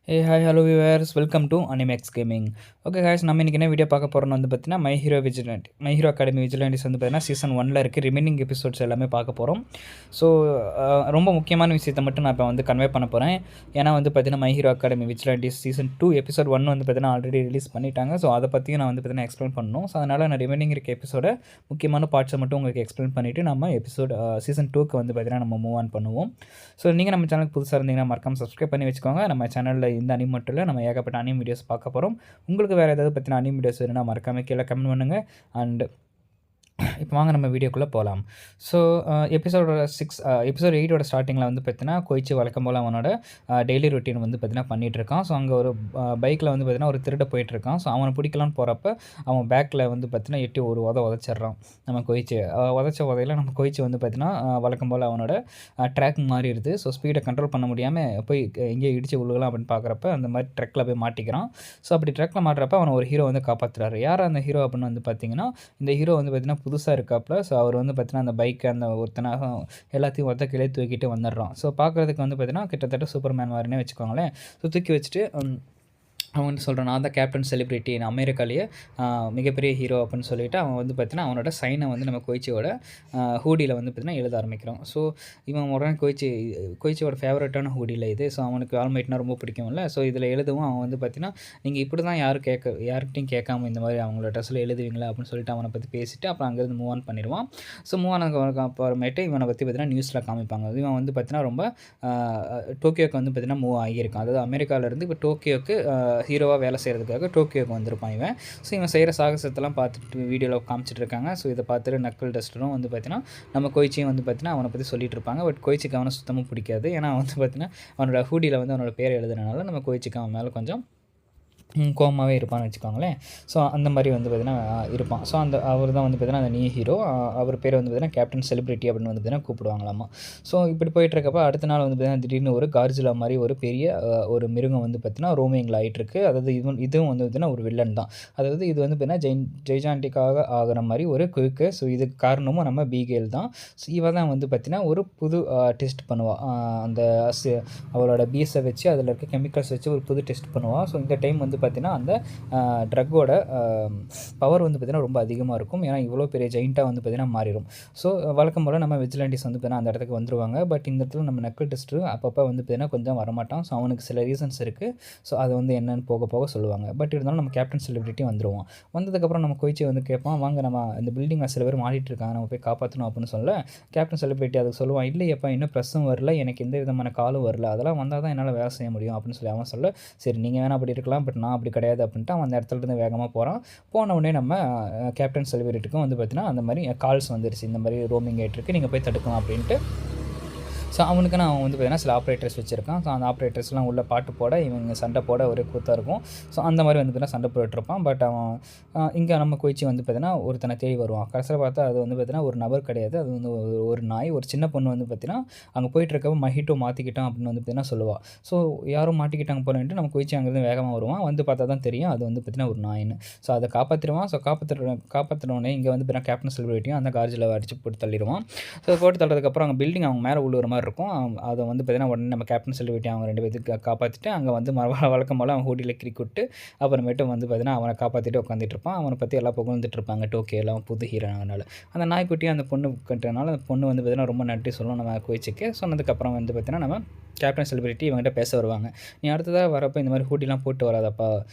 Hi hello viewers welcome to Animax gaming. Okay guys, நம்ம இன்றைக்கி என்ன வீடியோ பார்க்க போகிறோம்னு வந்து பார்த்தீங்கன்னா மை ஹீரோ அகாடமி விஜிலண்டிஸ் வந்து பார்த்தீங்கன்னா சீசன் 1 இருக்குது. ரிமைனிங் எபிசோட்ஸ் எல்லாமே பார்க்க போகிறோம். ஸோ ரொம்ப முக்கியமான விஷயத்தை மட்டும் நான் இப்போ வந்து கன்வே பண்ண போகிறேன். ஏன்னா வந்து பார்த்தீங்கன்னா my hero academy vigilantes season 2 episode 1 வந்து பார்த்தீங்கன்னா ஆல்ரெடி ரிலீஸ் பண்ணிட்டாங்க. ஸோ அதை பற்றியும் நான் வந்து பார்த்தீங்கன்னா எக்ஸ்பிளைன் பண்ணணும். ஸோ அதனால் நான் ரிமைனிங் இருக்க எபிசோட முக்கியமான பார்ட்ஸை மட்டும் உங்களுக்கு எக்ஸ்பிளைன் பண்ணிவிட்டு நம்ம எபிசோட் சீசன் 2க்கு வந்து பார்த்தீங்கன்னா நம்ம மூவ் ஆன் பண்ணுவோம். ஸோ நீங்கள் நம்ம சேனலுக்கு புதுசாக இருந்தீங்கன்னா மறக்காம சப்ஸ்கிரைப் பண்ணி வச்சுக்கோங்க. நம்ம சேனலில் இந்த அனிம் மட்டும் இல்லை, நம்ம ஏகப்பட்ட அனிம் வீடியோஸ் பார்க்க போகிறோம். உங்களுக்கு வேறு ஏதாவது பற்றின அனிம் வீடியோஸ் வேணும்னா மறக்காம கீழே கமெண்ட் பண்ணுங்கள். அண்ட் இப்போ வாங்க நம்ம வீடியோக்குள்ளே போகலாம். ஸோ எபிசோட் 8ஓட ஸ்டார்டிங்கில் வந்து பார்த்தீங்கன்னா கொய்ச்சி வழக்கம் போல் அவனோட டெய்லி ரொட்டீன் வந்து பார்த்தீங்கன்னா பண்ணிகிட்ருக்கான். ஸோ அங்கே ஒரு பைக்கில் வந்து பார்த்தீங்கன்னா ஒரு திருட போயிட்டுருக்கான். ஸோ அவனை பிடிக்கலான்னு போகிறப்ப அவன் பேக்கில் வந்து பார்த்தீங்கன்னா எட்டி ஒரு உதச்சிட்றான் நம்ம கொய்ச்சி. உதச்ச உதையில் நம்ம கொய்ச்சி வந்து பார்த்தீங்கன்னா வழக்கம் போல் அவனோட ட்ராக் மாறிடுது. ஸோ ஸ்பீடை கண்ட்ரோல் பண்ண முடியாமல் போய் எங்கேயோ இடித்து விழுகலாம் அப்படின்னு பார்க்குறப்ப அந்த மாதிரி ட்ரக்கில் போய் மாட்டிக்கிறான். ஸோ அப்படி ட்ரக்கில் மாட்டுறப்ப அவனை ஒரு ஹீரோ வந்து காப்பாற்றுறாரு. யார் அந்த ஹீரோ அப்படின்னு வந்து பார்த்தீங்கன்னா, இந்த ஹீரோ வந்து பார்த்தீங்கன்னா புதுசாக இருக்காப்புல. ஸோ அவர் வந்து பார்த்தீங்கன்னா அந்த பைக்கை அந்த ஒருத்தனாக எல்லாத்தையும் ஒத்த கிளே தூக்கிட்டு வந்துடுறான். ஸோ பார்க்குறதுக்கு வந்து பார்த்தீங்கன்னா கிட்டத்தட்ட சூப்பர்மேன் மாதிரினே வச்சுக்கோங்களேன். ஸோ தூக்கி வச்சுட்டு அவன் வந்து சொல்கிறான், நான் தான் கேப்டன் செலிப்ரிட்டி, அமெரிக்காலேயே மிகப்பெரிய ஹீரோ அப்படின்னு சொல்லிவிட்டு அவன் வந்து பார்த்தீங்கன்னா அவனோட சைனை வந்து நம்ம கொய்ச்சியோட ஹூடியில் வந்து பார்த்தீங்கன்னா எழுத ஆரம்பிக்கிறோம். ஸோ இவன் உடனே கொய்ச்சியோட ஃபேவரட்டான ஹூடியில் இது. ஸோ அவனுக்கு ஆல்மைட்னா ரொம்ப பிடிக்கும்ல. ஸோ இதில் எழுதவும் அவன் வந்து பார்த்தீங்கன்னா, நீங்கள் இப்படி தான் யார்கிட்டையும் கேட்காம இந்த மாதிரி அவங்களோட ட்ரெஸ்ஸில் எழுதுவீங்களா அப்படின்னு சொல்லிட்டு அவனை பற்றி பேசிவிட்டு அப்புறம் அங்கேருந்து மூவ் ஆன் பண்ணிடுவான். ஸோ மூவ் ஆனதுக்கு அப்புறமேட்டு இவனை பற்றி பார்த்தீங்கன்னா நியூஸில் காமிப்பாங்க. இவன் வந்து பார்த்தீங்கன்னா ரொம்ப டோக்கியோக்கு வந்து பார்த்தீங்கன்னா மூவ் ஆகியிருக்கான். அதாவது அமெரிக்காவிலேருந்து இப்போ டோக்கியோக்கு ஹீரோவாக வேலை செய்கிறதுக்காக டோக்கியோக்கு வந்திருப்பான் இவன். ஸோ இவன் செய்கிற சாகசத்தெல்லாம் பார்த்துட்டு வீடியோவில் காமிச்சிட்டு இருக்காங்க. ஸோ இதை பார்த்துட்டு நக்கல் டஸ்டரும் வந்து பார்த்தீங்கன்னா நம்ம கொய்ச்சியும் வந்து பார்த்தீங்கன்னா அவனை பற்றி சொல்லிட்டு இருப்பாங்க. பட் கொய்ச்சிக்கு அவனை சுத்தமாக பிடிக்காது. ஏன்னா வந்து பார்த்தீங்கன்னா அவனோட ஹூடியில் வந்து அவனோட பேர் எழுதுனால நம்ம கொய்ச்சிக்கு அவன் மேலே கொஞ்சம் கோவமாகவே இருப்பான்னு வச்சுக்கோங்களேன். ஸோ அந்த மாதிரி வந்து பார்த்தீங்கன்னா இருப்பான். ஸோ அவர் தான் வந்து பார்த்தீங்கன்னா அந்த நியூ ஹீரோ. அவர் பேர் வந்து பார்த்தீங்கன்னா கேப்டன் செலிப்ரிட்டி அப்படின்னு வந்து பார்த்தீங்கன்னா கூப்பிடுவாங்களாமா. ஸோ இப்படி போயிட்டுருக்கப்போ அடுத்த நாள் வந்து பார்த்தீங்கன்னா திடீர்னு ஒரு கார்ஜிலா மாதிரி ஒரு பெரிய ஒரு மிருகம் வந்து பார்த்தீங்கன்னா ரோமிங்கில் ஆகிட்டுருக்கு. அதாவது இதுவும் வந்து பார்த்தீங்கன்னா ஒரு வில்லன் தான். அதாவது இது வந்து பார்த்தீங்கன்னா ஜெய்ஜாண்டிக்காக ஆகிற மாதிரி ஒரு குயிக்கு. ஸோ இதுக்கு காரணமும் நம்ம பீகேல் தான். ஸோ இவ தான் வந்து பார்த்தீங்கன்னா ஒரு புது டெஸ்ட் பண்ணுவாள். அந்த அவளோட பீஸை வச்சு அதில் இருக்க கெமிக்கல்ஸ் வச்சு ஒரு புது டெஸ்ட் பண்ணுவாள். ஸோ இந்த டைம் வந்து பார்த்திங்கன்னா அந்த ட்ரக்கோட பவர் வந்து பார்த்திங்கன்னா ரொம்ப அதிகமாக இருக்கும். ஏன்னா இவ்வளோ பெரிய ஜெயிண்ட்டாக வந்து பார்த்திங்கன்னா மாறிடும். ஸோ வழக்கம் போல் நம்ம விஜிலண்டிஸ் வந்து பார்த்திங்கன்னா அந்த இடத்துக்கு வந்துருவாங்க. பட் இந்த இடத்துல நம்ம நக்கல் டெஸ்ட்டு அப்பப்போ வந்து பார்த்திங்கன்னா கொஞ்சம் வரமாட்டான். ஸோ அவனுக்கு சில ரீசன்ஸ் இருக்குது. ஸோ அது வந்து என்னென்னு போக போக சொல்லுவாங்க. பட் இருந்தாலும் நம்ம கேப்டன் செலிப்ரிட்டி வந்துடுவோம். வந்ததுக்கப்புறம் நம்ம கொய்ச்சி வந்து கேட்பான், வாங்க நம்ம இந்த பில்டிங்கில் சில பேர் மாட்டிகிட்டு இருக்காங்க, நம்ம போய் காப்பாற்றணும் அப்படின்னு சொல்ல கேப்டன் செலிப்ரிட்டி அதுக்கு சொல்லுவான், இல்லையப்பா இன்னும் ப்ரெஸ்ஸும் வரல, எனக்கு எந்த விதமான காலும் வரல, அதெல்லாம் வந்தால் தான் என்னால் வேலை செய்ய முடியும் அப்படின்னு சொல்லி அவன் சொல்ல, சரி நீங்கள் வேணால் அப்படி இருக்கலாம், பட் நான் அப்படி கிடையாது அப்படின்ட்டு அவன் அந்த இடத்துலேருந்து வேகமாக போகிறான். போன உடனே நம்ம கேப்டன் செலிப்ரிட்டிக்கும் வந்து பார்த்தீங்கன்னா அந்த மாதிரி கால்ஸ் வந்துருச்சு, இந்த மாதிரி ரோமிங் ஆகிட்டுருக்கு, நீங்கள் போய் தடுக்கலாம் அப்படின்ட்டு. ஸோ அவனுக்குன்னு அவன் வந்து பார்த்தீங்கன்னா சில ஆப்ரேட்டர்ஸ் வச்சுருக்கான். ஸோ அந்த ஆப்ரேட்டர்ஸ்லாம் உள்ள பாட்டு போட இவங்க சண்டை போட ஒரே கூத்தாக இருக்கும். ஸோ அந்த மாதிரி வந்து பார்த்தீங்கன்னா சண்டை போட்டுருப்பான். பட் அவன் இங்கே நம்ம கொய்ச்சி வந்து பார்த்தீங்கன்னா ஒருத்தனை தேடி வருவான். கடைசியில் பார்த்தா அது வந்து பார்த்தீங்கன்னா ஒரு நபர் கிடையாது, அது வந்து ஒரு நாய். ஒரு சின்ன பொண்ணு வந்து பார்த்தீங்கன்னா அங்கே போயிட்டுருக்கப்ப மஹிட்டோ மாற்றிக்கிட்டான் அப்படின்னு வந்து பார்த்தீங்கன்னா சொல்லுவாள். ஸோ யாரும் மாட்டிக்கிட்டாங்க போலன்ட்டு நம்ம கொய்ச்சி அங்கேருந்து வேகமாக வருவான். வந்து பார்த்தா தான் தெரியும் அது வந்து பார்த்தீங்கன்னா ஒரு நாயின்னு. ஸோ அதை காப்பாற்றிடுவான். ஸோ காப்பாற்றினோடனே இங்கே வந்து பார்த்தீங்கன்னா கேப்டன் செலிப்ரிட்டியும் அந்த கார்ஜில் அடிச்சு போட்டு தள்ளிடுவான். ஸோ போட்டு தள்ளுறதுக்கப்புறம் அங்கே பில்டிங் அவங்க மேலே உழுவுற மாதிரி இருக்கும். அதை வந்து பார்த்தீங்கன்னா உடனே நம்ம கேப்டன் செலிப்ரிட்டி அவங்க 2 பேருக்கு காப்பாற்றிட்டு அங்கே வந்து வழக்கம் போல் அவன் ஹூடியில் கிரிக்கிட்டு அப்புறமேட்டு வந்து பார்த்தீங்கன்னா அவனை காப்பாற்றிட்டு உட்காந்துட்டு இருப்பான். அவனை பற்றி எல்லாம் புகழ்ந்துட்டு இருப்பாங்க டோக்கியோலாம் புது ஹீரோனால. அந்த நாய்க்குட்டியும் அந்த பொண்ணு கட்டுறதுனால அந்த பொண்ணு வந்து பார்த்தீங்கன்னா ரொம்ப நன்றி சொல்லணும் நம்ம கொய்ச்சிக்கு. சொன்னதுக்கப்புறம் வந்து பார்த்தீங்கன்னா நம்ம கேப்டன் செலிப்ரிட்டி இவங்ககிட்ட பேச வருவாங்க. நீ அடுத்ததாக வரப்போ இந்த மாதிரி ஹூடிலாம் போட்டு வராதப்பா,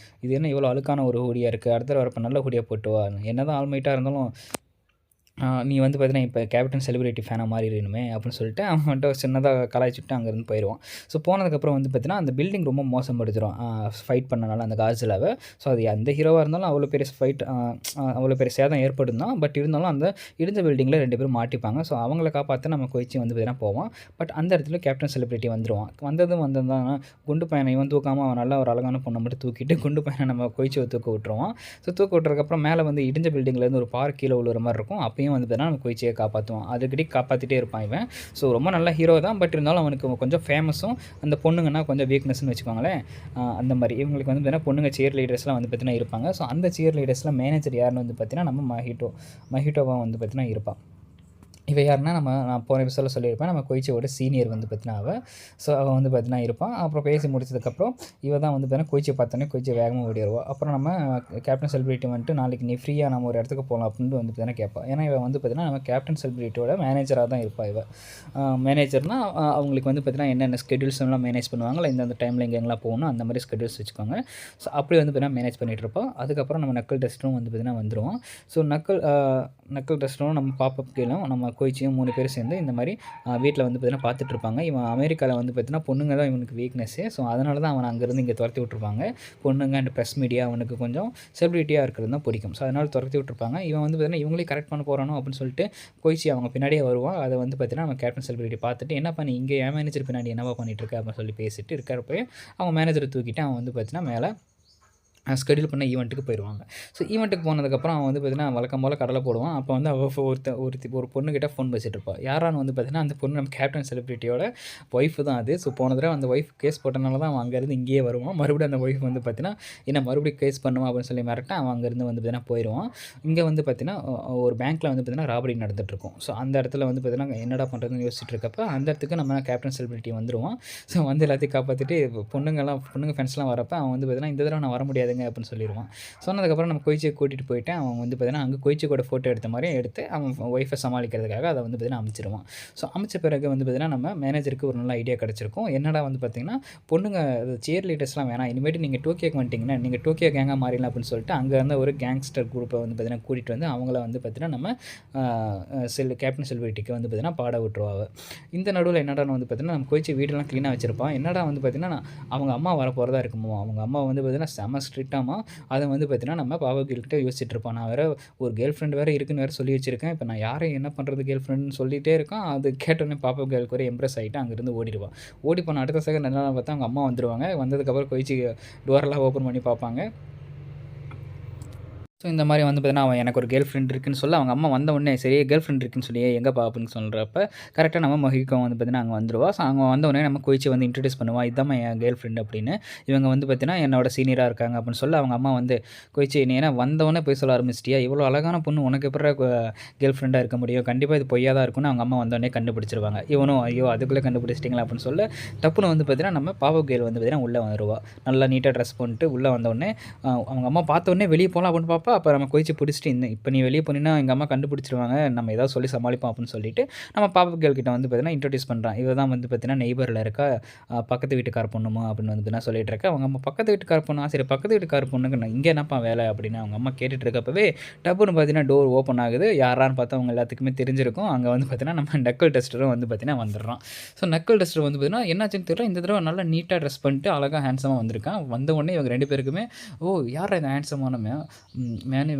இது என்ன இவ்வளோ அழுக்கான ஒரு ஹூடியாக இருக்குது, அடுத்த வரப்போ நல்ல ஹூடியாக போட்டு வா, என்ன தான் ஆல்மைட்டாக இருந்தாலும் நீ வந்து பார்த்தீங்கன்னா இப்போ கேப்டன் செலிப்ரிட்டி ஃபேனாக மாறிடணுமே அப்படின்னு சொல்லிட்டு அவன்கிட்ட சின்னதாக கலாய்ச்சிட்டு அங்கேருந்து போயிடுவான். ஸோ போனதுக்கப்புறம் வந்து பார்த்தீங்கன்னா அந்த பில்டிங் ரொம்ப மோசப்படுத்திடும் ஃபைட் பண்ணனால அந்த கார்ஜிலாவை. ஸோ அது எந்த ஹீரோவாக இருந்தாலும் அவ்வளோ பெரிய அவ்வளோ பெரிய சேதம் ஏற்படும் தான். பட் இருந்தாலும் அந்த இடிஞ்ச பில்டிங்கில் 2 பேரும் மாட்டிப்பாங்க. ஸோ அவங்கள காப்பாற்ற நம்ம கொய்ச்சி வந்து பார்த்தீங்கன்னா போவான். பட் அந்த இடத்துல கேப்டன் செலிப்ரிட்டி வந்துடுவான். வந்ததான் குண்டு பையனை இவன் தூக்காமல் அவன் நல்லா ஒரு அழகான பொண்ணை மட்டும் தூக்கிட்டு குண்டு பையனை நம்ம கொய்ச்சியை தூக்க விட்டுருவான். ஸோ தூக்க விட்டுறதுக்கப்புறம் மேலே வந்து இடிஞ்ச பில்டிங்லேருந்து ஒரு பார் கீழே விழுற மாதிரி இருக்கும். அப்பயும் வந்து பார்த்தீங்கன்னா நம்ம கொய்ச்சியை காப்பாற்றுவான். அதுக்கிட்டே காப்பாற்றிட்டே இருப்பான் இவன். ஸோ ரொம்ப நல்ல ஹீரோ தான். பட் இருந்தாலும் அவனுக்கு கொஞ்சம் ஃபேமஸும் அந்த பொண்ணுங்கன்னா கொஞ்சம் வீக்னஸ்னு வச்சுக்கோங்களேன். அந்த மாதிரி இவங்களுக்கு வந்து பார்த்தீங்கன்னா பொண்ணுங்க சியர் லீடர்ஸ்லாம் வந்து பார்த்தீங்கன்னா இருப்பாங்க. ஸோ அந்த சியர் லீடர்ஸ்லாம் மேனேஜர் யாருன்னு வந்து பார்த்தீங்கன்னா நம்ம மஹிட்டோவாக வந்து பார்த்தீங்கன்னா இருப்பான். இவ யாருன்னா, நான் போன எபிசோட்ல சொல்லியிருப்பேன். நம்ம கொய்ச்சியோட சீனியர் வந்து பார்த்தீங்கன்னா அவ. ஸோ அவ வந்து பார்த்தீங்கன்னா இருப்பான். அப்புறம் பேசி முடிச்சதுக்கப்புறம் இவ தான் வந்து பார்த்தீங்கன்னா கொய்ச்சிய பார்த்தோன்னே கொய்ச்சி வேகமா ஓடி வருவா. அப்புறம் நம்ம கேப்டன் செலிபிரிட்டி வந்துட்டு நாளைக்கு நீ ஃப்ரீயா நம்ம ஒரு இடத்துக்கு போலாம் அப்டின்ட்டு வந்து பார்த்தீங்கன்னா கேட்பா. ஏன்னா இவ வந்து பார்த்தீங்கன்னா நம்ம கேப்டன் செலிபிரிட்டியோட மேனேஜரா தான் இருப்பா இவ. மேனேஜர்னா அவங்களுக்கு வந்து பார்த்தீங்கன்னா என்னென்ன ஸ்கெட்யூல்ஸ் எல்லாம் மேனேஜ் பண்ணுவாங்கல்ல, இந்தந்த டைம்ல எங்கெங்கலாம் போகணும் அந்த மாரி ஸ்கெட்யூல்ஸ் வச்சுக்குவாங்க. ஸோ அப்படி வந்து பார்த்தீங்கன்னா மேனேஜ் பண்ணிட்டு இருப்பா. அதுக்கப்புறம் நம்ம நக்கல் டஸ்ட்டும் வந்து பார்த்தீங்கன்னா வந்துருவான். ஸோ நக்கல் டஸ்ட்டும் நம்ம பாப்பப் கேலும் நம்ம கொய்ச்சியும் 3 பேரும் சேர்ந்து இந்த மாதிரி வீட்டில் வந்து பார்த்தீங்கன்னா பார்த்துட்ருப்பாங்க. இவன் அமெரிக்காவில் வந்து பார்த்தீங்கன்னா பொண்ணுங்க தான் இவனுக்கு வீக்னஸ்ஸு. ஸோ அதனால தான் அவனை அங்கேருந்து இங்கே துரத்தி விட்ருப்பாங்க. பொண்ணுங்க அண்ட் ப்ரெஸ் மீடியா அவனுக்கு கொஞ்சம் செலிபிரிட்டியாக இருக்கிறது தான் பிடிக்கும். ஸோ அதனால் துரத்தி விட்ருப்பாங்க. இவன் வந்து பார்த்தீங்கன்னா இவங்களே கரெக்ட் பண்ண போகிறானோ அப்படின்னு சொல்லிட்டு கொய்ச்சி அவங்க பின்னாடியே வருவான். அதை வந்து பார்த்தீங்கன்னா நம்ம கேப்டன் செலிபிரிட்டி பார்த்துட்டு, என்னப்பா நீ இங்கே என் மேனேஜர் பின்னாடி என்னவா பண்ணிகிட்ருக்க அப்படின்னு சொல்லி பேசிட்டு இருக்கிறப்பயே அவங்க மேனேஜரை தூக்கிட்டு அவன் வந்து பார்த்தீங்கன்னா மேலே ஸ்கெடியூல் பண்ண ஈவெண்ட்டுக்கு போயிடுவாங்க. ஸோ ஈவெண்ட்டுக்கு போனதுக்கப்புறம் அவன் வந்து பார்த்தீங்கன்னா வழக்கம் போல் கடலை போடுவான். அப்போ வந்து ஒரு பொண்ணுக்கிட்ட ஃபோன் பேசிகிட்டு இருப்பாள். யாரான்னு வந்து பார்த்தீங்கன்னா அந்த பொண்ணு நம்ம கேப்டன் செலிபிரிட்டியோட ஒய்ஃபு தான் அது. ஸோ போன தடவை அந்த ஒய்ஃப் கேஸ் போட்டனால தான் அவன் அங்கேருந்து இங்கேயே வருவான். மறுபடியும் அந்த ஒய்ஃப் வந்து பார்த்தீங்கன்னா என்ன மறுபடியும் கேஸ் பண்ணுவான் அப்படின்னு சொல்லி மிரட்ட அவன் அங்கேருந்து வந்து பார்த்தீங்கன்னா போயிடுவான். இங்கே வந்து பார்த்தீங்கன்னா ஒரு பேங்க்கில் வந்து பார்த்தீங்கன்னா ராபரி நடந்துகிட்ருக்கும். ஸோ அந்த இடத்துல வந்து பார்த்தீங்கன்னா என்னடா பண்ணுறதுன்னு யோசிச்சுட்டு இருக்கப்போ அந்த இடத்துக்கு நம்ம கேப்டன் செலிபிரிட்டி வந்துடுவான். ஸோ வந்து எல்லாத்தையும் காப்பாற்றிட்டு பொண்ணுங்க ஃப்ரெண்ட்ஸ்லாம் வரப்போ அவன் வந்து பார்த்தீங்கன்னா இந்த தடவை நான் வர முடியாதுங்க அப்படின்னு சொல்லிடுவான். சொன்னதுக்கப்புறம் நம்ம கொய்ச்சியை கூட்டிகிட்டு போயிட்டு அவன் வந்து பார்த்தீங்கன்னா அங்கே கொய்ச்சி கூட ஃபோட்டோ எடுத்த மாதிரி எடுத்து அவன் ஒய்ஃபை சமாளிக்கிறதுக்காக அதை வந்து பார்த்தீங்கன்னா அமைச்சிருவான். ஸோ அமைச்ச பிறகு வந்து பார்த்தீங்கன்னா நம்ம மேனேஜருக்கு ஒரு நல்ல ஐடியா கிடச்சிருக்கும். என்னடா வந்து பார்த்தீங்கன்னா பொண்ணுங்க சியர் லீடர்ஸ்லாம் வேணாம், இனிமேட்டு நீங்கள் டோக்கியோக்கு வந்துட்டிங்கன்னா நீங்கள் டோக்கியோ கேங்காக மாறிடலாம் அப்படின்னு சொல்லிட்டு அங்கே இருந்த ஒரு கேங்ஸ்டர் குரூப்பை வந்து பார்த்தீங்கன்னா கூட்டிகிட்டு வந்து அவங்கள வந்து பார்த்தீங்கன்னா நம்ம கேப்டன் செலிபிரிட்டிக்கு வந்து பார்த்தீங்கன்னா பாட விட்டுருவாங்க. இந்த நடுவில் என்னடான்னு வந்து பார்த்தீங்கன்னா நம்ம கொய்ச்சி வீடெல்லாம் க்ளீனாக வச்சிருப்பான். என்னடா வந்து பார்த்தீங்கன்னா அவங்க அம்மா வர போகிறதா இருக்குமோ, அவங்க அம்மா வந்து பார்த்தீங்கன்னா செம ஸ்ட்ரிக்டாமா அதை வந்து பார்த்தீங்கன்னா நம்ம பாவகில்கிட்ட யோசிச்சுட்டு இருப்பான். நான் வேறு ஒரு கேர்ள் ஃப்ரெண்ட் வேறு இருக்குன்னு வேறு சொல்லி வச்சுருக்கேன். இப்போ நான் யாரை என்ன பண்ணுறது கேர்ள் ஃப்ரெண்டுன்னு சொல்லிகிட்டே இருக்கான். அது கேட்டோன்னே பாப்பா கேர்ளுக்கு ஒரு இம்ப்ரெஸ் ஆகிட்டு அங்கேருந்து ஓடிடுவான். ஓடி போன அடுத்த செகண்ட் என்ன பார்த்தா அவங்க அம்மா வந்துடுவாங்க. வந்ததுக்கப்புறம் கொய்ச்சி டோரெல்லாம் ஓப்பன் பண்ணி பார்ப்பாங்க. ஸோ இந்த மாதிரி வந்து பார்த்தீங்கன்னா அவன் எனக்கு ஒரு கேர்ள் ஃப்ரெண்ட் இருக்குன்னு சொல்ல அவங்க அம்மா வந்த உடனே சரி கேர்ள் ஃப்ரெண்ட் இருக்குன்னு சொல்லி எங்கேப்பா அப்படின்னு சொல்கிறப்ப கரெக்டாக நம்ம மொஹிகோ வந்து பார்த்தீங்கன்னா அங்கே வந்துடுவா. ஸோ அவங்க வந்த உடனே நம்ம கொய்ச்சி வந்து இன்ட்ரடியூஸ் பண்ணுவான். இதுதான் என் கேர்ள் ஃப்ரெண்ட் அப்படின்னு. இவங்க வந்து பார்த்தீங்கன்னா என்னோட சீனியராக இருக்காங்க அப்படின்னு சொல்ல அவங்க அம்மா வந்து கொய்ச்சி நீ ஏன்னா வந்தவொடனே போய் சொல்ல ஆரம்பிச்சிட்டியா, இவ்வளோ அழகான பொண்ணு உனக்கு எப்படி கேர்ள் ஃப்ரெண்டாக இருக்க முடியும், கண்டிப்பாக இது பொய்யா தான் இருக்குன்னு அவங்க அம்மா வந்தோடனே கண்டுபிடிச்சிருவாங்க. இவனும் ஐயோ அதுக்குள்ளே கண்டுபிடிச்சிட்டிங்களா அப்படின்னு சொல்ல டப்புன்னு வந்து பார்த்தீங்கன்னா நம்ம பாவ கேர்ள் வந்து பார்த்தீங்கன்னா உள்ளே வந்துடுவா. நல்லா நீட்டாக ட்ரெஸ் பண்ணிட்டு உள்ளே வந்தோடனே அவங்க அம்மா பார்த்த உடனே வெளியே போகலாம் அப்படின்னு பார்ப்பா. அப்போ நம்ம கொய்ச்சி பிடிச்சிட்டு இப்போ நீ வெளியே போனீங்கன்னா எங்கள் அம்மா கண்டுபிடிச்சிருவாங்க, நம்ம ஏதாவது சொல்லி சமாளிப்போம் அப்படின்னு சொல்லிட்டு நம்ம பாப்பா கேர்ள் கிட்ட வந்து பார்த்தீங்கன்னா இன்ட்ரடியூஸ் பண்ணுறான். இவ தான் வந்து பார்த்தீங்கன்னா நெய்பரில் இருக்கா பக்கத்து வீட்டுக்கார பொண்ணுமா அப்படின்னு வந்து பார்த்தீங்கன்னா சொல்லிட்டு இருக்கா. அவங்க அம்மா பக்கத்து வீட்டுக்கார பொண்ணா, சரி பக்கத்து வீட்டுக்கார பொண்ணுக்கு நான் இங்கே என்னப்பா வேலை அப்படின்னு அவங்க அம்மா கேட்டுட்டு இருக்கப்பவே டப்புன்னு பார்த்தீங்கன்னா டோர் ஓப்பன் ஆகுது. யாரான்னு பார்த்தா அவங்க எல்லாத்துக்குமே தெரிஞ்சிருக்கும். அங்கே வந்து பார்த்தீங்கன்னா நம்ம நக்கல் டெஸ்டரும் வந்து பார்த்தீங்கன்னா வந்துடுறான். ஸோ நக்கல் டெஸ்டர் வந்து பார்த்தீங்கன்னா என்னாச்சுன்னு தெரியல, இந்த தடவை நல்லா நீட்டாக ட்ரெஸ் பண்ணிட்டு அழகாக ஹேண்ட்ஸமாக வந்திருக்கான். வந்த உடனே இவங்க 2 பேருக்குமே ஓ யார் இந்த ஹேண்ட்ஸமான மேன்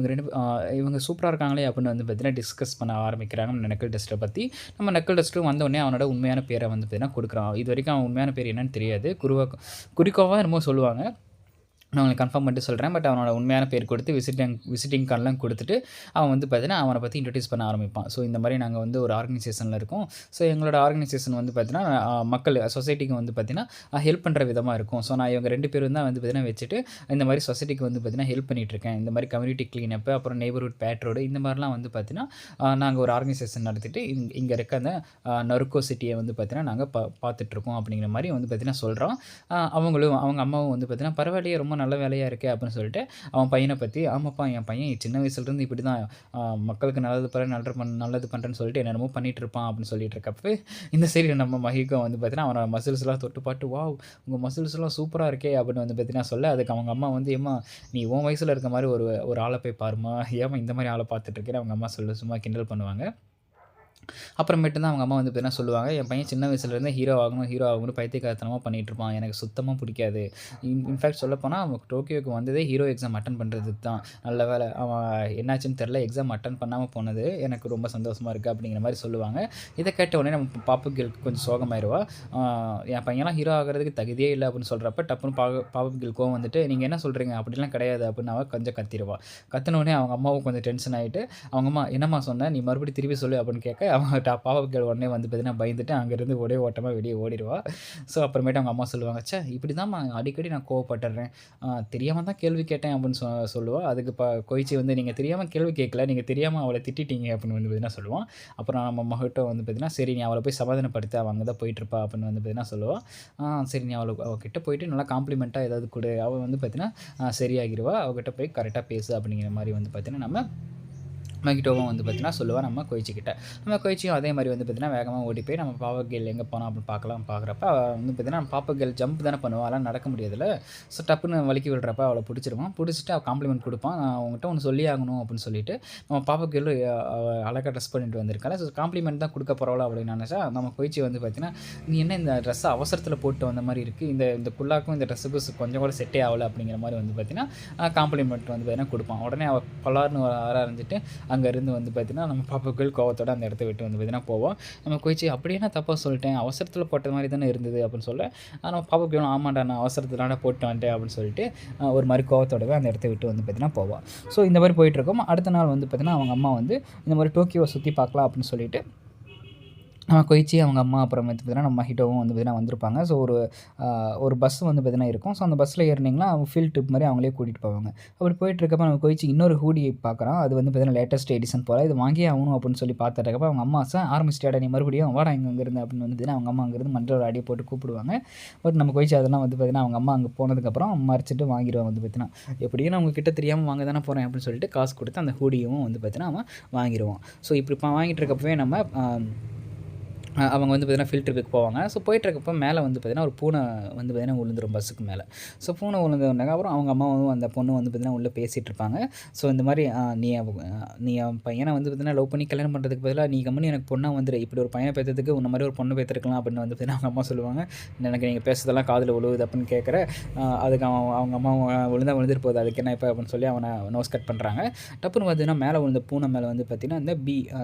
இவங்க சூப்பராக இருக்காங்களே அப்படின்னு வந்து பார்த்தீங்கன்னா டிஸ்கஸ் பண்ண ஆரம்பிக்கிறாங்க நக்கல் டெஸ்ட்டை பற்றி. நம்ம நக்கல் டெஸ்ட்டும் வந்தோடனே அவனோட உண்மையான பேரை வந்து பார்த்தீங்கன்னா கொடுக்குறான். இது வரைக்கும் அவன் உண்மையான பேர் என்னன்னு தெரியாது. குறிக்கோவாக என்னமோ சொல்லுவாங்க, நான் உங்களுக்கு கன்ஃபார்ம் பண்ணிட்டு சொல்கிறேன். பட் அவனோட உண்மையான பேர் கொடுத்து விசிட்டிங் கார்டெலாம் கொடுத்துட்டு அவன் வந்து பார்த்தீங்கன்னா அவனை பற்றி இன்ட்ரடியூஸ் பண்ண ஆரம்பிப்பான். ஸோ இந்த மாதிரி நாங்கள் வந்து ஒரு ஆர்கனைசேஷனில் இருக்கோம். ஸோ எங்களோட ஆர்கனைசேஷன் வந்து பார்த்தீங்கன்னா மக்கள் சொசைட்டிக்கு வந்து பார்த்தீங்கன்னா ஹெல்ப் பண்ணுற விதமாக இருக்கும். ஸோ நான் இவங்க 2 பேரும் தான் வந்து பார்த்தீங்கன்னா வச்சுட்டு இந்த மாதிரி சொசைட்டிக்கு வந்து பார்த்தீங்கன்னா ஹெல்ப் பண்ணிகிட்ருக்கேன். இந்த மாதிரி கம்யூனிட்டி க்ளீனப்பு, அப்புறம் நெய்பர்ஹுட் பேட்ரோடு இந்த மாதிரிலாம் வந்து பார்த்தீங்கன்னா நாங்கள் ஒரு ஆர்கனைசேஷன் நடத்திட்டு இங்கே இருக்க அந்த நொர்கோ சிட்டியை வந்து பார்த்தீங்கன்னா நாங்கள் பார்த்துட்ருக்கோம் அப்படிங்கிற மாதிரி வந்து பார்த்தீங்கன்னா சொல்கிறோம். அவங்க அம்மாவும் வந்து பார்த்தீங்கன்னா பரவாயில்லையே ரொம்ப நல்ல வேலையாக இருக்கே அப்படின்னு சொல்லிட்டு அவன் பையனை பற்றி, ஆமாப்பா என் பையன் சின்ன வயசுலேருந்து இப்படி தான் மக்களுக்கு நல்லது பண்ணுறேன்னு சொல்லிட்டு என்னென்னமோ பண்ணிகிட்டு இருப்பான் அப்படின்னு சொல்லிட்டு இருக்கப்போ இந்த சைடு நம்ம மஹிகோ வந்து பார்த்தீங்கன்னா அவனோட மசில்ஸ்லாம் தொட்டு பாட்டு வாவ் உங்கள் மசில்ஸ்லாம் சூப்பராக இருக்கே அப்படின்னு வந்து பார்த்தீங்கன்னா சொல்ல அதுக்கு அவங்க அம்மா வந்து ஏம்மா நீ உன் வயசில் இருக்க மாதிரி ஒரு ஆளை போய் பாருமா, ஏமா இந்த மாதிரி ஆளை பார்த்துட்ருக்கேன்னு அவங்க அம்மா சும்மா கிண்டல் பண்ணுவாங்க. அப்புறமேட்டு தான் அவங்க அம்மா வந்து என்ன சொல்லுவாங்க, என் பையன் சின்ன வயசுலேருந்தே ஹீரோ ஆகணும்னு பைத்தியக்காரத்தனமாக பண்ணிகிட்ருப்பான், எனக்கு சுத்தமாக பிடிக்காது. இன்ஃபேக்ட் சொல்லப்போனால் அவன் டோக்கியோக்கு வந்ததே ஹீரோ எக்ஸாம் அட்டன் பண்ணுறதுக்கு தான். நல்ல வேலை அவன் என்னாச்சுன்னு தெரில, எக்ஸாம் அட்டன் பண்ணாமல் போனது எனக்கு ரொம்ப சந்தோஷமாக இருக்குது அப்படிங்கிற மாதிரி சொல்லுவாங்க. இதை கேட்ட உடனே நம்ம பாப்புகளுக்கு கொஞ்சம் சோகமாயிருவா. என் பையன்லாம் ஹீரோ ஆகிறதுக்கு தகுதியே இல்லை அப்படின்னு சொல்கிறப்ப டப்புன்னு பாப்புகள் கோவம் வந்துட்டு நீங்கள் என்ன சொல்கிறீங்க அப்படிலாம் கிடையாது அப்படின்னு அவள் கொஞ்சம் கத்திடுவா. கத்தினோடனே அவங்க அம்மாவும் கொஞ்சம் டென்ஷன் ஆகிட்டு அவங்க அம்மா என்னம்மா சொன்னேன் நீ மறுபடியும் திருப்பி சொல்லு அப்படின்னு கேட்க அவன் பாவக்கேள் உடனே வந்து பார்த்தீங்கன்னா பயந்துட்டு அங்கேருந்து ஒரே ஓட்டமாக வெளியே ஓடிடுவா. ஸோ அப்புறமேட்டு அவங்க அம்மா சொல்லுவாங்க, ச்சே இப்படி தான்மா அடிக்கடி நான் கோவப்பட்டுடுறேன், தெரியாமல் தான் கேள்வி கேட்டேன் அப்படின்னு சொல்லுவா. அதுக்கு கொய்ச்சி வந்து நீங்கள் தெரியாமல் கேள்வி கேட்கல, நீங்கள் தெரியாமல் அவளை திட்டிட்டீங்க அப்படின்னு வந்து பார்த்தீங்கன்னா சொல்லுவான். அப்புறம் நம்ம மகிட்ட வந்து பார்த்தீங்கன்னா சரி நீ அவளை போய் சமாதானப்படுத்த, அவள் அங்கே தான் போயிட்டுருப்பா அப்படின்னு வந்து பார்த்தீங்கன்னா சொல்லுவாள். சரி நீ அவகிட்ட போயிட்டு நல்லா காம்ப்ளிமெண்ட்டாக ஏதாவது கொடு, அவள் வந்து பார்த்தீங்கன்னா சரியாகிடுவா, அவகிட்ட போய் கரெக்டாக பேசு அப்படிங்கிற மாதிரி வந்து பார்த்தீங்கன்னா நம்ம மகிட்டோவும் வந்து பார்த்தீங்கன்னா சொல்லுவாள் நம்ம கொய்ச்சிக்கிட்ட. நம்ம கொய்ச்சியும் அதே மாதிரி வந்து பார்த்தீங்கன்னா வேகமாக ஓடி போய் நம்ம பாப்பகேள் எங்கே போனோம் அப்படின்னு பார்க்குறப்ப வந்து பார்த்தீங்கன்னா பாப்பகேள் ஜம்ப் தானே பண்ணுவாள், அதெல்லாம் நடக்க முடியாதுல்ல. ஸோ டப்புன்னு வலிக்கி விடுறப்ப அவளை பிடிச்சிருவான். பிடிச்சிட்டு அவள் காம்ப்ளிமெண்ட் கொடுப்பான். நான் அவங்ககிட்ட ஒன்று சொல்லி ஆகணும் அப்படின்னு சொல்லிட்டு நம்ம பாப்பகேள் அழகாக ட்ரெஸ் பண்ணிட்டு வந்திருக்காள். ஸோ காம்ப்ளிமெண்ட் தான் கொடுக்க போகிறவளோ அப்படின்னு நினச்சா நம்ம கொய்ச்சி வந்து பார்த்தீங்கன்னா நீ என்ன இந்த ட்ரெஸ்ஸை அவசரத்தில் போட்டு வந்த மாதிரி இருக்குது, இந்த குல்லாக்கும் இந்த ட்ரெஸ்ஸுக்கும் கொஞ்சம் கூட செட்டே ஆகலை அப்படிங்கிற மாதிரி வந்து பார்த்தீங்கன்னா காம்ப்ளிமெண்ட் வந்து பார்த்தீங்கன்னா கொடுப்பான். உடனே அவள் பலார்னு வர ஆரம்பிச்சிட்டு அங்கேருந்து வந்து பார்த்தீங்கன்னா நம்ம பாப்பாக்கள் கோவத்தோடு அந்த இடத்த விட்டு வந்து பார்த்தீங்கன்னா போவோம். நம்ம கொய்ச்சி அப்படியே நான் தப்பாக சொல்லிட்டேன், அவசரத்தில் போட்ட மாதிரி தானே இருந்தது அப்படின்னு சொல்ல நம்ம பாப்பாக்கள் ஆமாண்டா நான் அவசரத்துலான போட்டு வந்துட்டேன் அப்படின்னு சொல்லிட்டு ஒரு மாதிரி கோவத்தோடவே அந்த இடத்த விட்டு வந்து பார்த்தீங்கன்னா போவோம். ஸோ இந்த மாதிரி போயிட்டுருக்கோம். அடுத்த நாள் வந்து பார்த்தீங்கன்னா அவங்க அம்மா வந்து இந்த மாதிரி டோக்கியோவை சுற்றி பார்க்கலாம் அப்படின்னு சொல்லிட்டு கொய்ச்சி அவங்க அம்மா அப்புறம் வந்து பார்த்தீங்கன்னா நம்ம மஹிட்டோவும் வந்து பார்த்தீங்கன்னா வந்திருப்பாங்க. ஸோ ஒரு பஸ் வந்து பார்த்தீங்கன்னா இருக்கும். ஸோ அந்த பஸ்ஸில் ஏறினீங்கன்னா ஃபீல்ட் ட்ரிப் மாதிரி அவங்களே கூட்டிகிட்டு போவாங்க. அப்படி போயிட்டுருக்கப்ப நம்ம கொய்ச்சி இன்னொரு ஹூடி பார்க்குறான். அது வந்து பார்த்தீங்கன்னா லேட்டஸ்ட் எடிஷன் போல், இது வாங்கியே ஆகணும் அப்படின்னு சொல்லி பார்த்துட்டு அவங்க அம்மா ஆரம்பிச்சிட்டாடா நீ மறுபடியும் வாடா இங்கேருந்து அப்படின்னு வந்து பார்த்தீங்கன்னா அவங்க அம்மா அங்கேருந்து மஞ்சள் அடியை போட்டு கூப்பிடுவாங்க. பட் நம்ம கொய்ச்சி அதெல்லாம் வந்து பார்த்தீங்கன்னா அவங்க அம்மா அங்கே போனதுக்கப்புறம் மறைச்சிட்டு வாங்கிடுவாங்க. வந்து பார்த்தீங்கன்னா எப்படியும் நான் உங்ககிட்ட தெரியாமல் வாங்க தானே போகிறேன் அப்படின்னு சொல்லிட்டு காசு கொடுத்து அந்த ஹூடியும் வந்து பார்த்தீங்கன்னா அவன் வாங்கிடுவான். ஸோ இப்படி வாங்கிட்டு இருக்கப்பவே நம்ம அவங்க வந்து பார்த்தீங்கன்னா ஃபில்டருக்கு போவாங்க. ஸோ போயிட்டுருக்கப்போ மேலே வந்து பார்த்தீங்கன்னா ஒரு பூனை வந்து பார்த்தீங்கன்னா விழுந்துரும் பஸ்ஸுக்கு மேலே. ஸோ பூனை விழுந்தோடனே அப்புறம் அவங்க அம்மாவும் அந்த பொண்ணு வந்து பார்த்தீங்கன்னா உள்ளே பேசிகிட்டு இருப்பாங்க. ஸோ இந்த மாதிரி நீ அவன் பையனை வந்து பார்த்தீங்கன்னா லவ் பண்ணி கல்யாணம் பண்ணுறதுக்கு பதிலாக நீ கம்மனி எனக்கு பொண்ணாக வந்துடு, இப்படி ஒரு பையனை பேத்துறதுக்கு உன்ன மாதிரி ஒரு பொண்ணு பேத்துருக்கலாம் அப்படின்னு வந்து பார்த்தீங்கன்னா அவங்க அம்மா சொல்லுவாங்க. எனக்கு நீங்கள் பேசுறதெல்லாம் காதில் விழுவுது அப்படின்னு கேட்குற அதுக்கு அவங்க அம்மா விழுந்துட்டு போகுது, அதுக்கு என்ன இப்போ அப்படின்னு சொல்லி அவனை நோஸ் கட் பண்ணுறாங்க. டப்புன்னு பார்த்தீங்கன்னா மேலே விழுந்த பூனை மேலே வந்து பார்த்தீங்கன்னா இந்த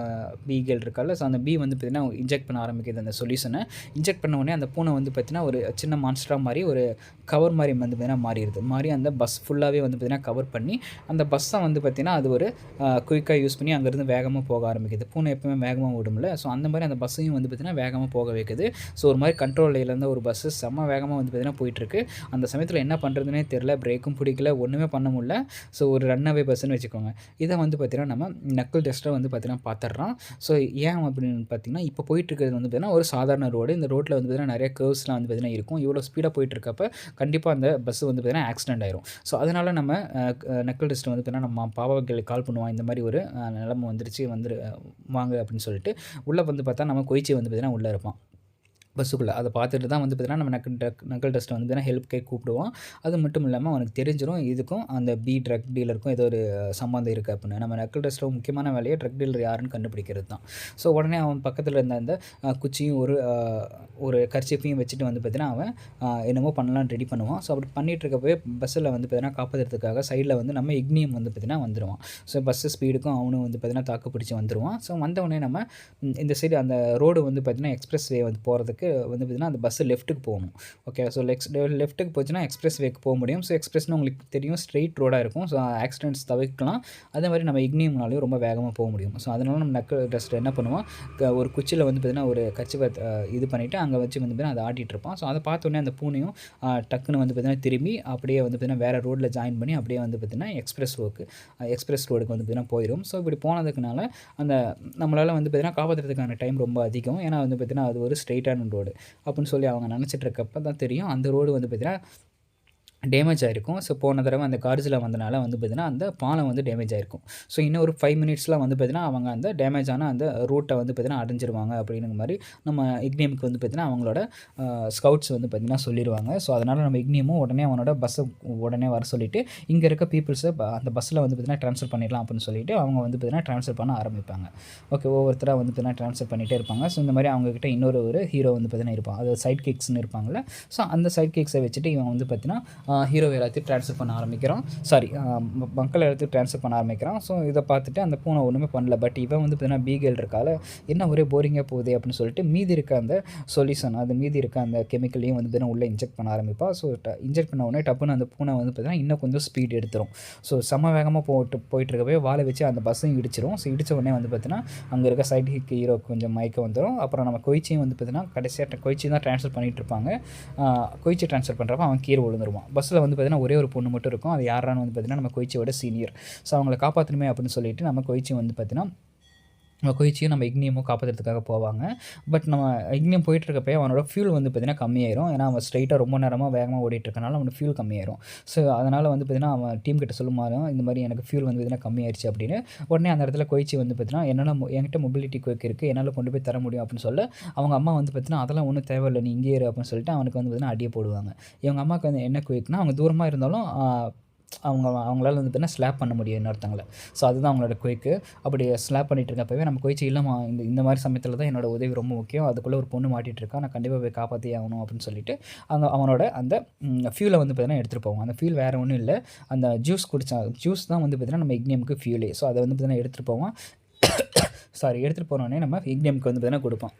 பி கேள் இருக்கால, ஸோ அந்த பி வந்து பார்த்தீங்கன்னா இன்ஜெக்ட் பண்ண ஆரம்பிக்குது அந்த சொல்யூஷனை. இன்ஜெக்ட் பண்ண உடனே அந்த பூனை வந்து பார்த்தீங்கன்னா ஒரு சின்ன மான்ஸ்டராக மாதிரி ஒரு கவர் மாதிரி வந்து பார்த்தீங்கன்னா மாறி அந்த பஸ் ஃபுல்லாகவே வந்து பார்த்தீங்கன்னா கவர் பண்ணி அந்த பஸ்ஸை வந்து பார்த்தீங்கன்னா அது ஒரு குயிக்காக யூஸ் பண்ணி அங்கேருந்து வேகமாக போக ஆரம்பிக்குது. பூனை எப்பவுமே வேகமாக ஓடும்ல, ஸோ அந்த மாதிரி அந்த பஸ்ஸையும் வந்து பார்த்தீங்கன்னா வேகமாக போக வைக்குது. ஸோ ஒரு மாதிரி கண்ட்ரோல் இருந்த ஒரு பஸ்ஸு செம்ம வேகமாக வந்து பார்த்தீங்கன்னா போயிட்டுருக்கு. அந்த சமயத்தில் என்ன பண்ணுறதுனே தெரில, பிரேக்கும் பிடிக்கல, ஒன்றுமே பண்ண முடியல. ஸோ ஒரு ரன்னாவே பஸ்ஸுன்னு வச்சுக்கோங்க. இதை வந்து பார்த்தீங்கன்னா நம்ம நக்கிள் டெஸ்ட்டை வந்து பார்த்தீங்கன்னா பார்த்துட்றோம். ஸோ ஏன் அப்படின்னு பார்த்தீங்கன்னா இப்போ போயிட்டுருக்கிறது வந்து பார்த்தீங்கன்னா ஒரு சாதாரண ரோடு. இந்த ரோட்டில் வந்து பார்த்தீங்கன்னா நிறைய கர்வ்ஸ்லாம் வந்து பார்த்தீங்கன்னா இருக்கும். இவ்வளோ ஸ்பீடாக போயிட்டுருக்கப்ப கண்டிப்பாக அந்த பஸ் வந்து பார்த்தீங்கன்னா ஆக்சிடென்ட் ஆயிரும். ஸோ அதனால் நம்ம நக்கிள் டெஸ்ட் வந்து பார்த்தீங்கன்னா நம்ம பாப்பாக்களுக்கு கால் பண்ணுவோம், இந்த மாதிரி ஒரு நிலைமை வந்துருச்சு வாங்க அப்படின்னு சொல்லிட்டு. உள்ளே வந்து பார்த்தா நம்ம கொய்ச்சி வந்து பார்த்தீங்கன்னா உள்ளே இருப்பான் பஸ்ஸுக்குள்ளே. அதை பார்த்துட்டு தான் வந்து பார்த்தீங்கன்னா நம்ம நக்கல் டெஸ்ட்டை வந்து பார்த்தீங்கன்னா ஹெல்ப் கூப்பிடுவோம். அது மட்டும் இல்லாமல் அவனுக்கு தெரிஞ்சிடும் இதுக்கும் அந்த ட்ரக் டீலருக்கும் ஏதோ ஒரு சம்மந்தம் இருக்குது அப்படின்னு. நம்ம நக்கல் டெஸ்ட்டில் முக்கியமான வேலையை ட்ரக் டீலர் யாருன்னு கண்டுபிடிக்கிறது தான். ஸோ உடனே அவன் பக்கத்தில் இருந்த அந்த குச்சியும் ஒரு கர்ச்சீஃபையும் வச்சுட்டு வந்து பார்த்தீங்கன்னா அவன் என்னமோ பண்ணலான்னு ரெடி பண்ணுவான். ஸோ அப்படி பண்ணிகிட்டு இருக்கப்பவே பஸ்ஸில் வந்து பார்த்தீங்கன்னா காப்பாற்றுறதுக்காக சைடில் வந்து நம்ம இக்னியம் வந்து பார்த்தீங்கன்னா வந்துடுவான். ஸோ பஸ்ஸு ஸ்பீடுக்கும் அவனும் வந்து பார்த்தீங்கன்னா தாக்கு பிடிச்சி வந்துடுவான். ஸோ வந்தவுடனே நம்ம இந்த சைடு அந்த ரோடு வந்து பார்த்தீங்கன்னா எக்ஸ்பிரஸ் வே வந்து போகிறதுக்கு வந்து பார்த்தீங்கன்னா அந்த பஸ்ஸு லெஃப்ட்டுக்கு போகணும். ஓகே, ஸோ லெஃப்ட்டுக்கு போச்சுன்னா எக்ஸ்பிரஸ் வேக்கு போக முடியும். ஸோ எக்ஸ்பிரஸ்னு உங்களுக்கு தெரியும் ஸ்ட்ரெயிட் ரோடாக இருக்கும். ஸோ ஆக்சிடென்ட்ஸ் தவிர்க்கலாம். அதே மாதிரி நம்ம இக்னியம்னாலையும் ரொம்ப வேகமாக போக முடியும். ஸோ அதனால நம்ம நக்கல் டெஸ்ட் என்ன பண்ணுவோம், ஒரு குச்சியில் வந்து பார்த்தீங்கன்னா ஒரு கச்சிவை இது பண்ணிவிட்டு அங்கே வச்சு வந்து பார்த்தீங்கன்னா அதை ஆட்டிகிட்டு இருப்பான். ஸோ அதை பார்த்தோன்னே அந்த பூனையும் டக்குன்னு வந்து பார்த்தீங்கன்னா திரும்பி அப்படியே வந்து பார்த்தீங்கன்னா வேறு ரோட்டில் ஜாயின் பண்ணி அப்படியே வந்து பார்த்தீங்கன்னா எக்ஸ்பிரஸ் ரோடுக்கு வந்து பார்த்தீங்கன்னா போயிடும். ஸோ இப்படி போனதுக்குனால அந்த நம்மளால் வந்து பார்த்தீங்கன்னா காப்பாற்றுறதுக்கான டைம் ரொம்ப அதிகம். ஏன்னா வந்து பார்த்தீங்கன்னா அது ஒரு ஸ்ட்ரெயிட்டான ரோடு அப்படின்னு சொல்லி அவங்க நினச்சிட்டு இருக்கப்போ தான் தெரியும் அந்த ரோடு வந்து பார்த்தீங்கன்னா டேமேஜ் ஆகிருக்கும். ஸோ போன தடவை அந்த கார்ஜில் வந்தனால வந்து பார்த்தீங்கன்னா அந்த பாலம் வந்து டேமேஜ் ஆகிருக்கும். ஸோ இன்னும் ஒரு 5 மினிட்ஸ்லாம் வந்து பார்த்தீங்கன்னா அவங்க அந்த டேமேஜான அந்த ரூட்டை வந்து பார்த்தீங்கன்னா அடைஞ்சிருவாங்க அப்படிங்கிற மாதிரி நம்ம இக்னியமுக்கு வந்து பார்த்தீங்கன்னா அவங்களோட ஸ்கவுட்ஸ் வந்து பார்த்தீங்கன்னா சொல்லிடுவாங்க. ஸோ அதனால் நம்ம இக்னியமும் உடனே அவனோட பஸ்ஸை உடனே வர சொல்லிவிட்டு இங்கே இருக்க பீப்புள்ஸை அந்த பஸ்ஸில் வந்து பார்த்தீங்கன்னா ட்ரான்ஸ்ஃபர் பண்ணிடலாம் அப்படின்னு சொல்லிட்டு அவங்க வந்து பார்த்தீங்கன்னா ட்ரான்ஸ்ஃபர் பண்ண ஆரம்பிப்பாங்க. ஓகே, ஒவ்வொருத்தராக வந்து பார்த்தீங்கன்னா ட்ரான்ஸ்ஃபர் பண்ணிகிட்டே இருப்பாங்க. ஸோ இந்த மாதிரி அவங்கக்கிட்ட இன்னொரு ஹீரோ வந்து பார்த்தீங்கன்னா இருப்பான், அது சைட் கிக்ஸ்னு இருப்பாங்கள்ல. ஸோ அந்த சைட் கிக்ஸை வச்சுட்டு இவன் வந்து பார்த்தீங்கன்னா ஹீரோ எல்லாத்தையும் ட்ரான்ஸ்ஃபர் பண்ண ஆரம்பிக்கிறான். மக்கள் எல்லாத்தையும் ட்ரான்ஸ்ஃபர் பண்ண ஆரம்பிக்கிறான். ஸோ இதை பார்த்துட்டு அந்த பூனை ஒன்றுமே பண்ணல. பட் இவன் வந்து பார்த்தீங்கன்னா பீகல் இருக்கால, என்ன ஒரே போரிங்காக போகுது அப்படின்னு சொல்லிட்டு மீதி இருக்க அந்த சொல்யூஷன், அது மீதி இருக்க அந்த கெமிக்கலையும் வந்து பார்த்தீங்கன்னா உள்ளே இன்ஜெக்ட் பண்ண ஆரம்பிப்பா. ஸோ இன்ஜெக்ட் பண்ண உடனே டப்புன்னு அந்த பூனை வந்து பார்த்தீங்கன்னா இன்னும் கொஞ்சம் ஸ்பீட் எடுத்துரும். ஸோ செம வேகமாக போயிட்டு இருக்கப்போ வாழை வச்சு அந்த பஸ்ஸையும் இடிச்சிரும். ஸோ இடித்த உடனே வந்து பார்த்தீங்கன்னா அங்கே இருக்க சைட் ஹீரோ கொஞ்சம் மயக்கம் வந்துடும். அப்புறம் நம்ம கொய்ச்சியும் வந்து பார்த்தீங்கன்னா கடைசியாக கொய்ச்சி தான் ட்ரான்ஸ்ஃபர் பண்ணிகிட்டு இருப்பாங்க. கொய்ச்சி ட்ரான்ஸ்ஃபர் பண்ணுறப்ப அவன் கீழே விழுந்துருவான். பஸ்ஸில் வந்து பார்த்தீங்கன்னா ஒரே ஒரு பொண்ணு மட்டும் இருக்கும். அது யாரான்னு வந்து பார்த்தீங்கன்னா நம்ம கொய்ச்சியோட சீனியர். ஸோ அவங்களை காப்பாற்றணுமே அப்படின்னு சொல்லிட்டு நம்ம கொய்ச்சி வந்து பார்த்தீங்கன்னா கொய்ச்சியும் நம்ம இக்னியமும் காப்பாற்றுறதுக்காக போவாங்க. பட் நம்ம இக்னியம் போயிட்டுருக்கப்போ அவனோட ஃபியூல் வந்து பார்த்திங்கன்னா கம்மியாயிரும். ஏன்னா அவன் ஸ்ட்ரைட்டாக ரொம்ப நேரமாக வேகமாக ஓடிட்டுருக்கனால அவனுக்கு ஃபியூல் கம்மியாயிரும். ஸோ அதனால் வந்து பார்த்திங்கன்னா அவன் டீம் கிட்ட சொல்லுமாறு இந்த மாதிரி எனக்கு ஃபியூல் வந்து பார்த்திங்கன்னா கம்மியாயிருச்சு அப்படின்னு. உடனே அந்த இடத்துல கொய்ச்சி வந்து பார்த்திங்கன்னா என்கிட்ட மொபிலிட்டி குயிக் இருக்குது, என்னால் கொண்டு போய் தர முடியும் அப்படின்னு சொல்ல அவங்க அம்மா வந்து பார்த்திங்கன்னா அதெல்லாம் ஒன்றும் தேவையில்லை, நீ இங்கே இரு அப்படின்னு சொல்லிட்டு அவனுக்கு வந்து பார்த்திங்கன்னா அடியை போடுவாங்க. இவங்க அம்மாவுக்கு வந்து என்ன குயிக்னா அவங்க தூரமாக இருந்தாலும் அவங்களால வந்து பார்த்தீங்கன்னா ஸ்லாப் பண்ண முடியும் இன்னொருத்தங்களை. ஸோ அதுதான் அவங்களோட குயிக்கு. அப்படி ஸ்லாப் பண்ணிட்டு இருக்கப்பவே நம்ம கொய்ச்சி இல்லைம்மா, இந்த மாதிரி சமயத்தில் தான் என்னோட உதவி ரொம்ப முக்கியம், அதுக்குள்ளே ஒரு பொண்ணு மாட்டிகிட்டு இருக்கா, நான் கண்டிப்பாக போய் காப்பாற்றியே ஆகணும் அப்படின்னு சொல்லிட்டு அவனோட அந்த ஃபியூலை வந்து பார்த்தீங்கன்னா எடுத்துகிட்டு போவோம். அந்த ஃபியூல் வேறு ஒன்றும் இல்லை, அந்த ஜூஸ் தான் வந்து பார்த்தீங்கன்னா நம்ம இக்னியமுக்கு ஃபியூலே. ஸோ அதை வந்து பார்த்தீங்கன்னா எடுத்துகிட்டு போவோம். எடுத்துகிட்டு போனோடனே நம்ம இக்னியமுக்கு வந்து பார்த்தீங்கன்னா கொடுப்போம்.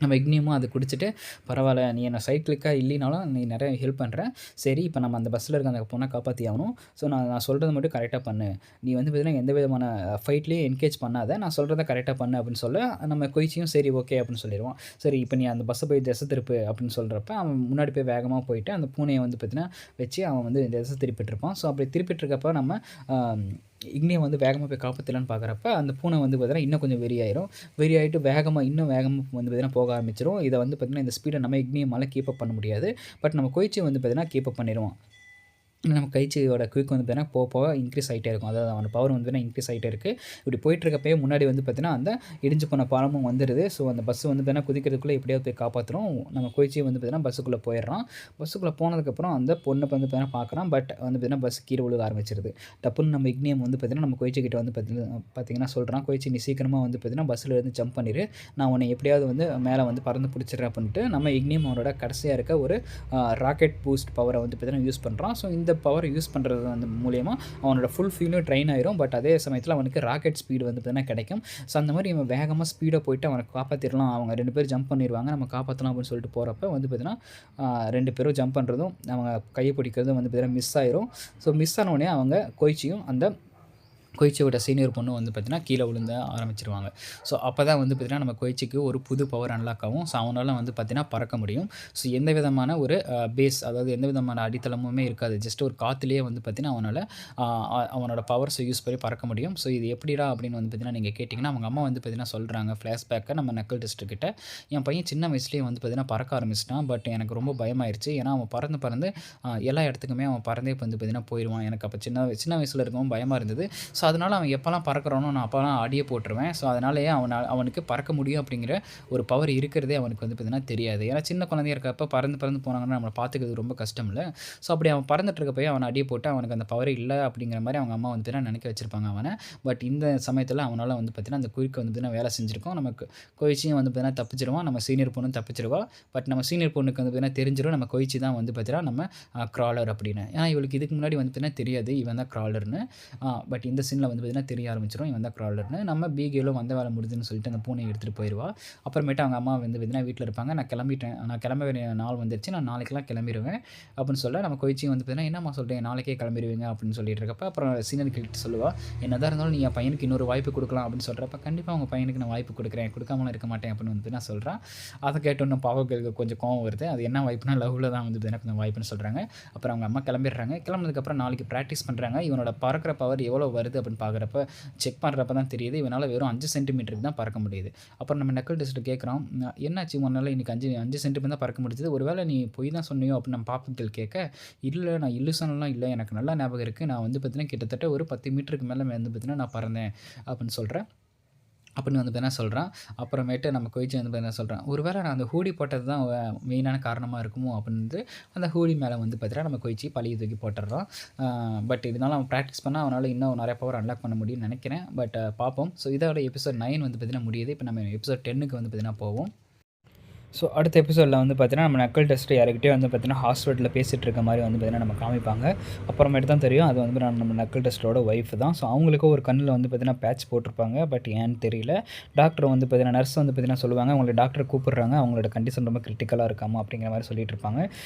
நம்ம இக்னியமும் அது குடிச்சிட்டு, பரவாயில்ல நீ என்ன சைக்கிளிக்காக இல்லைனாலும் நீ நிறைய ஹெல்ப் பண்ணுற, சரி இப்போ நம்ம அந்த பஸ்ஸில் இருக்க அந்த பொண்ணை காப்பாற்றி ஆகணும், ஸோ நான் சொல்கிறத மட்டும் கரெக்டாக பண்ணு, நீ வந்து பார்த்தீங்கன்னா எந்த விதமான ஃபைட்லேயும் என்கேஜ் பண்ணாத, நான் சொல்கிறத கரெக்டாக பண்ணு அப்படின்னு சொல்ல நம்ம கொய்ச்சியும் சரி ஓகே அப்படின்னு சொல்லிடுவோம். சரி இப்போ நீ அந்த பஸ்ஸை போய் திசை திருப்பு அப்படின்னு சொல்கிறப்ப அவன் முன்னாடி போய் வேகமாக போயிட்டு அந்த பூனையை வந்து பார்த்தீங்கன்னா வச்சு அவன் வந்து திசை திருப்பிட்டுருப்பான். ஸோ அப்படி திருப்பிட்டுருக்கப்போ நம்ம இக்னியம் வந்து வேகமாக போய் காப்பாற்றலான்னு பார்க்குறப்ப அந்த பூனை வந்து பார்த்தீங்கன்னா இன்னும் கொஞ்சம் வெறியாயிட்டு இன்னும் வேகமாக வந்து பார்த்தீங்கன்னா போக ஆரம்பிச்சிடும். இதை வந்து பார்த்தீங்கன்னா இந்த ஸ்பீடை நம்ம இக்னியமால் கீப்பப் பண்ண முடியாது. பட் நம்ம கொய்ச்சி வந்து பார்த்தீங்கன்னா கீப்பப் பண்ணிடுவோம். நம்ம கைச்சியோட குயிக் வந்து பார்த்தீங்கன்னா போக இன்க்ரீஸ் ஆகிட்டே இருக்கும். அதாவது அவனோட பவர் வந்து பார்த்தீங்கன்னா இன்க்ரீஸ் ஆகிட்டே இருக்குது. இப்படி போயிட்டுருக்கப்பே முன்னாடி வந்து பார்த்தீங்கன்னா அந்த இடிஞ்சு போன பாலமும் வந்துடுது. ஸோ அந்த பஸ் வந்து பார்த்தீங்கன்னா குதிக்கிறதுக்குள்ளே எப்படியாவது போய் காப்பாற்றுறோம். நம்ம கொய்ச்சி வந்து பார்த்தீங்கன்னா பஸ்ஸுக்குள்ளே போயிடுறான். பஸ்ஸுக்குள்ளே போனதுக்கப்புறம் அந்த பொண்ணை வந்து பார்த்தீங்கன்னா பார்க்குறான். பட் வந்து பார்த்தீங்கன்னா பஸ் கீழே விழுக ஆரம்பிச்சிருது. டப்புன்னு நம்ம இக்னியம் வந்து பார்த்தீங்கன்னா நம்ம கொய்ச்சி கிட்ட வந்து பார்த்தீங்கன்னா சொல்கிறான், கொய்ச்சி நீ சீக்கிரமாக வந்து பார்த்தீங்கன்னா பஸ்ஸில் இருந்து ஜம்ப் பண்ணிடு, நான் உன்னை எப்படியாவது வந்து மேலே வந்து பறந்து பிடிச்சிடுறேன் அப்படின்ட்டு நம்ம இக்னியம் அவனோட கடைசியாக இருக்க ஒரு ராக்கெட் பூஸ்ட் பவரை வந்து பார்த்தீங்கன்னா யூஸ் பண்ணுறான். ஸோ இந்த பவர் யூஸ் பண்ணுறது வந்து மூலிமா அவனோட ஃபுல் ஃபியூலும் ட்ரெயின் ஆயிரும். பட் அதே சமயத்தில் அவனுக்கு ராக்கெட் ஸ்பீடு வந்து பார்த்தீங்கன்னா கிடைக்கும். ஸோ அந்த மாதிரி இவன் வேகமாக ஸ்பீடாக போயிட்டு அவனை காப்பாற்றிடலாம், அவங்க 2 பேரும் ஜம்ப் பண்ணிடுவாங்க, நம்ம காப்பாற்றலாம் அப்படின்னு சொல்லிட்டு போகிறப்ப வந்து பார்த்தீங்கன்னா 2 பேரும் ஜம்ப் பண்ணுறதும் அவங்க கையை பிடிக்கிறதும் வந்து பார்த்தீங்கன்னா மிஸ் ஆயிரும். ஸோ மிஸ் ஆனவுடனே அவங்க கொய்ச்சியும் அந்த கொய்ச்சியோட சீனியர் பொண்ணு வந்து பார்த்திங்கன்னா கீழே விழுந்த ஆரம்பிச்சிருவாங்க. ஸோ அப்போ தான் வந்து பார்த்திங்கன்னா நம்ம கொய்ச்சிக்கு ஒரு புது பவர் அன்லாக் ஆகும். ஸோ அவனால் வந்து பார்த்திங்கன்னா பறக்க முடியும். ஸோ எந்த விதமான ஒரு பேஸ், அதாவது எந்த விதமான அடித்தளமுமே இருக்காது, ஜஸ்ட் ஒரு காற்றுலேயே வந்து பார்த்திங்கன்னா அவனோட பவர்ஸை யூஸ் பண்ணி பறக்க முடியும். ஸோ இது எப்படிடா அப்படின்னு வந்து பார்த்திங்கன்னா நீங்கள் கேட்டிங்கன்னா அவங்க அம்மா வந்து பார்த்திங்கன்னா சொல்கிறாங்க ஃப்ளாஷ்பேக்கை நம்ம நக்கல் டெஸ்ட்டுக்கிட்ட, என் பையன் சின்ன வயசுலேயே வந்து பார்த்திங்கன்னா பறக்க ஆரம்பிச்சிட்டான், பட் எனக்கு ரொம்ப பயமாயிருச்சு, ஏன்னா அவன் பறந்து எல்லா இடத்துக்குமே அவன் பறந்தே வந்து பார்த்திங்கன்னா போயிடுவான், எனக்கு அப்போ சின்ன வயசில் இருக்கவும் பயமாக இருந்தது. ஸோ அதனால் அவன் எப்போல்லாம் பறக்கிறானோ நான் அப்போல்லாம் அடியை போட்டுருவேன். ஸோ அதனாலேயே அவனுக்கு பறக்க முடியும் அப்படிங்கிற ஒரு பவர் இருக்கிறதே அவனுக்கு வந்து பார்த்திங்கன்னா தெரியாது. ஏன்னா சின்ன குழந்தையா இருக்கப்போ பறந்து போனாங்கன்னா நம்மளை பார்த்துக்கிறது ரொம்ப கஷ்டம் இல்லை. ஸோ அப்படி அவன் பறந்துட்டு இருக்கப்போய் அவனை அடியை போட்டு அவனுக்கு அந்த பவர் இல்லை அப்படிங்கிற மாதிரி அவங்க அம்மா வந்து பார்த்திங்கன்னா நினைக்க வச்சுருப்பாங்க அவனை. பட் இந்த சமயத்தில் அவனால் வந்து பார்த்திங்கன்னா அந்த குயிக்கை வந்து பார்த்திங்கன்னா வேலை செஞ்சுருக்கோம். நமக்கு கொய்ச்சியும் வந்து பார்த்திங்கன்னா தப்பிச்சிருவான், நம்ம சீனியர் பொண்ணும் தப்பிச்சிருவா. பட் நம்ம சீனியர் பொண்ணுக்கு வந்து பார்த்திங்கன்னா தெரிஞ்சிடும் நம்ம கொய்ச்சி தான் வந்து பார்த்திங்கன்னா நம்ம க்ராலர் அப்படின்னு. ஏன்னா இவளுக்கு இதுக்கு முன்னாடி வந்து பார்த்திங்கன்னா தெரியாது இவன் தான் க்ராலர்னு. பட் இந்த சீனில் வந்து பார்த்திங்கன்னா தெரிய ஆரம்பிச்சிடும் இவன் தான் க்ராலர்னு. நம்ம பீகேலும் வந்த வேலை முடிஞ்சுன்னு சொல்லிட்டு அந்த பூனையை எடுத்துகிட்டு போயிடுவா. அப்புறமேட்டு அவங்க அம்மா வந்து பார்த்திங்கன்னா வீட்டில் இருப்பாங்க. நான் கிளம்ப வேண்டிய நாள் வந்துருச்சு, நான் நாளைக்கெல்லாம் கிளம்பிடுவேன் அப்படின்னு சொல்ல நம்ம கொய்ச்சியும் வந்து பார்த்திங்கன்னா என்னம்மா சொல்கிறேன் நாளைக்கே கிளம்பிடுவீங்க அப்படின்னு சொல்லிட்டு இருக்கப்ப அப்புறம் சீனியர் கிட்ட சொல்லுவா, என்னதான் இருந்தாலும் நீ என் பையனுக்கு இன்னொரு வாய்ப்பு கொடுக்கலாம் அப்படின்னு சொல்கிறப்ப கண்டிப்பாக உங்கள் பையனுக்கு நான் வாய்ப்பு கொடுக்காமலாம் இருக்க மாட்டேன் அப்படின்னு வந்து நான் சொல்கிறேன். அதை கேட்டோன்னு பாவங்களுக்கு கொஞ்சம் கோவம் வருது. அது என்ன வாய்ப்புனா லவ்வில் தான் வந்து எனக்கு கொஞ்சம் வாய்ப்புன்னு சொல்கிறாங்க. அப்புறம் அவங்க அம்மா கிளம்பிடுறாங்க. கிளம்புனதுக்கப்புறம் நாளைக்கு ப்ராக்டிஸ் பண்ணுறாங்க. இவனோட பறக்கிற பவர் எவ்வளோ வருது அப்படின்னு பார்க்குறப்ப செக் பண்ணுறப்ப தான் தெரியுது இவனால் வெறும் 5 சென்டிமீட்டருக்கு தான் பறக்க முடியுது. அப்புறம் நம்ம நக்கல் டெஸ்ட்டு கேட்குறோம், என்னாச்சு உன்னால் இன்றைக்கி 5 சென்டிமீட்டர் தான் பறக்க முடிஞ்சது, ஒருவேளை நீ பொய் தான் சொன்னியோ அப்படின்னு நம்ம பாப்பங்கள் கேட்க, இல்லை நான் இல்லுசனெலாம் இல்லை, எனக்கு நல்லா ஞாபகம் இருக்குது, நான் வந்து பார்த்திங்கன்னா கிட்டத்தட்ட ஒரு 10 மீட்டருக்கு மேலே வந்து பார்த்திங்கன்னா நான் பறந்தேன் அப்படின்னு சொல்கிறேன் அப்படின்னு வந்து பார்த்தீங்கன்னா சொல்கிறான். அப்புறமேட்டு நம்ம கொய்ச்சி வந்து பார்த்தீங்கன்னா சொல்கிறான், ஒருவேளை நான் அந்த ஹூடி போட்டது தான் மெயினான காரணமாக இருக்குமோ அப்படின்னு அந்த ஹூடி மேலே வந்து பார்த்தீங்கன்னா நம்ம கொய்ச்சி பழிய தூக்கி போட்டுடுறான். பட் இருந்தாலும் அவன் ப்ராக்டிஸ் பண்ணால் அவனால் இன்னும் நிறைய பவர் அன்லாக் பண்ண முடியும்னு நினைக்கிறேன். பட் பார்ப்போம். ஸோ இதோட எபிசோட் 9 வந்து பார்த்திங்கன்னா முடியுது. இப்போ நம்ம எபிசோட் 10க்கு வந்து பார்த்திங்கன்னா போவோம். ஸோ அடுத்த எபிசோடில் வந்து பார்த்தீங்கன்னா நம்ம நக்கல் டெஸ்ட் யாருக்கிட்டே வந்து பார்த்தீங்கன்னா ஹாஸ்பிட்டலில் பேசிகிட்டு இருக்க மாதிரி வந்து பார்த்தீங்கன்னா நம்ம காமிப்பாங்க. அப்புறமேட்டு தான் தெரியும் அது வந்து நம்ம நக்கல் டெஸ்ட்டோட ஒய்ஃப் தான். ஸோ அவங்களுக்கும் ஒரு கண்ணில் வந்து பார்த்தீங்கன்னா பேட்ச் போட்டிருப்பாங்க. பட் ஏன்னு தெரியல. டாக்டர் வந்து பார்த்தீங்கன்னா நர்ஸ் வந்து பார்த்தீங்கன்னா சொல்லுவாங்க, அவங்களோட டாக்டர் கூப்பிட்றாங்க, அவங்களோட கண்டிஷன் ரொம்ப கிரிட்டிக்கலாக இருக்காமா அப்படிங்கிற மாதிரி சொல்லிட்டு இருப்பாங்க.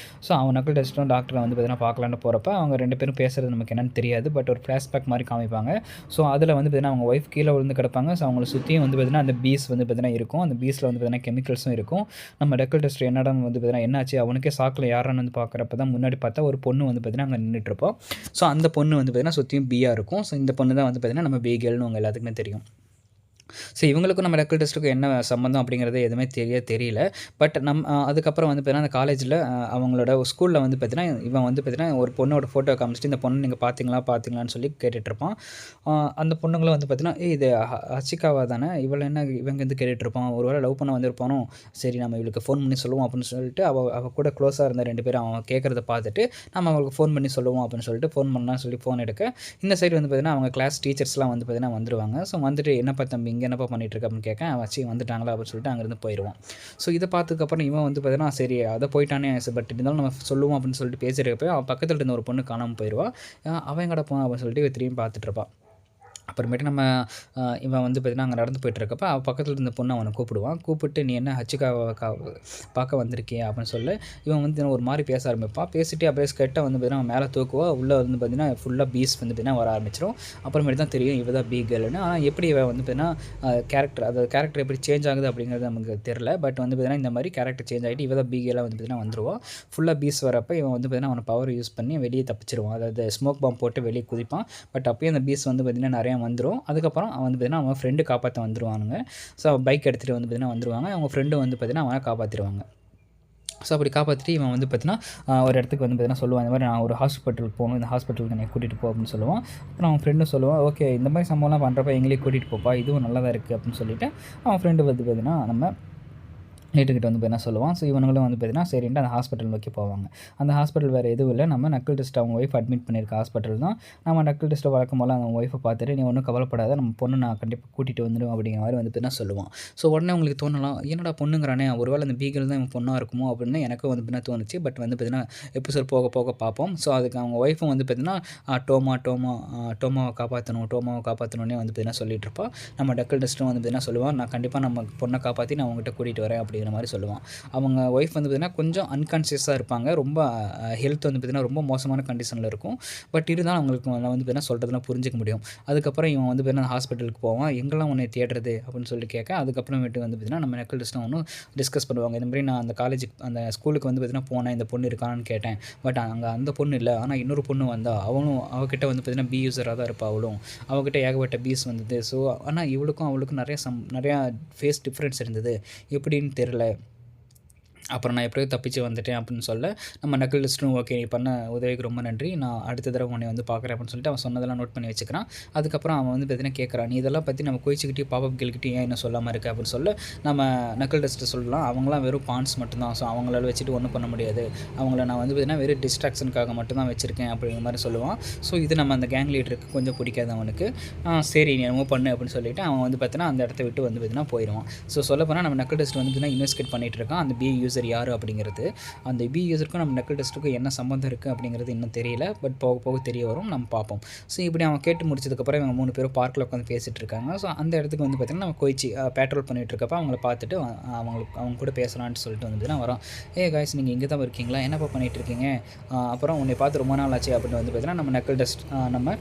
ஸோ அவங்க நக்கல் டெஸ்ட்டும் டாக்டரை வந்து பார்த்தீங்கன்னா பார்க்கலான்னு போகிறப்ப அவங்க 2 பேரும் பேசுகிறது நமக்கு என்னென்னு தெரியாது. பட் ஒரு ஃப்ளாஷ்பேக் மாதிரி காமிப்பாங்க. ஸோ அதில் வந்து பார்த்தீங்கன்னா அவங்க ஒய்ஃப் கீழே விழுந்து கிடப்பாங்க. ஸோ அவங்கள சுற்றியும் வந்து பார்த்தீங்கன்னா அந்த பீஸ் வந்து பார்த்தீங்கன்னா இருக்கும். அந்த பீஸில் வந்து பார்த்தீங்கன்னா கெமிக்கல்ஸும் இருக்கும். நம்ம நக்கல் டெஸ்ட் என்னடா வந்து பார்த்தீங்கன்னா என்னாச்சு அவனுக்கே ஷாக்கில் யாரான்னு வந்து பார்க்குறப்ப தான் முன்னாடி பார்த்தா ஒரு பொண்ணு வந்து பார்த்தீங்கன்னா அங்கே நின்றுட்டுருப்போம். ஸோ அந்த பொண்ணு வந்து பார்த்தீங்கன்னா சுற்றியும் பியாக இருக்கும். ஸோ இந்த பொண்ணு தான் வந்து பார்த்தீங்கன்னா நம்ம பீகல்னு உங்கள் எல்லாத்துக்குமே தெரியும். ஸோ இவங்களுக்கும் நம்ம நக்கல் டெஸ்ட்டுக்கும் என்ன சம்மந்தம் அப்படிங்கிறது எதுவுமே தெரியல. பட் அதுக்கப்புறம் வந்து பார்த்தீங்கன்னா அந்த காலேஜில் அவங்களோட ஸ்கூலில் வந்து பார்த்தீங்கன்னா இவன் வந்து பார்த்தீங்கன்னா ஒரு பொண்ணோட ஃபோட்டோ காமிச்சிட்டு இந்த பொண்ணு நீங்கள் பார்த்தீங்களான்னு சொல்லி கேட்டுட்ருப்பான். அந்த பொண்ணுங்களும் வந்து பார்த்தீங்கன்னா இது ஹச்சிகாவா தானே, இவங்க வந்து கேட்டுட்ருப்பான். ஒரு வேளை லவ் பண்ண வந்திருப்பானோ, சரி நம்ம இவளுக்கு ஃபோன் பண்ணி சொல்லுவோம் அப்படின்னு சொல்லிட்டு அவள் கூட க்ளோஸாக இருந்த 2 பேரும் அவன் கேட்குறத பார்த்துட்டு நம்ம அவங்களுக்கு ஃபோன் பண்ணி சொல்லுவோம் அப்படின்னு சொல்லிட்டு ஃபோன் பண்ணலான்னு சொல்லி ஃபோன் எடுக்க இந்த சைடு வந்து பார்த்தீங்கன்னா அவங்க கிளாஸ் டீச்சர்ஸ்லாம் வந்து பார்த்தீங்கன்னா வந்துருவாங்க. ஸோ வந்துட்டு என்னப்பா தம்பி இங்கே என்னப்பா பண்ணிகிட்ருக்க அப்படின்னு கேட்க வச்சு வந்துட்டாங்களா அப்படின்னு சொல்லிட்டு அங்கேருந்து போயிடுவான். ஸோ இதை பார்த்ததுக்கப்புறம் இவன் வந்து பார்த்தீங்கன்னா சரி அதை போயிட்டானே, பட் இருந்தாலும் நம்ம சொல்லுவோம் அப்படின்னு சொல்லிட்டு பேசியிருக்கப்போ அவன் பக்கத்தில் இருந்த ஒரு பொண்ணு காணாமல் போயிடுவான். அவன் கிடப்பான் அப்படின்னு சொல்லிட்டு இவன் திரும்பி பார்த்துட்ருப்பான். அப்புறமேட்டு நம்ம இவன் வந்து பார்த்தீங்கன்னா அங்கே நடந்து போயிட்டுருக்கப்ப அவள் பக்கத்தில் இருந்த பொண்ணு அவனை கூப்பிட்டு நீ என்ன ஹச்சிகாவை பார்க்க வந்திருக்கியா அப்படின்னு சொல்லி இவன் வந்து ஒரு மாதிரி பேச ஆரம்பிப்பான். பேசிட்டு அப்படியே ஸ்கெட்டை வந்து பார்த்தீங்கன்னா மேலே தூக்குவா. உள்ளே வந்து பார்த்தீங்கன்னா ஃபுல்லாக பீஸ் வந்து பார்த்தீங்கன்னா வர ஆரம்பிச்சிடும். அப்புறமேட்டு தான் தெரியும் இவ தான் பீ கேர்ள்னு. ஆனால் எப்படி இவன் வந்து பார்த்தீங்கன்னா கேரக்டர் எப்படி சேஞ்ச் ஆகுது அப்படிங்கிறது நமக்கு தெரில. பட் வந்து பார்த்தீங்கன்னா இந்த மாதிரி கேரக்டர் சேஞ்ச் ஆகிட்டு இவ தான் பீ கேர்ளாக வந்து பார்த்தீங்கன்னா வந்துடுவான். ஃபுல்லாக பீஸ் வரப்போ இவன் வந்து பார்த்தீங்கன்னா அவனை பவர் யூஸ் பண்ணி வெளியே தப்பிச்சிருவான். அதாவது ஸ்மோக் பாம் போட்டு வெளியே குதிப்பான். பட் அப்போயே அந்த பீஸ் வந்து பார்த்தீங்கன்னா நிறையா வந்துடும். அதுக்கப்புறம் அவன் வந்து பார்த்தீங்கன்னா அவன் ஃப்ரெண்டு காப்பாற்ற வந்துடுவானுங்க. ஸோ பைக் எடுத்துகிட்டு வந்து பார்த்தீங்கன்னா வந்துடுவாங்க. அவங்க ஃப்ரெண்டு வந்து பார்த்தீங்கன்னா அவனை காப்பாற்றிடுவாங்க. ஸோ அப்படி காப்பாற்றிட்டு இவன் வந்து பார்த்தீங்கன்னா ஒரு இடத்துக்கு வந்து பார்த்தீங்கன்னா சொல்லுவான், இந்த மாதிரி நான் ஒரு ஹாஸ்பிட்டலுக்கு போகணும், இந்த ஹாஸ்பிட்டலுக்கு என்னை கூட்டிகிட்டு போ அப்படின்னு சொல்லுவான். அப்புறம் அவன் ஃப்ரெண்டும் சொல்லுவான், ஓகே இந்த மாதிரி சம்பவம்லாம் பண்ணுறப்ப எங்களையும் கூட்டிகிட்டு போப்பா, இதுவும் நல்லா தான் இருக்குது அப்படின்னு சொல்லிவிட்டு அவன் ஃப்ரெண்டு வந்து பார்த்தீங்கன்னா நம்ம நீட்டுக்கிட்ட வந்து என்ன சொல்லுவான். ஸோ இவனுங்களும் வந்து பார்த்தீங்கன்னா சரின்ட்டு அந்த ஹாஸ்பிட்டல் நோக்கி போவாங்க. அந்த ஹாஸ்பிட்டல் வேறு எதுவும் இல்லை, நம்ம நக்கல் டெஸ்ட் அவங்க ஒய்ஃப் அட்மிட் பண்ணியிருக்க ஹாஸ்பிட்டல் தான். நம்ம நக்கல் டெஸ்ட்டை வழக்கம் போல் அவங்க ஒய்ஃபை பார்த்துட்டு நீ ஒன்றும் கவலைப்படாத, நம்ம பொண்ணு நான் கண்டிப்பாக கூட்டிகிட்டு வந்துடும் அப்படிங்கிற மாதிரி வந்து பார்த்தீங்கன்னா சொல்லுவான். ஸோ உடனே உங்களுக்கு தோணலாம், என்னடா பொண்ணுங்கிறானே, ஒருவேளை அந்த பீகல் தான் இவன் பொண்ணாக இருக்குமோ அப்படின்னு எனக்கும் வந்து பார்த்தீங்கன்னா தோணுச்சு. பட் வந்து பார்த்தீங்கன்னா எபிசோட் போக போக பார்ப்போம். ஸோ அதுக்கு அவங்க ஒய்ஃபும் வந்து பார்த்தீங்கன்னா டோமாவை காப்பாற்றணுன்னே வந்து பார்த்தீங்கன்னா சொல்லிட்டு இருப்பான். நம்ம நக்கல் டெஸ்ட்டும் வந்து பார்த்தீங்கன்னா சொல்லுவான், நான் கண்டிப்பாக நம்ம பொண்ணை காப்பாற்றி நான் அவங்ககிட்ட கூட்டிகிட்டு வரேன் அப்படி மாதிரி சொல்லுவான். அவங்க ஒய்ஃப் வந்து பார்த்தீங்கன்னா கொஞ்சம் அன்கான்ஷியஸாக இருப்பாங்க. ரொம்ப ஹெல்த் வந்து பார்த்தீங்கன்னா ரொம்ப மோசமான கண்டிஷனில் இருக்கும். பட் இருந்தாலும் அவங்களுக்கு வந்து பார்த்தீங்கன்னா சொல்கிறதுலாம் புரிஞ்சிக்க முடியும். அதுக்கப்புறம் இவன் வந்து பார்த்தீங்கன்னா ஹாஸ்பிட்டலுக்கு போவான். எங்கெல்லாம் உன்னை தேடுறது அப்படின்னு சொல்லி கேட்க அதுக்கப்புறமேட்டு வந்து பார்த்தீங்கன்னா நம்ம நக்கல் டெஸ்ட்லாம் ஒன்றும் டிஸ்கஸ் பண்ணுவாங்க. இந்த மாதிரி நான் அந்த ஸ்கூலுக்கு வந்து பார்த்தீங்கன்னா போனேன், இந்த பொண்ணு இருக்கான்னு கேட்டேன். பட் அங்கே அந்த பொண்ணு இல்லை, ஆனால் இன்னொரு பொண்ணு வந்தா, அவகிட்ட வந்து பார்த்தீங்கன்னா பி யூஸராக தான் இருப்பா. அவகிட்ட ஏகப்பட்ட பீஸ் வந்தது. ஸோ ஆனால் அவளுக்கும் நிறையா ஃபேஸ் டிஃப்ரென்ஸ் இருந்தது, எப்படின்னு தெரில. அப்புறம் நான் எப்படியோ தப்பிச்சு வந்துட்டேன் அப்படின்னு சொல்ல நம்ம நக்கல் டெஸ்ட்டும் ஓகே நீ பண்ண உதவிக்கு ரொம்ப நன்றி, நான் அடுத்த தடவை உன்னை வந்து பார்க்குறேன் அப்படின்னு சொல்லிட்டு அவன் சொன்னதெல்லாம் நோட் பண்ணி வச்சுக்கிறான். அதுக்கப்புறம் அவன் வந்து பார்த்தீங்கன்னா கேட்குறான், நீ இதெல்லாம் பற்றி நம்ம கோயிச்சுக்கிட்டே பாப்பப் கேள்கிட்டே ஏன் என்ன சொல்லாமல் இருக்குது அப்படின்னு சொல்ல நம்ம நக்கல் டெஸ்ட்டை சொல்லலாம். அவங்களாம் வெறும் பான்ஸ் மட்டும்தான். ஸோ அவங்களால வச்சுட்டு ஒன்றும் பண்ண முடியாது, அவங்கள நான் வந்து பார்த்தீங்கன்னா வெறும் டிஸ்ட்ராக்ஷனுக்காக மட்டும்தான் வச்சுருக்கேன் அப்படிங்கிற மாதிரி சொல்லுவான். ஸோ இது நம்ம அந்த கேங் லீடருக்கு கொஞ்சம் பிடிக்காது அவனுக்கு. சரி நீ என்னமோ பண்ணு அப்படின்னு சொல்லிவிட்டு அவன் வந்து பார்த்தீங்கன்னா அந்த இடத்த விட்டு வந்து பார்த்தீங்கன்னா போயிடுவான். ஸோ சொல்லப்போனால் நம்ம நக்கல் டெஸ்ட் வந்து பார்த்தீங்கன்னா இன்வெஸ்டிகேட் பண்ணிகிட்டு இருக்கான் அந்த பி யூசர் யார் அப்படிங்கிறது. அந்த பி யூசருக்கும் நம்ம நக்கல் டெஸ்ட்டுக்கும் என்ன சம்மந்தம் இருக்குது அப்படிங்கிறது இன்னும் தெரியல. பட் போக போக தெரிய வரும், நம்ம பார்ப்போம். ஸோ இப்படி அவன் கேட்டு முடிச்சதுக்கப்புறம் இவங்க 3 பேரும் பார்க்கில் உட்காந்து பேசிகிட்டு இருக்காங்க. ஸோ அந்த இடத்துக்கு வந்து பார்த்திங்கன்னா நம்ம கோயிச்சி பேட்ரோல் பண்ணிகிட்டு இருக்கப்போ அவங்கள பார்த்துட்டு அவங்க கூட பேசலான்னு சொல்லிட்டு வந்து நான் வரோம். காய்ஸ் நீங்கள் இங்கே தான் இருக்கீங்களா, என்னப்பா பண்ணிகிட்டு இருக்கீங்க, அப்புறம் உன்னை பார்த்து ரொம்ப நாள் ஆச்சு அப்படின்னு வந்து பார்த்தீங்கன்னா நம்ம நக்கல் டெஸ்ட் நம்ம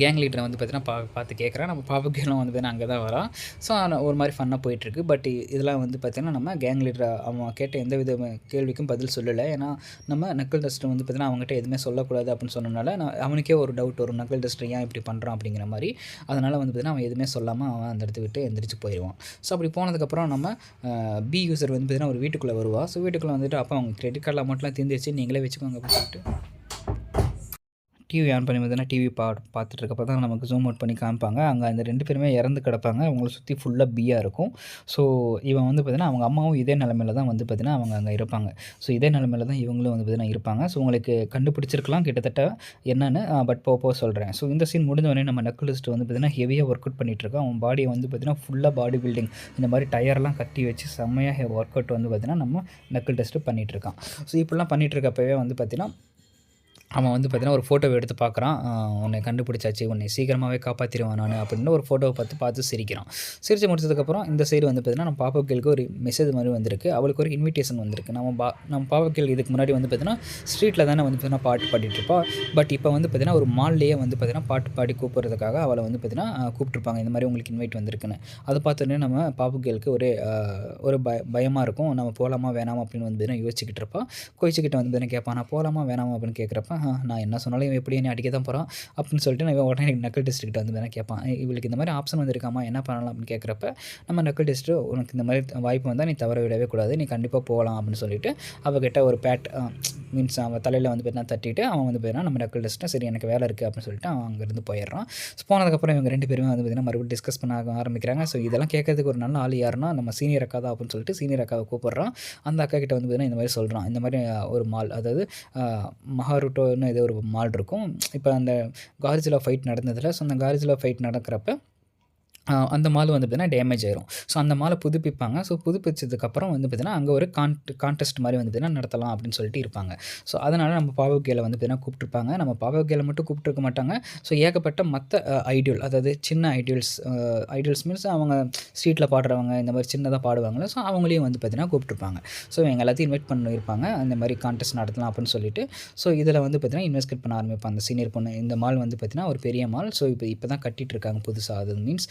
கேங் லீடரை வந்து பார்த்தீங்கன்னா பார்த்து கேட்குறேன். நம்ம பாப்புக்கெல்லாம் வந்து பார்த்தீங்கன்னா அங்கே தான் வரான். ஸோ ஒரு மாதிரி ஃபன்னாக போயிட்டுருக்கு. பட் இதெல்லாம் வந்து பார்த்திங்கன்னா நம்ம கேங் லீடரை அவன் கேட்ட எந்த வித கேள்விக்கும் பதில் சொல்லலை. ஏன்னா நம்ம நக்கல் டெஸ்ட்டை வந்து பார்த்திங்கன்னா அவங்ககிட்ட எதுவுமே சொல்லக்கூடாது அப்படின்னு சொன்னனால அவனுக்கே ஒரு டவுட் வரும், நக்கல் டெஸ்ட்டை ஏன் இப்படி பண்ணுறான் அப்படிங்கிற மாதிரி. அதனால் வந்து பார்த்திங்கன்னா அவன் எதுவுமே சொல்லாமல் அவன் அந்த இடத்த விட்டு எந்திரிச்சு போயிடுவான். ஸோ அப்படி போனதுக்கப்புறம் நம்ம பி யூசர் வந்து பார்த்திங்கன்னா ஒரு வீட்டுக்குள்ளே வருவா. ஸோ வீட்டுக்குள்ளே வந்துட்டு அப்போ அவங்க கிரெடிட் கார்டில் அமௌண்ட்லாம் தீர்ந்துச்சு, நீங்களே வச்சுக்கோங்க அப்படின்னு சொல்லிட்டு டிவி ஆன் பண்ணி பார்த்தீங்கன்னா டிவி பார்த்துட்டு இருக்கப்போ தான் நமக்கு ஜூம் அவுட் பண்ணி காமிப்பாங்க. அங்கே அந்த 2 பேருமே இறந்து கிடப்பாங்க. அவங்கள சுற்றி ஃபுல்லாக பீயா இருக்கும். ஸோ இவன் வந்து பார்த்தீங்கன்னா அவங்க அம்மாவும் இதே நிலமையில தான் வந்து பார்த்தீங்கன்னா அவங்க அங்கே இருப்பாங்க. ஸோ இதே நிலமையில தான் இவங்களும் வந்து பார்த்தீங்கன்னா இருப்பாங்க. ஸோ உங்களுக்கு கண்டுபிடிச்சிருக்கலாம் கிட்டத்தட்ட என்னன்னு, பட் போக சொல்கிறேன். ஸோ இந்த சீன் முடிஞ்சவொடனே நம்ம நக்குலிஸ்ட் வந்து பார்த்தீங்கன்னா ஹெவியாக ஒர்க் அவுட் பண்ணிகிட்டு இருக்கோம். அவன் பாடியை வந்து பார்த்தீங்கன்னா ஃபுல்லாக பாடி பில்டிங் இந்த மாதிரி டயர்லாம் கட்டி வச்சு செம்மையாக ஒர்க் அவுட் வந்து பார்த்தீங்கன்னா நம்ம நக்கிள் டெஸ்ட்டு பண்ணிகிட்டு இருக்கான். ஸோ இப்படிலாம் பண்ணிகிட்டு இருக்கப்பவே வந்து பார்த்தீங்கன்னா அவன் வந்து பார்த்தீங்கன்னா ஒரு ஃபோட்டோவை எடுத்து பார்க்குறான். உன்னை கண்டுபிடிச்சாச்சு, உன்னை சீக்கிரமாகவே காப்பாற்றிடுவேன் நான் அப்படின்னு ஒரு ஃபோட்டோவை பார்த்து சிரிக்கிறான். சிரித்து முடிச்சதுக்கப்புறம் இந்த சைடு வந்து பார்த்தீங்கன்னா நம்ம பாப்பா கேளுக்கு ஒரு மெசேஜ் மாதிரி வந்திருக்கு. அவளுக்கு ஒரு இன்விடேஷன் வந்திருக்கு. நம்ம பாப்பா கேள் இதுக்கு முன்னாடி வந்து பார்த்தீங்கன்னா ஸ்ட்ரீட்டில் தானே வந்து பார்த்தீங்கன்னா பாட்டு பாடிட்டுருப்பா. பட் இப்போ வந்து பார்த்தீங்கன்னா ஒரு மால்லேயே வந்து பார்த்தீங்கன்னா பாட்டு பாடி கூப்பிட்றதுக்காக அவளை வந்து பார்த்தீங்கன்னா கூப்பிட்ருப்பாங்க. இந்த மாதிரி உங்களுக்கு இன்வைட் வந்திருக்குன்னு. அதை பார்த்தோன்னே நம்ம பாப்பா கேளுக்கு ஒரு பயமாக இருக்கும். நம்ம போகலாமா வேணாமா அப்படின்னு வந்து பார்த்தீங்கன்னா யோசிச்சுக்கிட்டு இருப்பா. கோச்சிக்கிட்ட வந்து பார்த்தீங்கன்னா கேட்பான், நான் போகலாமா வேணாமா அப்படின்னு கேட்குறப்ப நான் என்ன சொன்னாலும் இவன் எப்படி என்னை அடிக்க தான் போகிறான் அப்படின்னு சொல்லிட்டு நான் உடனே நக்கல் டெஸ்ட்டுக்கிட்ட வந்து வேணா கேட்பான். இவளுக்கு இந்த மாதிரி ஆப்ஷன் வந்துருக்காமா, என்ன பண்ணலாம் அப்படின்னு கேட்குறப்ப நம்ம நக்கல் டெஸ்ட்டு உனக்கு இந்த மாதிரி வாய்ப்பு வந்தால் நீ தவற விடவே கூடாது, நீ கண்டிப்பாக போகலாம் அப்படின்னு சொல்லிட்டு அவகிட்ட ஒரு பேட் மீன்ஸ் அவன் தலையில் வந்து பார்த்தீங்கன்னா தட்டிட்டு அவன் வந்து பார்த்தீங்கன்னா நம்ம நக்கல் டெஸ்ட்டு சரி எனக்கு வேலை இருக்குது அப்படின்னு சொல்லிட்டு அவன் அங்கேருந்து போயிடுறான். போனதுக்கப்புறம் இவங்க 2 பேருமே வந்து பார்த்தீங்கன்னா மறுபடியும் டிஸ்கஸ் பண்ண ஆரம்பிக்கிறாங்க. ஸோ இதெல்லாம் கேட்கறதுக்கு ஒரு நல்ல ஆள் யாருன்னா நம்ம சீனியர் அக்கா தான் அப்படின்னு சொல்லிட்டு சீனியர் அக்காவை கூப்பிட்றான். அந்த அக்கா கிட்ட வந்து பார்த்தீங்கன்னா இந்த மாதிரி சொல்கிறான், இந்த மாதிரி ஒரு மால், அதாவது மஹாருட்டோன்னு ஏதோ ஒரு மால் இருக்கும். இப்போ அந்த கார்ஜிலா ஃபைட் நடந்ததில்ல. ஸோ அந்த கார்ஜிலா ஃபைட் நடக்கிறப்ப அந்த மால் வந்து பார்த்தீங்கன்னா டேமேஜ் ஆயிரும். ஸோ அந்த மாலை புதுப்பிப்பாங்க. ஸோ புதுப்பிச்சதுக்கப்புறம் வந்து பார்த்தீங்கன்னா அங்கே ஒரு கான்டெஸ்ட் மாதிரி வந்து பார்த்தீங்கன்னா நடத்தலாம் அப்படின்னு சொல்லிட்டு இருப்பாங்க. ஸோ அதனால் நம்ம பாவகேலை வந்து பார்த்தீங்கன்னா கூப்பிட்டுருப்பாங்க. நம்ம பாவகேலை மட்டும் கூப்பிட்டுருக்க மாட்டாங்க. ஸோ ஏகப்பட்ட மற்ற ஐடியல், அதாவது சின்ன ஐடியல்ஸ் மீன்ஸ் அவங்க ஸ்ட்ரீட்டில் பாடுறவங்க இந்த மாதிரி சின்னதாக பாடுவாங்களே, ஸோ அவங்களையும் வந்து பார்த்தீங்கன்னா கூப்பிட்டுருப்பாங்க. ஸோ இவங்க எல்லாத்தையும் இன்வைட் பண்ணியிருப்பாங்க. இந்த மாதிரி கான்டெஸ்ட் நடத்தலாம் அப்படின்னு சொல்லிட்டு. ஸோ இதில் வந்து பார்த்தீங்கன்னா இன்வெஸ்ட்மெண்ட் பண்ண ஆரம்பிப்பாங்க அந்த சீனியர் பொண்ணு. இந்த மால் வந்து பார்த்தீங்கன்னா ஒரு பெரிய மால். ஸோ இப்போ தான் கட்டிகிட்டு இருக்காங்க புதுசாக. அது மீன்ஸ்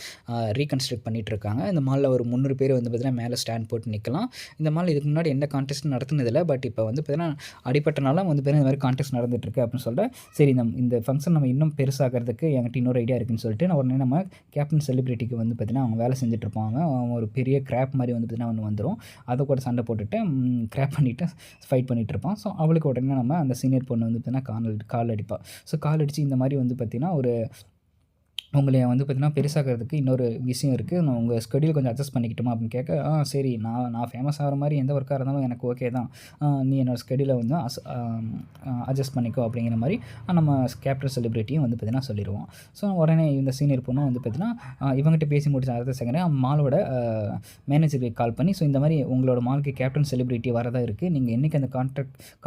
ரீகன்ஸ்ட்ரக்ட் பண்ணிகிட்ருக்காங்க. இந்த மாலில் ஒரு 300 பேர் வந்து பார்த்திங்கன்னா மேலே ஸ்டாண்ட் போட்டு நிற்கலாம். இந்த மால் இதுக்கு முன்னாடி எந்த கான்டெஸ்ட்டும் நடத்துனதில்லை. பட் இப்போ வந்து பார்த்திங்கன்னா அடிப்பட்டனால வந்து பார்த்திங்கன்னா இந்த மாதிரி கான்டெஸ்ட் நடந்துகிட்ருக்கு அப்படின்னு சொல்லிட்டு சரி இந்த ஃபங்க்ஷன் நம்ம இன்னும் பெருசாகிறதுக்கு என்கிட்ட இன்னொரு ஐடியா இருக்குன்னு சொல்லிட்டு நான் உடனே நம்ம கேப்டன் செலிபிரிட்டிக்கு வந்து பார்த்திங்கன்னா அவங்க வேலை செஞ்சுட்ருப்பாங்க. அவங்க ஒரு பெரிய கிராப் மாதிரி வந்து பார்த்திங்கன்னா ஒன்று வந்துடும். அதை கூட சண்டை போட்டுட்டு கிராப் பண்ணிவிட்டு ஃபைட் பண்ணிகிட்டு இருப்பான். ஸோ அவளுக்கு உடனே நம்ம அந்த சீனியர் பொண்ணு வந்து பார்த்திங்கன்னா கால் அடிப்பாள். ஸோ கால் அடித்து இந்த மாதிரி வந்து பார்த்திங்கன்னா உங்களை வந்து பார்த்திங்கன்னா பெருசாகிறதுக்கு இன்னொரு விஷயம் இருக்குது, நான் உங்கள் ஸ்கெடியூல் கொஞ்சம் அட்ஜஸ்ட் பண்ணிக்கிட்டோமா அப்படின்னு கேட்க, சரி நான் ஃபேமஸ் ஆகிற மாதிரி எந்த ஒர்க்காக இருந்தாலும் எனக்கு ஓகே தான், நீ என்னோடய ஸ்கெடியூலை வந்து அட்ஜஸ்ட் பண்ணிக்கோ அப்படிங்கிற மாதிரி நம்ம கேப்டன் செலிபிரிட்டியும் வந்து பார்த்திங்கன்னா சொல்லிடுவோம். ஸோ உடனே இந்த சீனியர் பொண்ணும் வந்து பார்த்திங்கன்னா இவங்ககிட்ட பேசி முடிச்ச அடுத்த செகண்டே மாலோட மேனேஜருக்கு கால் பண்ணி, ஸோ இந்த மாதிரி உங்களோட மாலுக்கு கேப்டன் செலிபிரிட்டி வரதாக இருக்குது, நீங்கள் என்றைக்கு அந்த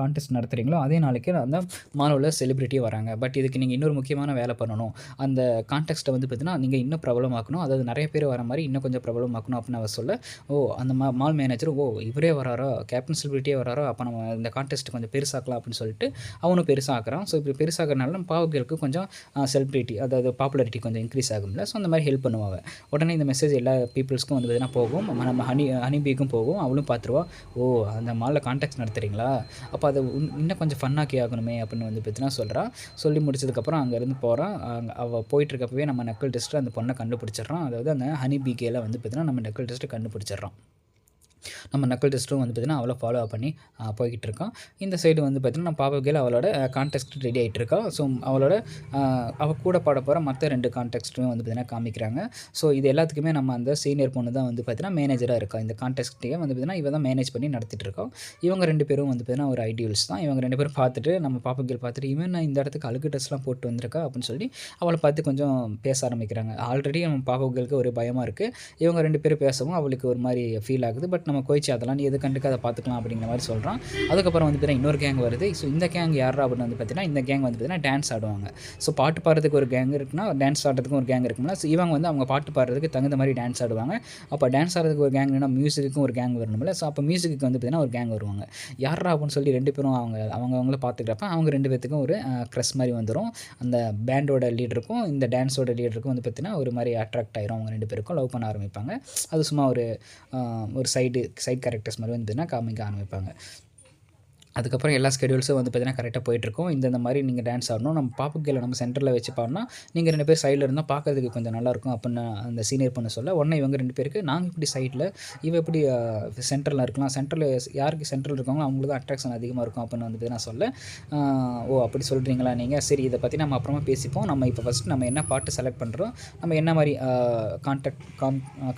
கான்டெஸ்ட் நடத்துகிறீங்களோ அதே நாளைக்கு அந்த மாலோட செலிபிரிட்டி வராங்க. பட் இதுக்கு நீங்கள் இன்னொரு முக்கியமான வேலை பண்ணணும். அந்த கான்டெஸ்ட்டை வந்து பார்த்தீங்கன்னா நீங்கள் இன்னும் பிரபலமாக்கணும், அதாவது நிறைய பேர் வர மாதிரி இன்னும் கொஞ்சம் பிரபலமாக்கணும் அப்படின்னு அவர் சொல்ல, அந்த மால் மேனேஜர் இவரே வராரோ, கேப்டன் செலிபிரிட்டியே வராரோ, அப்போ நம்ம இந்த கான்டெஸ்ட் கொஞ்சம் பெருசாக்கலாம் அப்படின்னு சொல்லிட்டு அவனும் பெருசாக்குறான். ஸோ இப்படி பெருசாகிறனால நம்ம பாவங்களுக்கு கொஞ்சம் செலிபிரிட்டி, அதாவது பாப்புலாரிட்டி கொஞ்சம் இன்க்ரீஸ் ஆகும்ல. ஸோ அந்த மாதிரி ஹெல்ப் பண்ணுவாங்க. உடனே இந்த மெசேஜ் எல்லா பீப்புள்ஸ்க்கும் வந்து பார்த்தீங்கன்னா போகும். நம்ம ஹனிபீக்கும் போகும். அவளும் பார்த்துருவா, அந்த மாலில் கான்டெஸ்ட் நடத்துகிறீங்களா, அப்போ அதை இன்னும் கொஞ்சம் ஃபன்னாக்கி ஆகணுமே அப்படின்னு வந்து பார்த்தீங்கன்னா சொல்கிறான். சொல்லி முடிச்சதுக்கப்புறம் அங்கேருந்து போகிறான். அவள் போயிட்டுருக்கப்பவே நம்ம நக்கல் டெஸ்ட்டு அந்த பொண்ணை கண்டுபிடிச்சிட்றான். அதாவது அந்த ஹனி பீகேல வந்து பார்த்தீங்கன்னா நம்ம நக்கல் டெஸ்ட்டு கண்டுபிடிச்சிட்றான். நம்ம நக்கல் டெஸ்ட்டும் வந்து பார்த்திங்கன்னா அவளை ஃபாலோ பண்ணி போய்கிட்டு இருக்கான். இந்த சைடு வந்து பார்த்திங்கன்னா நம்ம பாப்பா அவளோட கான்டெஸ்ட் ரெடி ஆகிட்டு இருக்கா. ஸோ அவள் கூட பாட போகிற மற்ற 2 கான்டெஸ்ட்டும் வந்து பார்த்திங்கன்னா காமிக்கிறாங்க. ஸோ இது எல்லாத்துக்குமே நம்ம அந்த சீனியர் பொண்ணு தான் வந்து பார்த்திங்கன்னா மேனேஜராக இருக்கா. இந்த கான்டெஸ்ட்டையே வந்து பார்த்திங்கன்னா இவ தான் மேனேஜ் பண்ணி நடத்திட்டு இருக்கோம். இவங்க 2 பேரும் வந்து பார்த்திங்கன்னா ஒரு ஐடியல்ஸ் தான். இவங்க 2 பேரும் பார்த்துட்டு நம்ம பாப்பா பார்த்துட்டு இவன் இந்த இடத்துக்கு அழுக்கு ட்ரெஸ்லாம் போட்டு வந்திருக்கா அப்படின்னு சொல்லி அவளை பார்த்து கொஞ்சம் பேச ஆரம்பிக்கிறாங்க. ஆல்ரெடி நம்ம பாப்பாவுக்கு ஒரு பயமாக இருக்குது. இவங்க 2 பேரும் பேசவும் அவளுக்கு ஒரு மாதிரி ஃபீல் ஆகுது. பட் நம்ம கோயிச்சு அதெல்லாம் நீ எது கண்டுக்கு அதை பார்த்துக்கலாம் அப்படிங்கிற மாதிரி சொல்கிறான். அதுக்கப்புறம் வந்து பார்த்தீங்கன்னா இன்னொரு கேங் வருது. ஸோ இந்த கேங் யாரா அப்படின்னு வந்து பார்த்தீங்கன்னா இந்த கேங் வந்து பார்த்தீங்கன்னா டான்ஸ் ஆடுவாங்க. ஸோ பாட்டு பாடுறதுக்கு ஒரு கேங் இருக்குன்னா டான்ஸ் ஆடுறதுக்கும் ஒரு கேங் இருக்கும்ல. ஸோ இவங்க வந்து அவங்க பாட்டு பாடுறதுக்கு தகுந்த மாதிரி டான்ஸ் ஆடுவாங்க. அப்போ டான்ஸ் ஆடுறதுக்கு ஒரு கேங்னா மியூசிக்கும் ஒரு கேங் வரணும்ல. ஸோ அப்போ மியூசிக்கு வந்து பார்த்தீங்கன்னா ஒரு கேங் வருவாங்க. யாரா அப்படின்னு சொல்லி 2 பேரும் அவங்கள பார்த்துக்கிறப்ப அவங்க 2 பேத்துக்கும் ஒரு க்ரஷ் மாதிரி வந்துடும். அந்த பேண்டோட லீடருக்கும் இந்த டான்ஸோட லீடருக்கும் வந்து பார்த்தீங்கன்னா ஒரு மாதிரி அட்ராக்ட் ஆயிரும். அவங்க 2 பேருக்கும் லவ் பண்ண ஆரம்பிப்பாங்க. அது சும்மா ஒரு சைட் கேரக்டர்ஸ் மாதிரி வந்து பார்த்தீங்கன்னா காமிக்க ஆரம்பிப்பாங்க. அதுக்கப்புறம் எல்லா ஸ்கெடியூல்ஸும் வந்து பார்த்தீங்கன்னா கரெக்டாக போயிட்டுருக்கும். இந்த மாதிரி நீங்கள் டான்ஸ் ஆடணும். நம்ம பாப்பு கேர்ள நம்ம சென்டரில் வச்சு பாடுனா, நீங்கள் 2 பேர் சைடில் இருந்தால் பார்க்கறதுக்கு கொஞ்சம் நல்லாயிருக்கும் அப்படின்னு அந்த சீனியர் பொண்ணு சொல்ல, உடனே இவங்க 2 பேருக்கு நாங்கள் இப்படி சைடில், இவ எப்படி சென்டரில் இருக்கலாம். சென்டரில் யாருக்கு சென்டரில் இருக்காங்களோ அவங்களுக்கு தான் அட்ராக்ஷன் அதிகமாக இருக்கும் அப்படின்னு வந்து நான் சொல்ல, ஓ அப்படி சொல்கிறீங்களா நீங்கள்? சரி இதை பற்றி நம்ம அப்புறமா பேசிப்போம். நம்ம இப்போ ஃபஸ்ட்டு நம்ம என்ன பாட்டு செலக்ட் பண்ணுறோம், நம்ம என்ன மாதிரி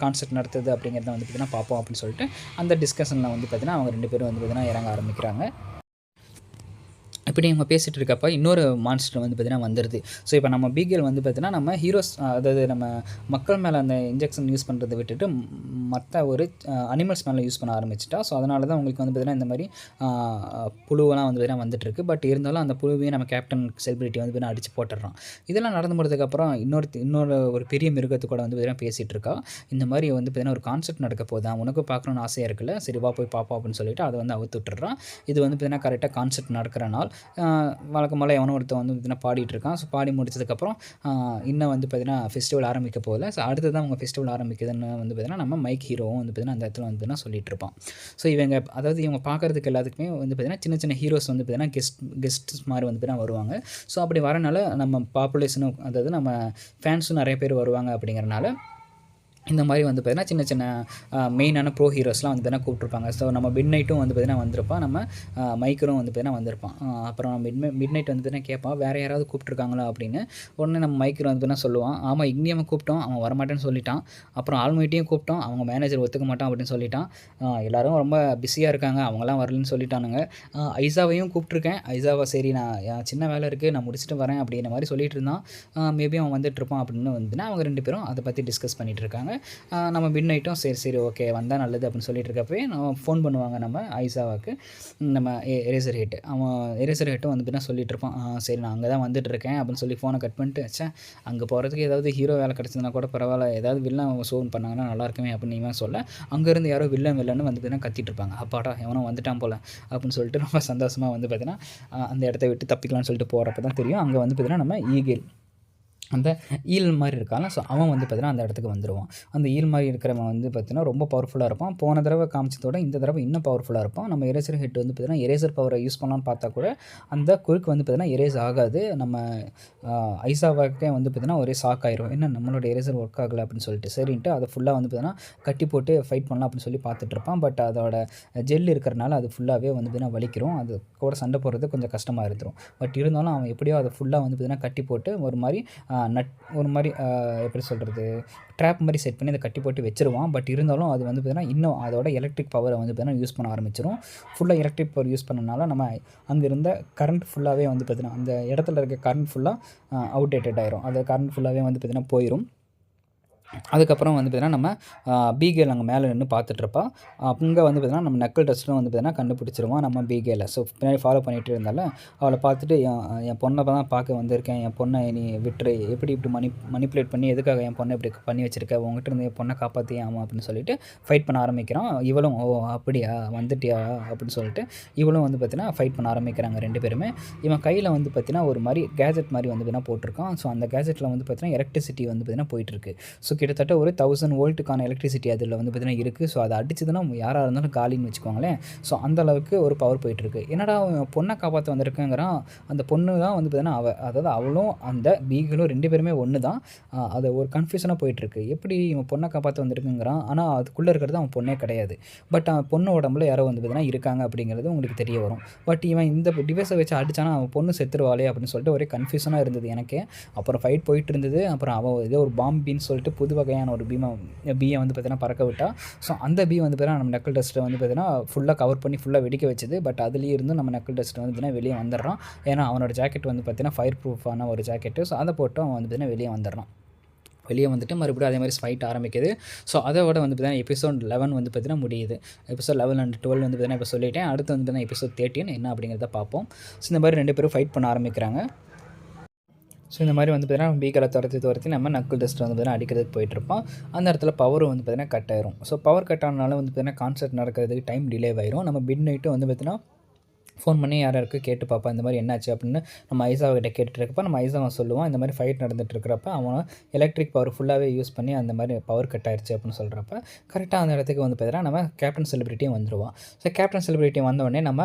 கான்செப்ட் நடத்துது அப்படிங்கிறத வந்து பார்த்தீங்கன்னா பார்ப்போம் அப்படின்னு சொல்லிட்டு அந்த டிஸ்கஷனில் வந்து பார்த்தீங்கன்னா அவங்க 2 பேரும் வந்து பார்த்தீங்கன்னா இறங்க ஆரம்பிக்கிறாங்க. இப்படி நம்ம பேசிகிட்டு இருக்கப்போ இன்னொரு மான்ஸ்டர் வந்து பார்த்திங்கன்னா வந்துடுது. ஸோ இப்போ நம்ம பிகேல் வந்து பார்த்திங்கன்னா நம்ம ஹீரோஸ், அதாவது நம்ம மக்கள் மேலே அந்த இன்ஜெக்ஷன் யூஸ் பண்ணுறதை விட்டுட்டு மற்ற ஒரு அனிமல்ஸ் மேலே யூஸ் பண்ண ஆரம்பிச்சிட்டா. ஸோ அதனால தான் உங்களுக்கு வந்து பார்த்திங்கன்னா இந்த மாதிரி புழுவெல்லாம் வந்து பார்த்திங்கன்னா வந்துட்டுருக்கு. பட் இருந்தாலும் அந்த புழுவையும் நம்ம கேப்டன் செலிபிரிட்டி வந்து பார்த்திங்கன்னா அடித்து போட்டுடுறோம். இதெல்லாம் நடந்து முடிஞ்சதுக்கப்புறம் இன்னொரு ஒரு பெரிய மிருகத்து கூட வந்து பார்த்திங்கன்னா பேசிகிட்டு இருக்கா. இந்த மாதிரி வந்து பார்த்திங்கன்னா ஒரு கான்செப்ட் நடக்க போதா, உனக்கும் பார்க்கணுன்னு ஆசையாக இருக்குல்ல, சரி வா போய் பார்ப்போம் அப்படின்னு சொல்லிட்டு அதை வந்து அவுத்து விட்டுறான். இது வந்து பார்த்திங்கன்னா கரெக்டாக கான்செப்ட் நடக்கிற நாள். வழக்கம் போல் எவனோ ஒருத்தன் வந்து பார்த்திங்கன்னா பாடிட்டுருக்கான். ஸோ பாடி முடிச்சதுக்கப்புறம் இன்னும் வந்து பார்த்திங்கன்னா ஃபெஸ்டிவல் ஆரம்பிக்க போகல. ஸோ அடுத்து தான் அவங்க ஃபெஸ்டிவல் ஆரம்பிக்குதுன்னு வந்து பார்த்திங்கன்னா நம்ம மைக் ஹீரோவும் வந்து பார்த்திங்கன்னா அந்த இடத்துல வந்து பார்த்திங்கன்னா சொல்லிட்டு இருப்பான். ஸோ இவங்க பார்க்குறதுக்கு எல்லாத்துக்குமே வந்து பார்த்திங்கன்னா சின்ன சின்ன ஹீரோஸ் வந்து பார்த்திங்கன்னா கெஸ்ட்ஸ் மாதிரி வந்து பார்த்திங்கன்னா வருவாங்க. ஸோ அப்படி வரனால நம்ம பாப்புலேஷனும், அதாவது நம்ம ஃபேன்ஸும் நிறைய பேர் வருவாங்க. அப்படிங்கிறனால இந்த மாதிரி வந்து பார்த்திங்கன்னா சின்ன சின்ன மெயினான ப்ரோ ஹீரோஸ்லாம் வந்து பார்த்திங்கன்னா கூப்பிட்ருப்பாங்க. ஸோ நம்ம மிட் நைட்டும் வந்து பார்த்திங்கன்னா வந்திருப்பான், நம்ம மைக்கரும் வந்து பார்த்திங்கன்னா வந்திருப்பான். அப்புறம் மிட் நைட் வந்து பார்த்திங்கன்னா கேட்பான், வேறு யாராவது கூப்பிட்ருக்காங்களா அப்படின்னு. உடனே நம்ம மைக்கர் வந்து பார்த்திங்கன்னா சொல்லுவான், ஆமாம் இக்னியமை கூப்பிட்டோம், அவன் வரமாட்டேன்னு சொல்லிட்டான். அப்புறம் ஆல்மைட்டையும் கூப்பிட்டோம், அவங்க மேனேஜர் ஒத்துக்க மாட்டான் அப்படின்னு சொல்லிட்டான். எல்லோரும் ரொம்ப பிஸியாக இருக்காங்க, அவங்களாம் வரலன்னு சொல்லிட்டானுங்க. ஐசாவையும் கூப்பிட்ருக்கேன், ஐசாவை சரி நான் சின்ன வேலை இருக்குது நான் முடிச்சுட்டு வரேன் அப்படிங்கிற மாதிரி சொல்லிட்டு இருந்தான். மேபி அவன் வந்துட்டுருப்பான் அப்படின்னு வந்துன்னா அவங்க 2 பேரும் அதை பற்றி டிஸ்கஸ் பண்ணிகிட்டு இருக்காங்க. நம்ம மிட் நைட்டும் சரி ஓகே வந்தால் நல்லது அப்படின்னு சொல்லிட்டு இருக்கப்பவே நம்ம ஃபோன் பண்ணுவாங்க நம்ம ஐசாவாக்கு, நம்ம எரேசர் ஹெட். அவன் எரேசர் ஹெட்டும் வந்து பார்த்தீங்கன்னா சொல்லிட்டு இருப்பான், சரி நான் அங்கே தான் வந்துட்டுருக்கேன் அப்படின்னு சொல்லி ஃபோனை கட் பண்ணிட்டு, அங்கே போகிறதுக்கு ஏதாவது ஹீரோ வேலை கிடச்சதுனா கூட பரவாயில்ல, ஏதாவது வில்லன் ஷோன் பண்ணாங்கன்னா நல்லாயிருக்குமே அப்படின்னு இவன் சொல்ல, அங்கேருந்து யாரோ வில்லன்னு வந்து பார்த்தீங்கன்னா கத்திட்டு இருப்பாங்க. அப்பாடா எவனோ வந்துட்டான் போல் அப்படின்னு சொல்லிட்டு ரொம்ப சந்தோஷமாக வந்து பார்த்தீங்கன்னா அந்த இடத்த விட்டு தப்பிக்கலாம்னு சொல்லிட்டு போகிறப்ப தான் தெரியும் அங்கே வந்து பார்த்தீங்கன்னா நம்ம ஈகிள், அந்த ஈல் மாதிரி இருக்காங்க. ஸோ அவன் வந்து பார்த்தீங்கன்னா அந்த இடத்துக்கு வந்துடுவான். அந்த ஈல் மாதிரி இருக்கிறவன் வந்து பார்த்தீங்கன்னா ரொம்ப பவர்ஃபுல்லாக இருப்பான். போன தடவை காமிச்சதோட இந்த தடவை இன்னும் பவர்ஃபுல்லாக இருப்பான். நம்ம எரேசர் ஹெட் வந்து பார்த்தீங்கன்னா எரேசர் பவரை யூஸ் பண்ணலான்னு பார்த்தா கூட அந்த குறுக்கு வந்து பார்த்தீங்கன்னா எரேஸ் ஆகாது. நம்ம ஐசாவாக்கே வந்து பார்த்தீங்கன்னா ஒரே ஷாக் ஆயிரும், என்ன நம்மளோட எரேசர் ஒர்க் ஆகலை அப்படின்னு சொல்லிட்டு. சரின்ட்டு அதை ஃபுல்லாக வந்து பார்த்தீங்கன்னா கட்டி போட்டு ஃபைட் பண்ணலாம் அப்படின்னு சொல்லி பார்த்துட்ருப்பான். பட் அதோட ஜெல் இருக்கிறனால அது ஃபுல்லாகவே வந்து பார்த்தீங்கன்னா வலிக்கிறோம், அது கூட சண்டை போடுறது கொஞ்சம் கஷ்டமாக இருந்துடும். பட் இருந்தாலும் அவன் எப்படியோ அதை ஃபுல்லாக வந்து பார்த்தீங்கன்னா கட்டி போட்டு ஒரு மாதிரி ஒரு மாதிரி எப்படி சொல்கிறது, ட்ராப் மாதிரி செட் பண்ணி அதை கட்டி போட்டு வச்சுருவான். பட் இருந்தாலும் அது வந்து பார்த்திங்கன்னா இன்னும் அதோட எலக்ட்ரிக் பவரை வந்து பார்த்திங்கன்னா யூஸ் பண்ண ஆரம்பிச்சிடும். ஃபுல்லாக எலக்ட்ரிக் பவர் யூஸ் பண்ணனால நம்ம அங்கே இருந்த கரண்ட் ஃபுல்லாகவே வந்து பார்த்திங்கன்னா அந்த இடத்துல இருக்க கரண்ட் ஃபுல்லாக அவுடேட்டட் ஆயிரும். அது கரண்ட் ஃபுல்லாகவே வந்து பார்த்திங்கன்னா போயிடும். அதுக்கப்புறம் வந்து பார்த்திங்கன்னா நம்ம பிகேல் அங்கே மேலே நின்று பார்த்துட்ருப்பா. அங்கே வந்து பார்த்திங்கன்னா நம்ம நக்கல் டஸ்ட்டும் வந்து பார்த்திங்கன்னா கண்டுபிடிச்சிருவோம் நம்ம பிகேல. ஸோ பின்னாடி ஃபாலோ பண்ணிகிட்டு இருந்தால அவளை பார்த்துட்டு என் பொண்ணை தான் பார்க்க வந்திருக்கேன், என் பொண்ணை நீ விட்டுரு, எப்படி இப்படி மணிப்புலேட் பண்ணி எதுக்காக என் பொண்ணை இப்படி பண்ணி வச்சுருக்க, உங்ககிட்ட இருந்து என் பொண்ணை காப்பாற்றி ஆமாம் அப்படின்னு சொல்லிட்டு ஃபைட் பண்ண ஆரம்பிக்கிறான். இவளும் ஓ அப்படியா வந்துட்டியா அப்படின்னு சொல்லிட்டு இவளும் வந்து பார்த்திங்கன்னா ஃபைட் பண்ண ஆரம்பிக்கிறாங்க 2 பேருமே. இவன் கையில் வந்து பார்த்திங்கன்னா ஒரு மாதிரி கேஜெட் மாதிரி வந்து பார்த்திங்கன்னா போட்டிருக்கான். ஸோ அந்த கேஜெட்டில் வந்து பார்த்திங்கன்னா எலக்ட்ரிசிட்டி வந்து பார்த்திங்கன்னா போயிட்டுருக்கு. ஸோ கிட்டத்தட்ட ஒரு 1000 வோல்ட்டுக்கான எலக்ட்ரிசிட்டி அதில் வந்து பார்த்திங்கன்னா இருக்குது. ஸோ அதை அடிச்சதுன்னா யாராக இருந்தாலும் காலின்னு வச்சுக்கோங்களேன். ஸோ அந்த அளவுக்கு ஒரு பவர் போயிட்டுருக்கு. என்னடா பொண்ணை காப்பாற்ற வந்திருக்குங்கிறான். அந்த பொண்ணு தான் வந்து பார்த்திங்கன்னா அதாவது அவளும் அந்த பீகளும் 2 பேருமே ஒன்று தான். அது ஒரு கன்ஃபியூஷனாக போயிட்டுருக்கு. எப்படி இவன் பொண்ணை காப்பாற்ற வந்திருக்குங்கிறான், ஆனால் அதுக்குள்ளே இருக்கிறது அவன் பொண்ணே கிடையாது. பட் அவன் பொண்ணு உடம்புல யாரோ வந்து பார்த்திங்கன்னா இருக்காங்க அப்படிங்கிறது உங்களுக்கு தெரிய வரும். பட் இவன் இந்த டிவைஸை வச்சு அடித்தானா அவன் பொண்ணு செத்துருவாளே அப்படின்னு சொல்லிட்டு ஒரே கன்ஃபியூஷனாக இருந்தது எனக்கே. அப்புறம் ஃபைட் போயிட்டு இருந்தது. அப்புறம் அவள் ஏதோ ஒரு பாம்பின்னு சொல்லிட்டு புது வகையான ஒரு பீயை வந்து பார்த்தீங்கன்னா பறக்க விட்டா. ஸோ அந்த பீ வந்து பார்த்தீங்கன்னா நம்ம நக்கல் டஸ்ட்டை வந்து பார்த்தீங்கன்னா ஃபுல்லாக கவர் பண்ணி ஃபுல்லாக வெடிக்க வச்சுது. பட் அதுலேயே இருந்து நம்ம நக்கல் டஸ்ட்டை வந்து பார்த்தீங்கன்னா வெளியே வந்துடுறான். ஏன்னா அவனோட ஜாக்கெட் வந்து பார்த்தீங்கன்னா ஃபயர் ப்ரூஃபான ஒரு ஜாக்கெட்டு. ஸோ அதை போட்டு அவன் வந்து பார்த்தீங்கன்னா வெளியே வந்துடுறான். வெளியே வந்துட்டு மறுபடியும் அதே மாதிரி ஃபைட் ஆரம்பிக்குது. ஸோ அதோட வந்து பார்த்தீங்கன்னா எபிசோட் 11 வந்து பார்த்தீங்கன்னா முடியுது. எபிசோட் 11 அண்ட் 12 வந்து பார்த்தீங்கன்னா இப்போ சொல்லிட்டேன். அடுத்து வந்து பார்த்தீங்கன்னா எபிசோட் 13 என்ன அப்படிங்கிறத பார்ப்போம். ஸோ இந்த மாதிரி 2 பேரும் ஃபைட் பண்ண ஆரம்பிக்கிறாங்க. ஸோ இந்த மாதிரி வந்து பார்த்திங்கன்னா பீகளை துரத்தி நம்ம நக்குல் டஸ்ட் வந்து பார்த்திங்கன்னா அடிக்கிறதுக்கு போயிட்டுருப்போம். அந்த இடத்துல பவரும் வந்து பார்த்திங்கன்னா கட் ஆயிரும். ஸோ பவர் கட் ஆனாலும் வந்து பார்த்திங்கன்னா கான்சர்ட் நடக்கிறதுக்கு டைம் டிலே ஆயிரும். நம்ம மிட் நைட்டும் வந்து பார்த்திங்கன்னா ஃபோன் பண்ணி யார் யாருக்கு கேட்டு பார்ப்பான் இந்த மாதிரி என்னாச்சு அப்படின்னு நம்ம ஐசாவகிட்ட கேட்டுருக்கப்ப நம்ம ஐசாவை சொல்லுவான் இந்த மாதிரி ஃபைட் நடந்துகிட்ருக்கிறப்ப அவன் எலக்ட்ரிக் பவர் ஃபுல்லாகவே யூஸ் பண்ணி அந்த மாதிரி பவர் கட் ஆயிடுச்சு அப்படின்னு சொல்கிறப்ப கரெக்டாக அந்த இடத்துக்கு வந்து பார்த்தீங்கன்னா நம்ம கேப்டன் செலிபிரிட்டியும் வந்துடுவான். ஸோ கேப்டன் செலிபிரிட்டி வந்தோடனே நம்ம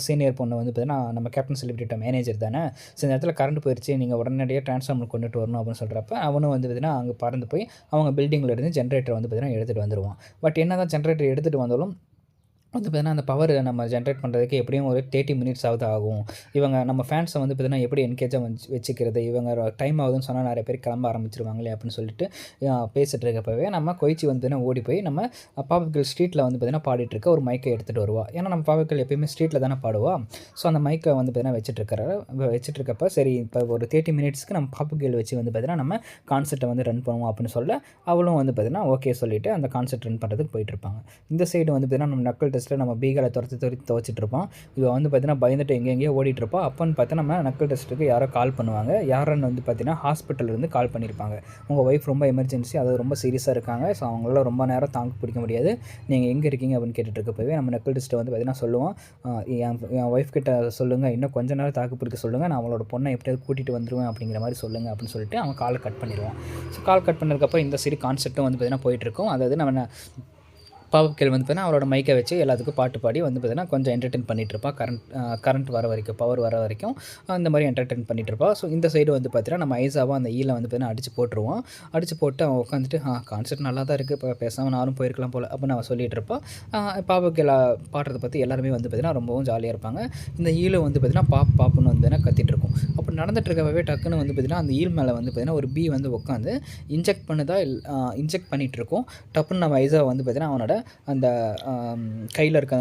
சீனியர் பொண்ணு வந்து பார்த்தீங்கன்னா நம்ம கேப்டன் செலிபிரிட்டியோட மேனேஜர் தானே, ஸோ இந்த இடத்துல கரண்ட் போயிடுச்சு நீங்கள் உடனடியாக ட்ரான்ஸ்ஃபார்மர் கொண்டுட்டு வரணும் அப்படின்னு சொல்கிறப்ப அவனும் வந்து பார்த்தீங்கன்னா அங்கே பறந்து போய் அவங்க பில்டிங்கில் இருந்து ஜென்ரேட்டர் வந்து பார்த்தீங்கன்னா எடுத்துகிட்டு வந்துடுவான். பட் என்ன தான் ஜென்ரேட்டர் எடுத்துகிட்டு வந்தாலும் வந்து பார்த்தீங்கன்னா அந்த பவர் நம்ம ஜென்ரேட் பண்ணுறதுக்கு எப்படியும் ஒரு 30 மினிட்ஸ் ஆகும். இவங்க நம்ம ஃபேன்ஸை வந்து பார்த்தீங்கன்னா எப்படி என்கேஜாக வச்சுக்கிறது, இவங்க டைம் ஆகுதுன்னு சொன்னால் நிறைய பேர் கிளம்ப ஆரம்பிச்சிருவாங்களே அப்படின்னு சொல்லிட்டு பேசிகிட்டு இருக்கப்பவே நம்ம கொய்ச்சி வந்து பார்த்தீங்கன்னா ஓடி போய் நம்ம பாவக்கல் ஸ்ட்ரீட்டில் வந்து பார்த்தீங்கன்னா பாடிட்டு இருக்க ஒரு மைக்கை எடுத்துகிட்டு வருவா. ஏன்னா நம்ம பாவக்கல் எப்பயுமே ஸ்ட்ரீட்டில் தானே பாடுவா. ஸோ அந்த மைக்கை வந்து பார்த்தீங்கன்னா வச்சுட்ருக்கப்ப சரி இப்போ ஒரு 30 மினிட்ஸ்க்கு நம்ம பாப்புகேல் வச்சு வந்து பார்த்தீங்கன்னா நம்ம கான்செர்ட்டை வந்து ரன் பண்ணுவோம் அப்படின்னு சொல்ல அவளும் வந்து பார்த்தீங்கன்னா ஓகே சொல்லிவிட்டு அந்த கான்செர்ட் ரன் பண்ணுறதுக்கு போயிட்டுருப்பாங்க. இந்த சைடு வந்து பார்த்தீங்கன்னா நம்ம நக்கல் டெஸ்ட்டில் நம்ம பீகாலை துரத்தி துவச்சிட்ருப்போம். இவன் வந்து பார்த்தீங்கன்னா பயந்துட்டு எங்கெங்கேயோ ஓடிட்டுருப்போம். அப்போன்னு பார்த்தா நம்ம நக்கல் டெஸ்ட்டுக்கு யாரோ கால் பண்ணுவாங்க. யாருன்னு வந்து பார்த்தீங்கன்னா ஹாஸ்பிட்டல்லேருந்து கால் பண்ணியிருப்பாங்க. உங்கள் ஒய்ஃப் ரொம்ப எமர்ஜென்சி, அது ரொம்ப சீரியஸாக இருக்காங்க, ஸோ அவங்களால ரொம்ப நேரம் தாங்க பிடிக்க முடியாது, நீங்கள் எங்கே இருக்கீங்க அப்படின்னு கேட்டுட்ருக்கப்பவே நம்ம நக்கல் டெஸ்ட்டை வந்து பார்த்தீங்கன்னா சொல்லுவோம், என் ஒய்ஃப் கிட்ட சொல்லுங்கள் இன்னும் கொஞ்ச நேரம் தாக்கு பிடிக்க சொல்லுங்கள், நான் அவங்களோட பொண்ணை எப்படியாவது கூட்டிகிட்டு வந்துடுவேன் அப்படிங்கிற மாதிரி சொல்லுங்கள் அப்படின்னு சொல்லிட்டு அவன் காலை கட் பண்ணிடுவான். ஸோ கால் கட் பண்ணதுக்கப்புறம் இந்த சரி கான்செப்ட்டும் வந்து பார்த்தீங்கன்னா போயிட்டுருக்கும். அதாவது நம்ம பாவக்கேள் வந்து பார்த்தீங்கன்னா அவரோட மைக்கை வச்சு எல்லாத்துக்கும் பாட்டு பாடி வந்து பார்த்தீங்கன்னா கொஞ்சம் என்டர்டெயின் பண்ணிகிட்ருப்பா. கரண்ட் வர வரைக்கும், பவர் வர வரைக்கும் அந்த மாதிரி என்டர்டெயின் பண்ணிகிட்ருப்பா. ஸோ இந்த சைடு வந்து பார்த்தீங்கன்னா நம்ம ஐசாவை அந்த ஈல வந்து பார்த்தீங்கன்னா அடித்து போட்டுருவோம். அடித்து போட்டு அவன் உட்காந்துட்டு கான்செப்ட் நல்லா தான் இருக்குது, இப்போ பேசாமல் நானும் போயிருக்கலாம் போல் அப்படின்னு அவன் சொல்லிகிட்டு இருப்பான். பாவக்கேள பாடுறதை பற்றி எல்லாருமே வந்து பார்த்தீங்கன்னா ரொம்பவும் ஜாலியாக இருப்பாங்க. இந்த ஈலை வந்து பார்த்தீங்கன்னா பாப்புன்னு வந்து பார்த்தீங்கன்னா கத்திட்டு இருக்கும். அப்படி நடந்துட்டு இருக்கவே டக்குன்னு வந்து பார்த்தீங்கன்னா அந்த ஈல் மேலே வந்து பார்த்தீங்கன்னா ஒரு பீ வந்து உட்காந்து இன்ஜெக்ட் பண்ணிகிட்டு இருக்கும். டப்புன்னு நம்ம ஐசாவை வந்து பார்த்தீங்கன்னா அவனோட அந்த கையில் இருக்க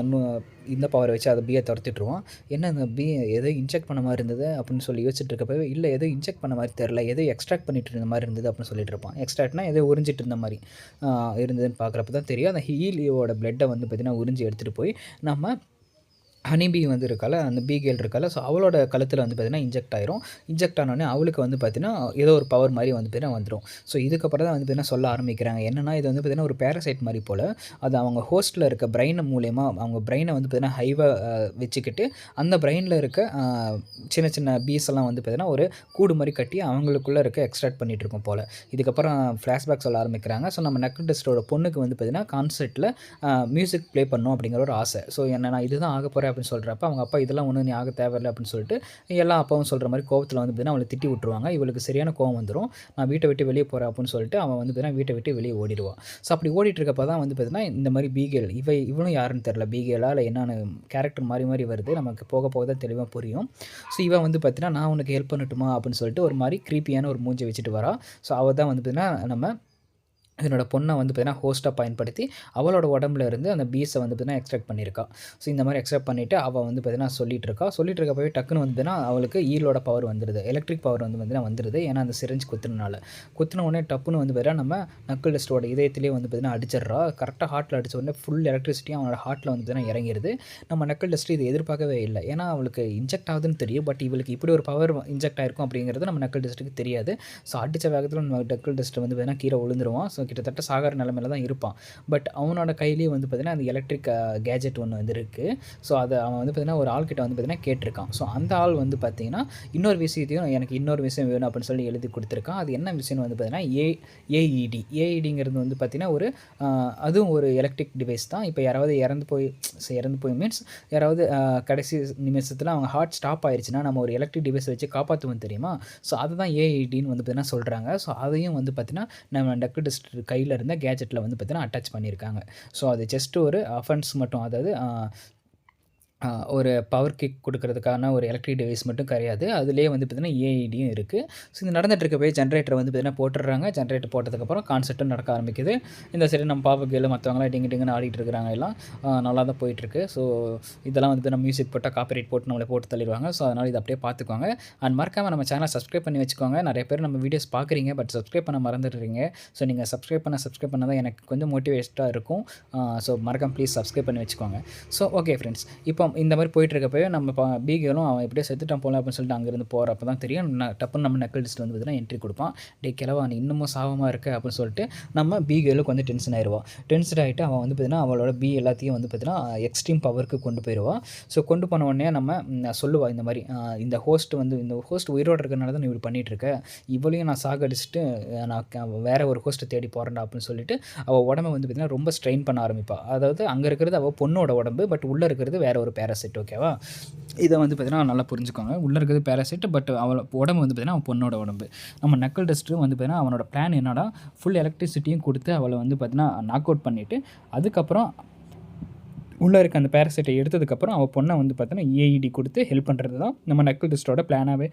இந்த பவரை வச்சு அதை பீயை துரத்திட்டுருவான். என்ன இந்த பீ ஏதோ இன்ஜெக்ட் பண்ண மாதிரி இருந்தது அப்படின்னு சொல்லி யோசிச்சுட்டு இருக்கப்பவே இல்லை ஏதோ இன்ஜெக்ட் பண்ண மாதிரி தெரில, ஏதோ எக்ஸ்ட்ராக்ட் பண்ணிட்டு இருந்த மாதிரி இருந்தது அப்படின்னு சொல்லிட்டு இருப்பான். எக்ஸ்ட்ராக்ட்னா ஏதோ உறிஞ்சிட்டு இருந்த மாதிரி இருந்ததுன்னு பார்க்குறப்ப தான் தெரியும் அந்த ஹீலியோட பிளட்டை வந்து பார்த்திங்கன்னா உறிஞ்சி எடுத்துகிட்டு போய் நம்ம ஹனிபி வந்து இருக்கால, அந்த பீகேல் இருக்கால, ஸோ அவளோட கழுத்தில் வந்து பார்த்திங்கன்னா இன்ஜெக்ட் ஆயிரும். இன்ஜெக்ட் ஆனோடனே அவளுக்கு வந்து பார்த்திங்கன்னா ஏதோ ஒரு பவர் மாதிரி வந்து பார்த்திங்கன்னா வந்துடும். ஸோ இதுக்கப்புறம் தான் வந்து பார்த்திங்கன்னா சொல்ல ஆரம்பிக்கிறாங்க என்னென்னா இது வந்து பார்த்திங்கன்னா ஒரு பேரசைட் மாதிரி போல், அது அவங்க ஹோஸ்ட்டில் இருக்க பிரெயின் மூலயமா அவங்க பிரெயினை வந்து பார்த்திங்கன்னா ஹைவாக வச்சுக்கிட்டு அந்த பிரெயினில் இருக்க சின்ன சின்ன பீஸ் எல்லாம் வந்து பார்த்திங்கன்னா ஒரு கூடு மாதிரி கட்டி அவங்களுக்குள்ளே இருக்க எக்ஸ்ட்ராக்ட் பண்ணிகிட்டு இருக்கும் போல். இதுக்கப்புறம் ஃப்ளாஷ்பேக் சொல்ல ஆரம்பிக்கிறாங்க. ஸோ நம்ம நக்கல் டெஸ்ட்டோட பொண்ணுக்கு வந்து பார்த்திங்கன்னா கான்சர்ட்டில் மியூசிக் ப்ளே பண்ணணும் அப்படிங்கிற ஒரு ஆசை. ஸோ என்னென்னா இதுதான் ஆக போகிறேன் அப்படின்னு சொல்கிறப்ப அவங்க அப்பா இதெல்லாம் ஒன்றும் நீ ஆக தேவையில்லை அப்படின்னு சொல்லிட்டு எல்லா அப்பாவும் சொல்கிற மாதிரி கோவத்தில் வந்து பார்த்தீங்கன்னா அவளை திட்டி விட்டுருவாங்க. இவளுக்கு சரியான கோவம் வந்துடும். நான் வீட்டை விட்டு வெளியே போகிறேன் அப்படின்னு சொல்லிட்டு அவன் வந்து பார்த்தீங்கன்னா வீட்டை விட்டு வெளியே ஓடிடுவான். ஸோ அப்படி ஓடிட்டு இருக்கப்போ தான் வந்து பார்த்தீங்கன்னா இந்த மாதிரி பீகேல் இவனும் யாருன்னு தெரில, பீகேலா இல்லை என்னென்னு கேரக்டர் மாறி வருது, நமக்கு போக போக தான் தெளிவாக புரியும். ஸோ இவன் வந்து பார்த்தீங்கன்னா நான் உனக்கு ஹெல்ப் பண்ணட்டுமா அப்படின்னு சொல்லிட்டு ஒரு மாதிரி க்ரீப்பியான ஒரு மூஞ்சி வச்சுட்டு வரா. ஸோ அவள் தான் வந்து பார்த்தீங்கன்னா நம்ம இதனோட பொண்ணை வந்து பார்த்தீங்கன்னா ஹோஸ்ட்டாக பயன்படுத்தி அவளோட உடம்புல இருந்து அந்த பீஸை வந்து பார்த்தீங்கன்னா எக்ஸ்ட்ராக்ட் பண்ணியிருக்கா. ஸோ இந்த மாதிரி எக்ஸ்ட்ராக்ட் பண்ணிவிட்டு அவள் வந்து பார்த்தீங்கன்னா சொல்லிட்டு இருக்கப்பவே டக்குன்னு வந்து பார்த்தீங்கன்னா அவளுக்கு ஈலோட பவர் வந்துடுது, எலக்ட்ரிக் பவர் வந்து பார்த்தீங்கன்னா வந்துடுது. ஏன்னா அந்த சிரிஞ்சு குத்தின உடனே டப்புன்னு வந்து பார்த்தீங்கன்னா நம்ம நக்கல் டெஸ்ட்டோட இதயத்திலே வந்து பார்த்தீங்கன்னா அடிச்சிடுறா. கரெக்டாக ஹார்ட்டில் அடித்த உடனே ஃபுல் எலக்ட்ரிசிட்டியும் அவனோட ஹார்ட்டில் வந்து பார்த்தீங்கன்னா இறங்கிடுது. நம்ம நக்கல் டெஸ்ட் இது எதிர்பார்க்கவே இல்லை, ஏன்னா அவளுக்கு இன்ஜெக்ட் ஆகுதுன்னு தெரியும், பட் இவளுக்கு இப்படி ஒரு பவர் இன்ஜெக்ட் ஆயிருக்கும் அப்படிங்கிறது நம்ம நக்கல் டெஸ்ட்டுக்கு தெரியாது. ஸோ அடித்த வேகத்தில் நம்ம நக்கல் டெஸ்ட் வந்து பார்த்தீங்கன்னா கீழே விழுந்துருவான். ஸோ கிட்டத்தட்ட சாகர நிலைமையில தான் இருப்பான். பட் அவனோட கையிலேயே வந்து பார்த்தீங்கன்னா அந்த எலக்ட்ரிக் கேஜெட் ஒன்று வந்து இருக்குது. ஸோ அதை அவன் வந்து பார்த்தீங்கன்னா ஒரு ஆள்கிட்ட வந்து பார்த்தீங்கன்னா கேட்டிருக்கான். ஸோ அந்த ஆள் வந்து பார்த்தீங்கன்னா இன்னொரு விஷயத்தையும் எனக்கு இன்னொரு விஷயம் வேணும் அப்படின்னு சொல்லி எழுதி கொடுத்துருக்கான். அது என்ன விஷயம்னு வந்து பார்த்தீங்கன்னா ஏஇடிங்கிறது வந்து பார்த்தீங்கன்னா ஒரு அதுவும் ஒரு எலக்ட்ரிக் டிவைஸ் தான். இப்போ யாராவது இறந்து போய் மீன்ஸ் யாராவது கடைசி நிமிஷத்தில் அவங்க ஹார்ட் ஸ்டாப் ஆயிடுச்சுன்னா நம்ம ஒரு எலக்ட்ரிக் டிவைஸ் வச்சு காப்பாற்றுவோம் தெரியுமா. ஸோ அதுதான் ஏஇடின்னு வந்து பார்த்தீங்கன்னா சொல்கிறாங்க. ஸோ அதையும் வந்து பார்த்தீங்கன்னா நம்ம நக்கல் டெஸ்ட் கையில் இருந்த கேஜெட்டில் வந்து பார்த்தீங்கன்னா அட்டாச் பண்ணியிருக்காங்க. ஸோ அது ஜஸ்ட் ஒரு அஃபென்ஸ் மட்டும், அதாவது ஒரு பவர் கிக் கொடுக்கறதுக்கான ஒரு எலக்ட்ரிக் டிவைஸ் மட்டும் கிடையாது, அதுலேயே வந்து பார்த்திங்கன்னா ஏஐடியும் இருக்குது. ஸோ இது நடந்துகிட்டு போய் ஜென்ரேட்டரை வந்து பார்த்திங்கன்னா போட்டுடுறாங்க. ஜென்ரேட்டர் போட்டதுக்கப்புறம் கான்செர்ட்டும் நடக்க ஆரம்பிக்குது. இந்த சைடு நம்ம பாப்புகேளு மற்றவங்களாம் டிங்குன்னு ஆடிட்டு இருக்கிறாங்க. எல்லாம் நல்லா தான் போயிட்டுருக்கு. ஸோ இதெல்லாம் வந்து நம்ம மியூசிக் போட்டால் காப்பிரைட் போட்டு நம்மளை போட்டு தள்ளிடுவாங்க. ஸோ அதனால் இதை அப்படியே பார்த்துக்கோங்க. அண்ட் மறக்காமல் நம்ம சேனலை சப்ஸ்கிரைப் பண்ணி வச்சுக்கோங்க. நிறைய பேர் நம்ம வீடியோஸ் பார்க்குறீங்க, பட் சப்ஸ்கிரைப் பண்ண மறந்துடுறீங்க. ஸோ நீங்கள் சப்ஸ்கிரைப் பண்ண தான் எனக்கு கொஞ்சம் மோட்டிவேட்டாக இருக்கும். ஸோ மறக்காம ப்ளீஸ் சப்ஸ்கிரைப் பண்ணி வச்சுக்கோங்க. ஸோ ஓகே ஃப்ரெண்ட்ஸ், இப்போ இந்த மாதிரி போயிட்டுருக்கப்பவே நம்ம பீகலும் அவன் எப்படியோ செத்துட்டான் போல அப்படின்னு சொல்லிட்டு அங்கேருந்து போகிறப்ப தான் தெரியும். டப்புன்னு நம்ம நக்கல் டெஸ்ட் வந்து பார்த்தீங்கன்னா என்ட்ரி கொடுப்பான். டே கிழவா நீ இன்னமும் சாவமாக இருக்க அப்படின்னு சொல்லிட்டு நம்ம பீகலுக்கு வந்து டென்ஷன் ஆயிடுவான். டென்ஷன் ஆகிட்டு அவன் வந்து பார்த்தீங்கன்னா அவளோட எல்லாத்தையும் வந்து பார்த்தீங்கன்னா எக்ஸ்ட்ரீம் பவருக்கு கொண்டு போயிடுவான். ஸோ கொண்டு போன உடனே நம்ம சொல்லுவாள் இந்த மாதிரி இந்த ஹோஸ்ட் உயிரோடு இருக்கிறனால தான் நீ இப்படி பண்ணிகிட்ருக்க, இவளையும் நான் சாகடிச்சிட்டு நான் வேறு ஒரு ஹோஸ்ட்டை தேடி போகிறேன்டா அப்படின்னு சொல்லிட்டு அவள் உடம்பை வந்து பார்த்திங்கன்னா ரொம்ப ஸ்ட்ரெயின் பண்ண ஆரம்பிப்பாள். அதாவது அங்கே இருக்கிறது அவள் பொண்ணோட உடம்பு, பட் உள்ளே இருக்கிறது வேறு ஒரு பேராசைட். ஓகேவா, இதை வந்து பார்த்திங்கன்னா நல்லா புரிஞ்சுக்கோங்க. உள்ளே இருக்கிறது பேராசைட், பட் அவள் உடம்பு வந்து பார்த்திங்கன்னா அவன் பொண்ணோட உடம்பு. நம்ம நக்கல் டெஸ்ட்டும் வந்து பார்த்திங்கன்னா அவனோட பிளான் என்னடா, ஃபுல் எலக்ட்ரிசிட்டியும் கொடுத்து அவளை வந்து பார்த்திங்கன்னா நாக் அவுட் பண்ணிவிட்டு அதுக்கப்புறம் உள்ளே இருக்க அந்த பேராசைட்டை எடுத்ததுக்கப்புறம் அவள் பொண்ணை வந்து பார்த்தோன்னா ஏஇடி கொடுத்து ஹெல்ப் பண்ணுறது தான் நம்ம நக்கல் டெஸ்ட்டோட பிளானாகவே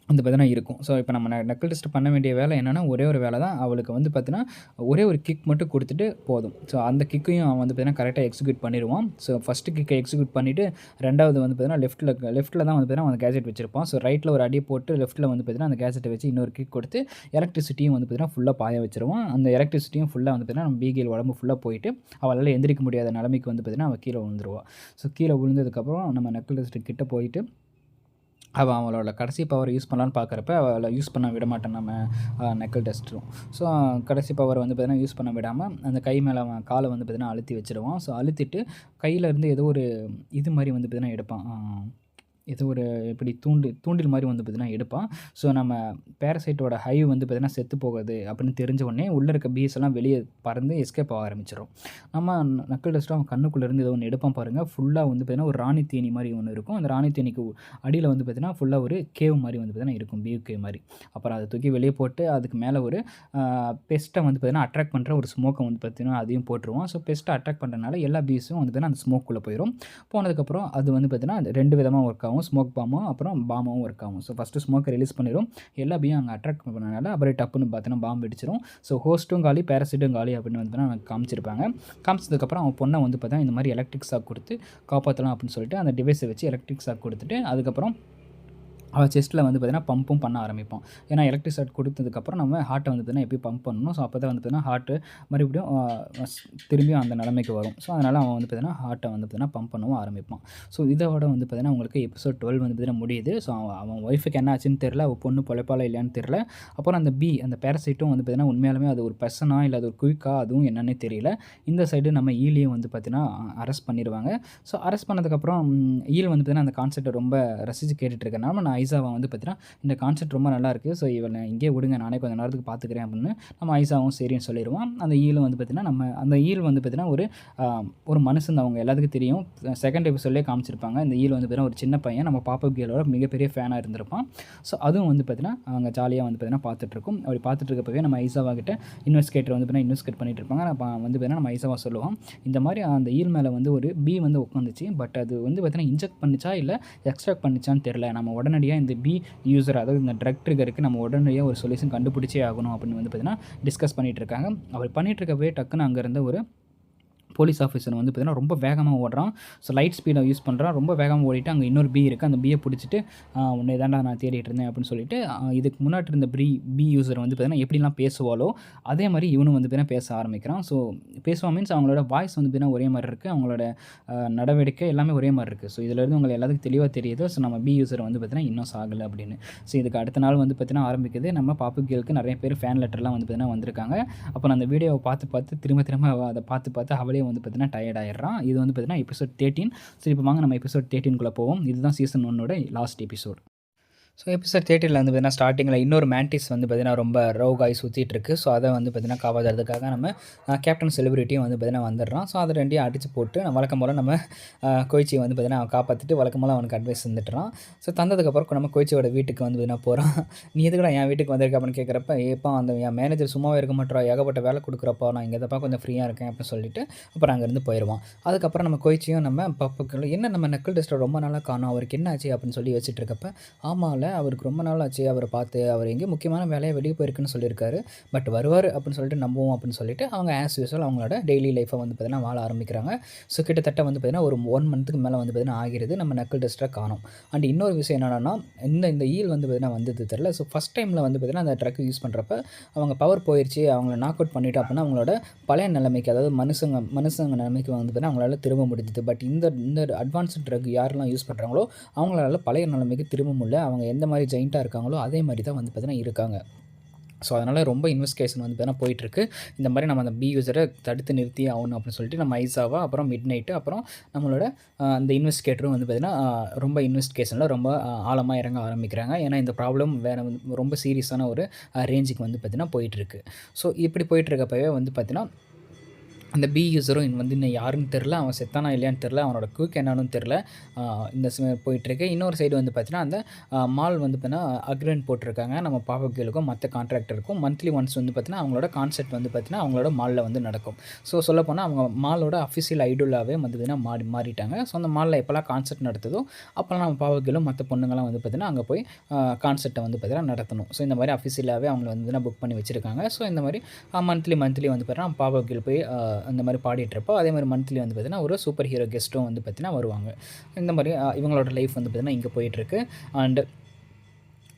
வந்து பார்த்தீங்கன்னா இருக்கும். ஸோ இப்போ நம்ம நக்கல் டெஸ்ட் பண்ண வேண்டிய வேலை என்னென்னா ஒரே ஒரு வேலை தான். அவளுக்கு வந்து பார்த்தீங்கன்னா ஒரே ஒரு கிக் மட்டும் கொடுத்துட்டு போதும். ஸோ அந்த கிக்கையும் அவன் வந்து பார்த்தீங்கன்னா கரெக்டாக எக்ஸிக்யூட் பண்ணிடுவான். ஸோ ஃபஸ்ட்டு கிக்கை எக்ஸிக்யூட் பண்ணிவிட்டு ரெண்டாவது வந்து பார்த்தீங்கன்னா லெஃப்ட்டில் தான் வந்து பார்த்தீங்கன்னா அந்த கேஜெட் வச்சிருப்பான். ஸோ ரைட்டில் ஒரு அடி போட்டு லெஃப்ட்டில் வந்து பார்த்தீங்கன்னா அந்த கேஜெட்டை வச்சு இன்னொரு கிக் கொடுத்து எலக்ட்ரிசிட்டியும் வந்து பார்த்தீங்கன்னா ஃபுல்லாக பாய வச்சிருவான். அந்த எலக்ட்ரிசிட்டியும் ஃபுல்லாக வந்து பார்த்தீங்கன்னா நம்ம பீகேல் உடம்பு ஃபுல்லாக போயிட்டு அவளால் எந்திரிக்க முடியாத நிலைமைக்கு வந்து பார்த்தீங்கன்னா அவள் கீழே விழுந்துருவாள். ஸோ கீழே விழுந்ததுக்கப்புறம் நம்ம நக்கல் டெஸ்ட் கிட்ட போயிட்டு அவளோட கடைசி பவர் யூஸ் பண்ணலான்னு பார்க்குறப்ப அவளை யூஸ் பண்ண விட மாட்டேன் நம்ம நக்கல் டெஸ்ட்டும். ஸோ கடைசி பவர் வந்து பார்த்தீங்கன்னா யூஸ் பண்ண விடாமல் அந்த கை மேலே அவன் காலை வந்து பார்த்தீங்கன்னா அழுத்தி வச்சுடுவான். ஸோ அழுத்திட்டு கையிலேருந்து ஏதோ ஒரு இது மாதிரி வந்து பார்த்தீங்கன்னா எடுப்பான். ஏதோ ஒரு இப்படி தூண்டில் மாதிரி வந்து பார்த்திங்கன்னா எடுப்பான். ஸோ நம்ம பேரசைட்டோட ஹைவ் வந்து பார்த்திங்கன்னா செத்து போகுது அப்படின்னு தெரிஞ்ச உடனே உள்ளே இருக்க பீஸ் எல்லாம் வெளியே பறந்து எஸ்கேப் ஆக ஆரம்பிச்சிடும். நம்ம நக்கல் டெஸ்ட்டும் அவன் கண்ணுக்குள்ளேருந்து ஏதோ ஒன்று எடுப்பான் பாருங்கள். ஃபுல்லாக வந்து பார்த்திங்கன்னா ஒரு ராணி தேனி மாதிரி ஒன்று இருக்கும். அந்த ராணி தேனிக்கு அடியில் வந்து பார்த்திங்கன்னா ஃபுல்லாக ஒரு கேவ் மாதிரி வந்து பார்த்திங்கன்னா இருக்கும், பீவ் கேவ் மாதிரி. அப்புறம் அதை தூக்கி வெளியே போட்டு அதுக்கு மேலே ஒரு பெஸ்ட்டை வந்து பார்த்திங்கன்னா அட்ராக்ட் பண்ணுற ஒரு ஸ்மோக்கை வந்து பார்த்திங்கன்னா அதையும் போட்டுருவோம். ஸோ பெஸ்ட்டை அட்ராக்ட் பண்ணுறதுனால எல்லா பீஸும் வந்து பார்த்திங்கன்னா அந்த ஸ்மோக்குள்ளே போயிடும். போனதுக்கப்புறம் அது வந்து பார்த்திங்கன்னா 2 விதமாக ஒர்க் ஆகும். ஸ்மோக் பாமும் அப்புறம் பாமாவும் ஒர்க் ஆகும். ஸோ ஃபஸ்ட்டு ஸ்மோக்கை ரிலீஸ் பண்ணிடும். எல்லா பீயும் அங்கே அட்ராக்ட் பண்ணனால அப்புறம் டப்புன்னு பார்த்தீங்கன்னா பாம்பு வெடிச்சிடும். ஸோ ஹோஸ்ட்டும் காலி, பேரசிட்டும் காலி அப்படின்னு வந்து காமிச்சிருப்பாங்க. காமிச்சதுக்கப்புறம் அவன் பொண்ணை வந்து பார்த்தா இந்த மாதிரி எலக்ட்ரிக் ஷாக் கொடுத்து காப்பாற்றலாம் அப்படின்னு சொல்லிட்டு அந்த டிவைஸை வச்சு எலக்ட்ரிக் ஷாக் கொடுத்துட்டு அதுக்கப்புறம் அவள் செஸ்ட்டில் வந்து பார்த்திங்கன்னா பம்பும் பண்ண ஆரம்பிப்போம். ஏன்னா எலக்ட்ரிக் ஷாக் கொடுத்ததுக்கப்புறம் நம்ம ஹார்ட்டை வந்து பார்த்திங்கன்னா எப்படி பம்ப் பண்ணணும். ஸோ அப்போ தான் வந்து பார்த்திங்கன்னா ஹார்ட்டு மறுபடியும் திரும்பியும் அந்த நிலைமைக்கு வரும். ஸோ அதனால் அவன் வந்து பார்த்திங்கன்னா ஹார்ட்டை வந்து பார்த்திங்கன்னா பம்ப் பண்ணவும் ஆரம்பிப்பான். ஸோ இதோட வந்து பார்த்திங்கன்னா உங்களுக்கு எபிசோட் 12 வந்து பார்த்திங்கன்னா முடியுது. ஸோ அவன் ஒய்ஃபுக்கு என்ன ஆச்சுன்னு தெரில, அவள் பொண்ணு பொழைப்பாளா இல்லையான்னு தெரில. அப்புறம் அந்த பேரசைட்டும் வந்து பார்த்திங்கன்னா உண்மையாலுமே அது ஒரு பர்சனா இல்லை அது ஒரு குயிக்கா அதுவும் என்னன்னே தெரியல. இந்த சைடு நம்ம ஈலையும் வந்து பார்த்திங்கன்னா அரெஸ்ட் பண்ணிடுவாங்க. ஸோ அரெஸ்ட் பண்ணதுக்கப்புறம் ஈல் வந்து பார்த்திங்கன்னா அந்த கான்செப்டை ரொம்ப ரசித்து கேட்டுட்ருக்கனால நான் ஐசாவை வந்து பார்த்தீங்கன்னா இந்த கான்செப்ட் ரொம்ப நல்லாயிருக்கு, ஸோ இவனை இங்கே விடுங்க, நானே கொஞ்சம் நேரத்துக்கு பார்த்துக்கிறேன் அப்படின்னு நம்ம ஐசாவும் சரின்னு சொல்லிடுவான். அந்த ஈலும் வந்து பார்த்திங்கன்னா அந்த ஈல் வந்து பார்த்திங்கன்னா ஒரு மனுஷன் அவங்க எல்லாத்துக்கும் தெரியும். செகண்ட் எபிசோட்லேயே காமிச்சிருப்பாங்க. இந்த ஈல் வந்து பார்த்திங்கன்னா ஒரு சின்ன பையன் நம்ம பாப்பா கேலோட மிகப்பெரிய ஃபேனாக இருந்திருப்பான். ஸோ அதுவும் வந்து பார்த்திங்கன்னா அவங்க ஜாலியாக வந்து பார்த்திங்கன்னா பார்த்துட்ருக்கும். அப்படி பார்த்துட்ருக்கப்பவே நம்ம ஐசாவா கிட்ட இன்வெஸ்டிகேட்டர் வந்து பார்த்திங்கன்னா இன்வெஸ்டிகேட் பண்ணிட்டு இருப்பாங்க. வந்து பார்த்திங்கன்னா நம்ம ஐசாவா சொல்லுவோம், இந்த மாதிரி அந்த ஈல் மேலே வந்து ஒரு பி வந்து உட்காந்துச்சு, பட் அது வந்து பார்த்திங்கன்னா இன்ஜெக்ட் பண்ணிச்சா இல்லை எக்ஸ்ட்ராக்ட் பண்ணிச்சான்னு தெரில, நம்ம உடனடியாக இந்த பி யூசர் அதாவது இந்த ட்ரக் ட்ரிகருக்கு நம்ம உடனடியாக ஒரு சொல்யூஷன் கண்டுபிடிச்சே ஆகணும் அப்படின்னு வந்து பார்த்திங்கன்னா டிஸ்கஸ் பண்ணிகிட்டு இருக்காங்க. அப்படி பண்ணிகிட்டு இருக்கவே டக்குன்னு அங்கே இருந்த ஒரு போலீஸ் ஆஃபீஸர் வந்து பார்த்திங்கன்னா ரொம்ப வேகமாக ஓடுறான். ஸோ லைட் ஸ்பீடை யூஸ் பண்ணுறான். ரொம்ப வேகமாக ஓடிட்டு அங்கே இன்னொரு பி இருக்குது. அந்த பியை பிடிச்சிட்டு உன்னை தாண்டா நான் தேடிட்டு இருந்தேன் அப்படின்னு சொல்லிட்டு இதுக்கு முன்னாடி இருந்த பி யூசர் வந்து பார்த்திங்கன்னா எப்படிலாம் பேசுவாலோ அதே மாதிரி இவனும் வந்து பார்த்திங்கன்னா பேச ஆரம்பிக்கிறான். ஸோ பேசுவான் மீன்ஸ் அவங்களோட வாய்ஸ் வந்து பார்த்திங்கன்னா ஒரே மாதிரி இருக்குது, அவங்களோட நடவடிக்கை எல்லாமே ஒரே மாதிரி இருக்குது. ஸோ இதிலேருந்து உங்களுக்கு எல்லாத்துக்கும் தெளிவாக தெரியுது. ஸோ நம்ம பி யூசர் வந்து பார்த்திங்கன்னா இன்னும் சாகலை அப்படின்னு. ஸோ இதுக்கு அடுத்த நாள் வந்து பார்த்திங்கன்னா ஆரம்பிக்குது. நம்ம பாப்பு கேளுக்கு நிறைய பேர் ஃபேன் லெட்டர்லாம் வந்து பார்த்திங்கன்னா வந்திருக்காங்க. அப்போ நான் அந்த வீடியோவை பார்த்து திரும்ப அதை பார்த்து அவளே வந்து பார்த்திங்கன்னா டயர்ட் ஆயிடுறான். இது வந்து பார்த்திங்கன்னா எபிசோட் 13. சரி இப்போ வாங்க நம்ம எபிசோட் 13 போவோம். இதுதான் season 1 last episode. So episode 13 வந்து பார்த்திங்கன்னா ஸ்டார்டிங்கில் இன்னொரு மேண்டிஸ் வந்து பார்த்திங்கன்னா ரொம்ப ரோகாய் சுற்றிட்டு இருக்குது. ஸோ அதை வந்து பார்த்திங்கன்னா காப்பாற்றுறதுக்காக நம்ம கேப்டன் செலிபிரிட்டியும் வந்து பார்த்திங்கன்னா வந்துடுறான். ஸோ அதை ரெண்டையும் அடித்து போட்டு வழக்கம் போல் நம்ம கோய்ச்சியை வந்து பார்த்திங்கன்னா அவன் காப்பாற்றிட்டு வழக்கம் போல் அவனுக்கு அட்வைஸ் தந்துட்டுறான். ஸோ தந்ததுக்கப்புறம் நம்ம கோய்ச்சியோட வீட்டுக்கு வந்து பார்த்திங்கன்னா போகிறான். நீ எதுக்கூட என் வீட்டுக்கு வந்திருக்க அப்படின்னு கேட்குறப்ப ஏப்பா அந்த என் மேனேஜர் சும்மாவே இருக்க மாட்டா, ஏகப்பட்ட வேலை கொடுக்குறப்பா, நான் இங்கே தப்பா கொஞ்சம் ஃப்ரீயாக இருக்கேன் அப்படின்னு சொல்லிட்டு அப்புறம் அங்கேருந்து போயிடுவான். அதுக்கப்புறம் நம்ம கோய்ச்சியும் நம்ம பப்புக்கு என்ன நம்ம நக்கல் டெஸ்ட்டை ரொம்ப நாளாக காணும், அவருக்கு என்ன ஆச்சு அப்படின்னு சொல்லி வச்சுட்டு இருக்கப்ப ஆமாம்ல அவருக்கு ரொம்ப நாள் ஆச்சு அவர பார்த்து. அவர் எங்கேயோ முக்கியமான வேலையா வெளிய போயிருக்குன்னு சொல்லியிருக்காரு. பட் வருவாரு அப்படின்னு சொல்லிட்டு நம்புவோம் அப்படின்னு சொல்லிட்டு அவங்க ஆஸ் யூசுவல் அவங்களோட டெய்லி லைஃப்ப வந்து பார்த்தீங்கன்னா வாழ ஆரம்பிக்கிறாங்க. ஸோ கிட்டத்தட்ட வந்து பார்த்தீங்கன்னா ஒரு 1 மந்த்துக்கு மேல வந்து பார்த்தீங்கன்னா ஆகிறது. நம்ம நக்கிள் டஸ்ட்டர காணோம். அண்ட் இன்னொரு விஷயம் என்னன்னா, இந்த ஈல் வந்து பார்த்தீங்கன்னா வந்தது தெரியல. ஸோ ஃபர்ஸ்ட் டைம்ல வந்து பார்த்தீங்கன்னா அந்த ட்ரக் யூஸ் பண்ணுறப்ப அவங்க பவர் போயிருச்சு. அவங்கள நாக் அவுட் பண்ணிட்டோம் அப்படின்னா அவங்களோட பழைய நிலைமைக்கு அதாவது மனுஷங்க நிலைமைக்கு வந்து பார்த்தீங்கன்னா அவங்களால திரும்ப முடிஞ்சுது. பட் இந்த இந்த அட்வான்ஸ்டு ட்ரக் யாரெல்லாம் யூஸ் பண்ணுறாங்களோ அவங்களால பழைய நிலைமைக்கு திரும்ப முடியல. அவங்க எந்த மாதிரி ஜெயிண்ட்டா இருக்காங்களோ அதே மாரி தான் வந்து பார்த்தீங்கன்னா இருக்காங்க. ஸோ அதனால் ரொம்ப இன்வெஸ்டிகேஷன் வந்து பார்த்தீங்கன்னா போயிட்டுருக்கு. இந்த மாதிரி நம்ம அந்த பி யூசரை தடுத்து நிறுத்தி ஆகணும் அப்படின்னு சொல்லிட்டு நம்ம ஐசாவா அப்புறம் மிட் நைட்டு அப்புறம் நம்மளோட அந்த இன்வெஸ்டிகேட்டரும் வந்து பார்த்தீங்கன்னா ரொம்ப இன்வெஸ்டிகேஷனில் ரொம்ப ஆழமாக இறங்க ஆரம்பிக்கிறாங்க. ஏன்னா இந்த ப்ராப்ளம் வேறு வந்து ரொம்ப சீரியஸான ஒரு ரேஞ்சுக்கு வந்து பார்த்தீங்கன்னா போயிட்டுருக்கு. ஸோ இப்படி போயிட்டுருக்கப்பவே வந்து பார்த்தீங்கன்னா அந்த பி யூசரும் வந்து இன்னும் யாருன்னு தெரில. அவன் செத்தானா இல்லையான்னு தெரில. அவனோட குயிக் என்னான்னு தெரில. இந்த போயிட்டுருக்கு. இன்னொரு சைடு வந்து பார்த்தீங்கன்னா அந்த மால் வந்து பார்த்தீங்கன்னா அக்ரிமெண்ட் போட்டிருக்காங்க. நம்ம பாப்பகேலுக்கும் மற்ற கான்ட்ராக்டருக்கும் மந்த்லி ஒன்ஸ் வந்து பார்த்தீங்கன்னா அவங்களோட கான்செர்ட் வந்து பார்த்தீங்கன்னா அவங்களோட மாலில் வந்து நடக்கும். ஸோ சொல்லப்போனால் அவங்க மாலோட அஃபிஷியல் ஐடோலாகவே வந்து பார்த்தீங்கன்னா மாறிட்டாங்க. ஸோ அந்த மாலில் எப்போல்லாம் கான்செர்ட் நடத்துதோ அப்போல்லாம் நம்ம பாப்பகேலும் மற்ற பொண்ணுங்களாம் வந்து பார்த்தீங்கன்னா அங்கே போய் கான்செர்ட்டை வந்து பார்த்தீங்கன்னா நடத்தணும். ஸோ இந்த மாதிரி அஃபிஷியலாகவே அவங்கள வந்து புக் பண்ணி வச்சுருக்காங்க. ஸோ இந்த மாதிரி மந்த்லி வந்து பார்த்தீங்கன்னா பாப்பகேல் போய் அந்த மாதிரி பாடிட்டுருப்போம். அதே மாதிரி மந்த்லி வந்து பார்த்தீங்கன்னா ஒரு சூப்பர் ஹீரோ கெஸ்ட்டும் வந்து பார்த்தீங்கன்னா வருவாங்க. இந்த மாதிரி இவங்களோட லைஃப் வந்து பார்த்தீங்கன்னா இங்கே போயிட்டுருக்கு. அண்ட்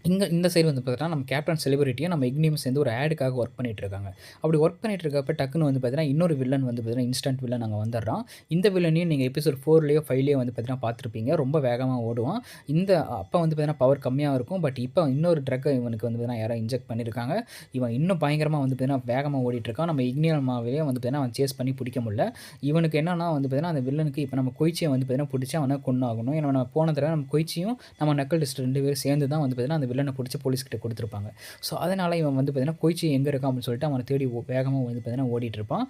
இந்த சைடு வந்து பார்த்தீங்கன்னா நம்ம கேப்டன் செலிபிரிட்டியும் நம்ம இக்னியும் சேர்ந்து ஒரு ஆடுக்காக ஒர்க் பண்ணிட்டு இருக்காங்க. அப்படி ஒர்க் பண்ணிட்டு இருக்கப்ப டக்குன்னு வந்து பார்த்தீங்கன்னா இன்னொரு வில்லன் வந்து பார்த்தீங்கன்னா இன்ஸ்டன்ட் வில்லன் அங்கே வந்துடுறான். இந்த வில்லனையும் நீங்கள் எபிசோட் 4லேயோ 5லேயோ வந்து பார்த்தீங்கன்னா பார்த்துருப்பீங்க. ரொம்ப வேகமாக ஓடுவான். அப்போ வந்து பார்த்தீங்கன்னா பவர் கம்மியாக இருக்கும். பட் இப்போ இன்னொரு ட்ரக்கை இவனுக்கு வந்து பார்த்தீங்கன்னா யாரோ இன்ஜெக்ட் பண்ணியிருக்காங்க. இவன் இன்னும் பயங்கரமாக வந்து பார்த்தீங்கன்னா வேகமாக ஓடிட்டுருக்கான். நம்ம இக்னியமாவே வந்து பார்த்தீங்கன்னா அவன் சேஸ் பண்ணி பிடிக்க முடியல. இவனுக்கு என்னன்னா வந்து பார்த்தீங்கன்னா அந்த வில்லனுக்கு இப்போ நம்ம கொய்ச்சியை வந்து பார்த்தீங்கன்னா பிடிச்சி அவனை கொன்னாகணும். ஏன்னா நம்ம போன தடவை நம்ம கொய்ச்சியும் நம்ம நக்கல் டெஸ்ட் 2 பேரும் சேர்ந்து தான் வந்து பார்த்தீங்கன்னா அந்த வில்லனை பிடிச்சி போலீஸ்கிட்ட கொடுத்துருப்பாங்க. ஸோ அதனால் இவன் வந்து பார்த்தீங்கன்னா கொய்ச்சி எங்கே இருக்கான் அப்படின்னு சொல்லிட்டு அவனை தேடி வேகமாக வந்து பார்த்தீங்கன்னா ஓடிட்டுருப்பான்.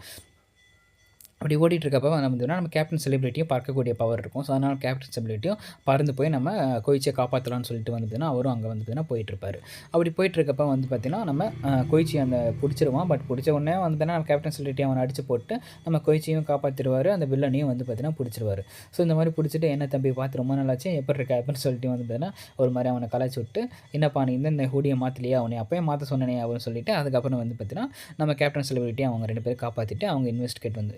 அப்படி ஓடிட்டுருக்கப்போ நம்ம கேப்டன் செலிபிரிட்டியும் பார்க்கக்கூடிய பவர் இருக்கும். ஸோ அதனால் கேப்டன் செலிபிரிட்டியும் பறந்து போய் நம்ம கொய்ச்சியை காப்பாற்றலாம்னு சொல்லிட்டு வந்து பார்த்தீங்கன்னா அவரும் அங்கே வந்து பார்த்தீங்கன்னா போயிட்டுருப்பாரு. அப்படி போயிட்டுருக்கப்போ வந்து பார்த்தீங்கன்னா நம்ம கொய்ச்சி அந்த பிடிச்சிருவான். பட் பிடிச்ச உடனே வந்து பார்த்தீங்கன்னா நம்ம கேப்டன் செலிபிரிட்டி அவனை அடித்து போட்டு நம்ம கொய்ச்சியும் காப்பாற்றிடுவார். அந்த வில்லனையும் வந்து பார்த்தீங்கன்னா பிடிச்சிருவார். ஸோ இந்த மாதிரி பிடிச்சிட்டு என்ன தம்பி பார்த்து ரொம்ப நாளாச்சு எப்படி இருக்கா அப்படின்னு சொல்லிட்டு வந்து பார்த்தீங்கன்னா ஒரு மாதிரி அவனை கலாய்ச்சி விட்டு என்னப்பா நீ இந்த ஹூடியை மாற்றலையா அவனை அப்போயே மாற்ற சொன்னனே அப்படின்னு சொல்லிட்டு அதுக்கப்புறம் வந்து பார்த்தீங்கன்னா நம்ம கேப்டன் செலிபிரிட்டி அவங்க 2 பேரும் காப்பாற்றிட்டு அவங்க இன்வெஸ்டிகேட் வந்து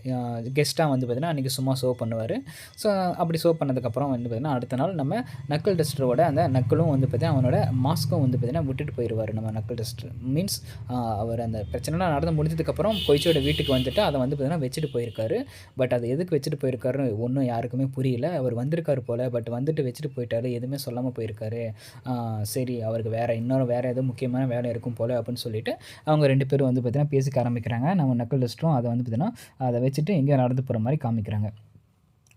கெஸ்ட்டாக வந்து பார்த்தீங்கன்னா அன்றைக்கி சும்மா ஷோ பண்ணுவார். ஸோ அப்படி ஷோ பண்ணதுக்கப்புறம் வந்து பார்த்தீங்கன்னா அடுத்த நாள் நம்ம நக்கல் டெஸ்டரோட அந்த நக்கலும் வந்து பார்த்தீங்கன்னா அவனோட மாஸ்க்கும் வந்து பார்த்தீங்கன்னா விட்டுட்டு போயிடுவார். நம்ம நக்கல் டெஸ்டர் மீன்ஸ் அவர் அந்த பிரச்சனைலாம் நடந்து முடிஞ்சதுக்கப்புறம் கொய்ச்சியோட வீட்டுக்கு வந்துட்டு அதை வந்து பார்த்தீங்கன்னா வச்சுட்டு போயிருக்காரு. பட் அதை எதுக்கு வச்சுட்டு போயிருக்காருன்னு ஒன்றும் யாருக்குமே புரியல. அவர் வந்திருக்காரு போல். பட் வந்துட்டு வச்சுட்டு போயிட்டாரு. எதுவுமே சொல்லாமல் போயிருக்காரு. சரி அவருக்கு வேறு ஏதோ முக்கியமான வேலை இருக்கும் போல் அப்படின்னு சொல்லிட்டு அவங்க 2 பேரும் வந்து பார்த்தீங்கன்னா பேசிக்க ஆரம்பிக்கிறாங்க. நம்ம நக்கல் டெஸ்டரும் அதை வந்து பார்த்தீங்கன்னா அதை வச்சுட்டு எங்கேயோ நடந்து போகிற மாதிரி காமிக்கிறாங்க.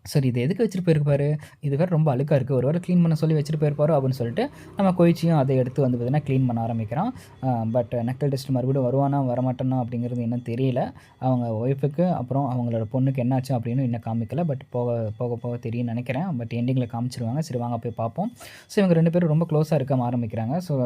சரி இது எதுக்கு வச்சுட்டு போயிருப்பாரு? இது வேறு ரொம்ப அழுக்காக இருக்குது. ஒரு வேளை க்ளீன் பண்ண சொல்லி வச்சுட்டு போயிருப்பாரோ அப்படின்னு சொல்லிட்டு நம்ம கொய்ச்சியும் அதை எடுத்து வந்து பார்த்தீங்கன்னா க்ளீன் பண்ண ஆரம்பிக்கிறான். பட் நக்கல் டெஸ்ட் மறுபடியும் வருவானா வரமாட்டானா அப்படிங்கிறது இன்னும் தெரியல. அவங்க ஒய்ஃபுக்கு அப்புறம் அவங்களோட பொண்ணுக்கு என்னாச்சு அப்படின்னு இன்னும் காமிக்கல. பட் போக தெரியும்னு நினைக்கிறேன். பட் எண்டிங்கில் காமிச்சிருவாங்க. சரி வாங்க போய் பார்ப்போம். ஸோ இவங்க 2 பேரும் ரொம்ப க்ளோஸாக இருக்க ஆரம்பிக்கிறாங்க. ஸோ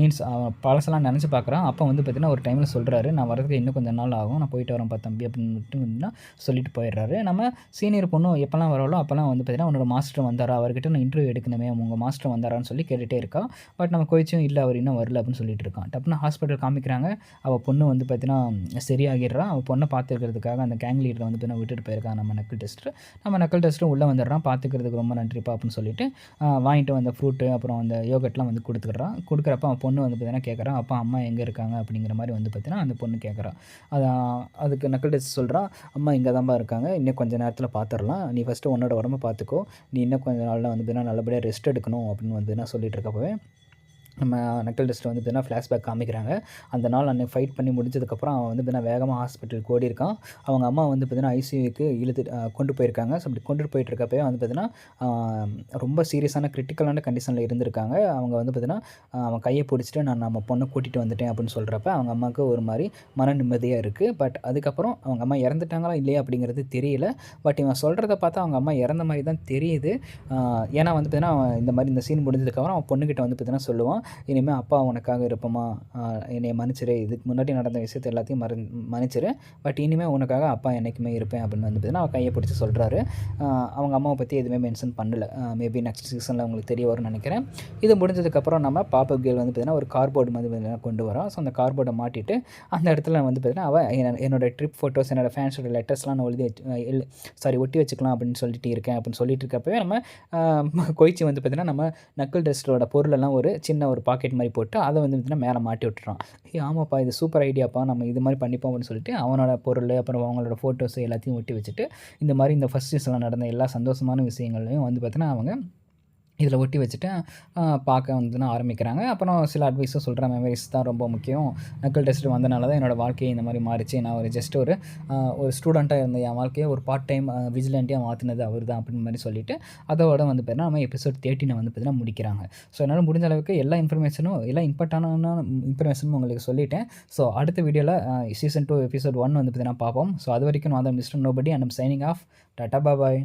மீன்ஸ் பழசெல்லாம் நினச்சி பார்க்குறான். அப்போ வந்து பார்த்தீங்கன்னா ஒரு டைமில் சொல்கிறாரு நான் வரதுக்கு இன்னும் கொஞ்சம் நாள் ஆகும். நான் போயிட்டு வரேன் தம்பி அப்படின்னு சொல்லிட்டு போயிடுறாரு. நம்ம சீனியர் பொண்ணும் எப்போல்லாம் வராலோ அப்போல்லாம் வந்து பார்த்தீங்கன்னா உன்னோட மாஸ்டர் வந்தாரா அவர்கிட்ட நான் இன்டர்வியூ எடுக்கணுமே உங்கள் மாஸ்டர் வந்தாரான்னு சொல்லி கேட்டுகிட்டே இருக்கா. பட் நம்ம கொய்ச்சியும் இல்லை அவர் இன்னும் வரல அப்படின்னு சொல்லிட்டு இருக்கான். டப்புன்னு ஹாஸ்பிட்டல் காமிக்கிறாங்க. அவள் பொண்ணு வந்து பார்த்தீங்கன்னா சரியாகிடுறான். அவள் பொண்ணை பார்த்துக்கிறதுக்காக அந்த கேங் லீடரை வந்து பார்த்தீங்கன்னா விட்டுட்டு போயிருக்கான் நம்ம நக்கல் டெஸ்ட்டும் உள்ளே வந்துடுறான். பார்த்துக்கிறதுக்கு ரொம்ப நன்றிப்பா அப்படின்னு சொல்லிட்டு வாங்கிட்டு வந்த ஃப்ரூட்டு அப்புறம் அந்த யோகட்லாம் வந்து கொடுக்குறப்ப அவன் பொண்ணு வந்து பார்த்தீங்கன்னா கேட்குறான் அப்பா அம்மா எங்கே இருக்காங்க அப்படிங்கிற மாதிரி வந்து பார்த்தீங்கன்னா அந்த பொண்ணு கேட்குறான். அதுக்கு நக்கல் டெஸ்ட் சொல்கிறான் அம்மா இங்கே தான்ப்பா இருக்காங்க இன்னும் கொஞ்சம் நேரத்தில் பார்த்துடலாம் நீ ஃபஸ்ட்டு உன்னோட உடம்பை பார்த்துக்கோ நீ இன்னும் கொஞ்சம் நாளில் வந்து பார்த்தீங்கன்னா நல்லபடியாக ரெஸ்ட் எடுக்கணும் அப்படின்னு வந்து நான் சொல்லிட்டு இருக்கப்பவே நம்ம நக்கல் டெஸ்ட்டில் வந்து பார்த்தீங்கன்னா ஃப்ளாஷ்பேக் காமிக்கிறாங்க. அந்த நாள் அன்றைக்கி ஃபைட் பண்ணி முடிச்சதுக்கப்புறம் அவன் வந்து பார்த்தீங்கன்னா வேகமாக ஹாஸ்பிட்டலுக்கு ஓடிருக்கான். அவங்க அம்மா வந்து பார்த்தீங்கன்னா ஐசியூக்கு கொண்டு போயிருக்காங்க. ஸோ அப்படி கொண்டுட்டு போயிட்டுருக்கப்பவே வந்து பார்த்தீங்கன்னா ரொம்ப சீரியஸான கிரிட்டிக்கலான கண்டிஷனில் இருந்திருக்காங்க. அவங்க வந்து பார்த்தீங்கன்னா அவன் கையை பிடிச்சிட்டு நான் நம்ம பொண்ணை கூட்டிகிட்டு வந்துட்டேன் அப்படின்னு சொல்கிறப்ப அவங்க அம்மாவுக்கு ஒரு மாதிரி மன நிம்மதியாக இருக்குது. பட் அதுக்கப்புறம் அவங்க அம்மா இறந்துட்டாங்களா இல்லையா அப்படிங்கிறது தெரியல. பட் இவன் சொல்கிறத பார்த்தா அவங்க அம்மா இறந்த மாதிரி தான் தெரியுது. ஏன்னா வந்து பார்த்தீங்கன்னா இந்த மாதிரி இந்த சீன் முடிஞ்சதுக்கப்புறம் அவன் பொண்ணுக்கிட்ட வந்து பார்த்தீங்கன்னா சொல்லுவான் இனிமேல் அப்பா உனக்காக இருப்போமா, என்னைய மன்னிச்சிரு, இதுக்கு முன்னாடி நடந்த விஷயத்த எல்லாத்தையும் மன்னிச்சிரு, பட் இனிமேல் உனக்காக அப்பா என்றைக்குமே இருப்பேன் அப்படின்னு வந்து பார்த்தீங்கன்னா அவர் கையை பிடிச்சி சொல்கிறாரு. அவங்க அம்மாவை பற்றி எதுவுமே மென்ஷன் பண்ணல. மேபி நெக்ஸ்ட் சீசனில் உங்களுக்கு தெரிய வரும்னு நினைக்கிறேன். இது முடிஞ்சதுக்கப்புறம் நம்ம பாப்பப் கேர்ள் வந்து பார்த்திங்கன்னா ஒரு கார்ட்போர்டு வந்து கொண்டு வரோம். ஸோ அந்த கார்ட்போர்டை மாட்டிட்டு அந்த இடத்துல வந்து பார்த்திங்கன்னா அவள் என்னோடய ட்ரிப் ஃபோட்டோஸ், என்னோடய ஃபேன்ஸோட லெட்டர்ஸ்லாம் நான் ஒட்டி வச்சுக்கலாம் அப்படின்னு சொல்லிட்டு இருக்கேன் அப்படின்னு சொல்லிட்டு இருக்கப்பவே நம்ம கொய்ச்சி வந்து பார்த்திங்கன்னா நம்ம நக்கிள் டஸ்டரோட பொருளெல்லாம் ஒரு சின்ன ஒரு பாக்கெட் மாதிரி போட்டு அதை வந்து பார்த்திங்கன்னா மேலே மாட்டி விட்டுறான். ஆமாப்பா இது சூப்பர் ஐடியாப்பா, நம்ம இது மாதிரி பண்ணிப்போம் அப்படின்னு சொல்லிட்டு அவனோட பொருள் அப்புறம் அவங்களோட ஃபோட்டோஸ் எல்லாத்தையும் ஒட்டி வச்சுட்டு இந்த மாதிரி இந்த ஃபஸ்ட் சீசனில் நடந்த எல்லா சந்தோஷமான விஷயங்களையும் வந்து பார்த்திங்கன்னா அவங்க இதில் ஒட்டி வச்சுட்டு பார்க்க வந்து ஆரம்பிக்கிறாங்க. அப்புறம் சில அட்வைஸும் சொல்கிறேன், மெமரிஸ் தான் ரொம்ப முக்கியம், நக்கிள் டெஸ்ட் வந்தனால தான் என்னோடய வாழ்க்கையை இந்த மாதிரி மாறிச்சு, நான் ஒரு ஜஸ்ட் ஒரு ஸ்டூடெண்ட்டாக இருந்த என் வாழ்க்கையை ஒரு பார்ட் டைம் விஜிலண்ட்டாக மாற்றினது அவர் தான் அப்படின்னு மாதிரி சொல்லிவிட்டு அதோட வந்து பார்த்தீங்கன்னா நம்ம எபிசோட் 13 வந்து பார்த்தீங்கன்னா முடிக்கிறாங்க. ஸோ என்னால் முடிஞ்ச அளவுக்கு எல்லா இம்பார்ட்டண்டான இன்ஃபர்மேஷனும் உங்களுக்கு சொல்லிட்டேன். ஸோ அடுத்த வீடியோவில் சீசன் 2 எபிசோட் 1 வந்து பார்த்தீங்கன்னா பார்ப்போம். ஸோ அது வரைக்கும் நான் தான் mister nobody and I'm signing off. Tata bye.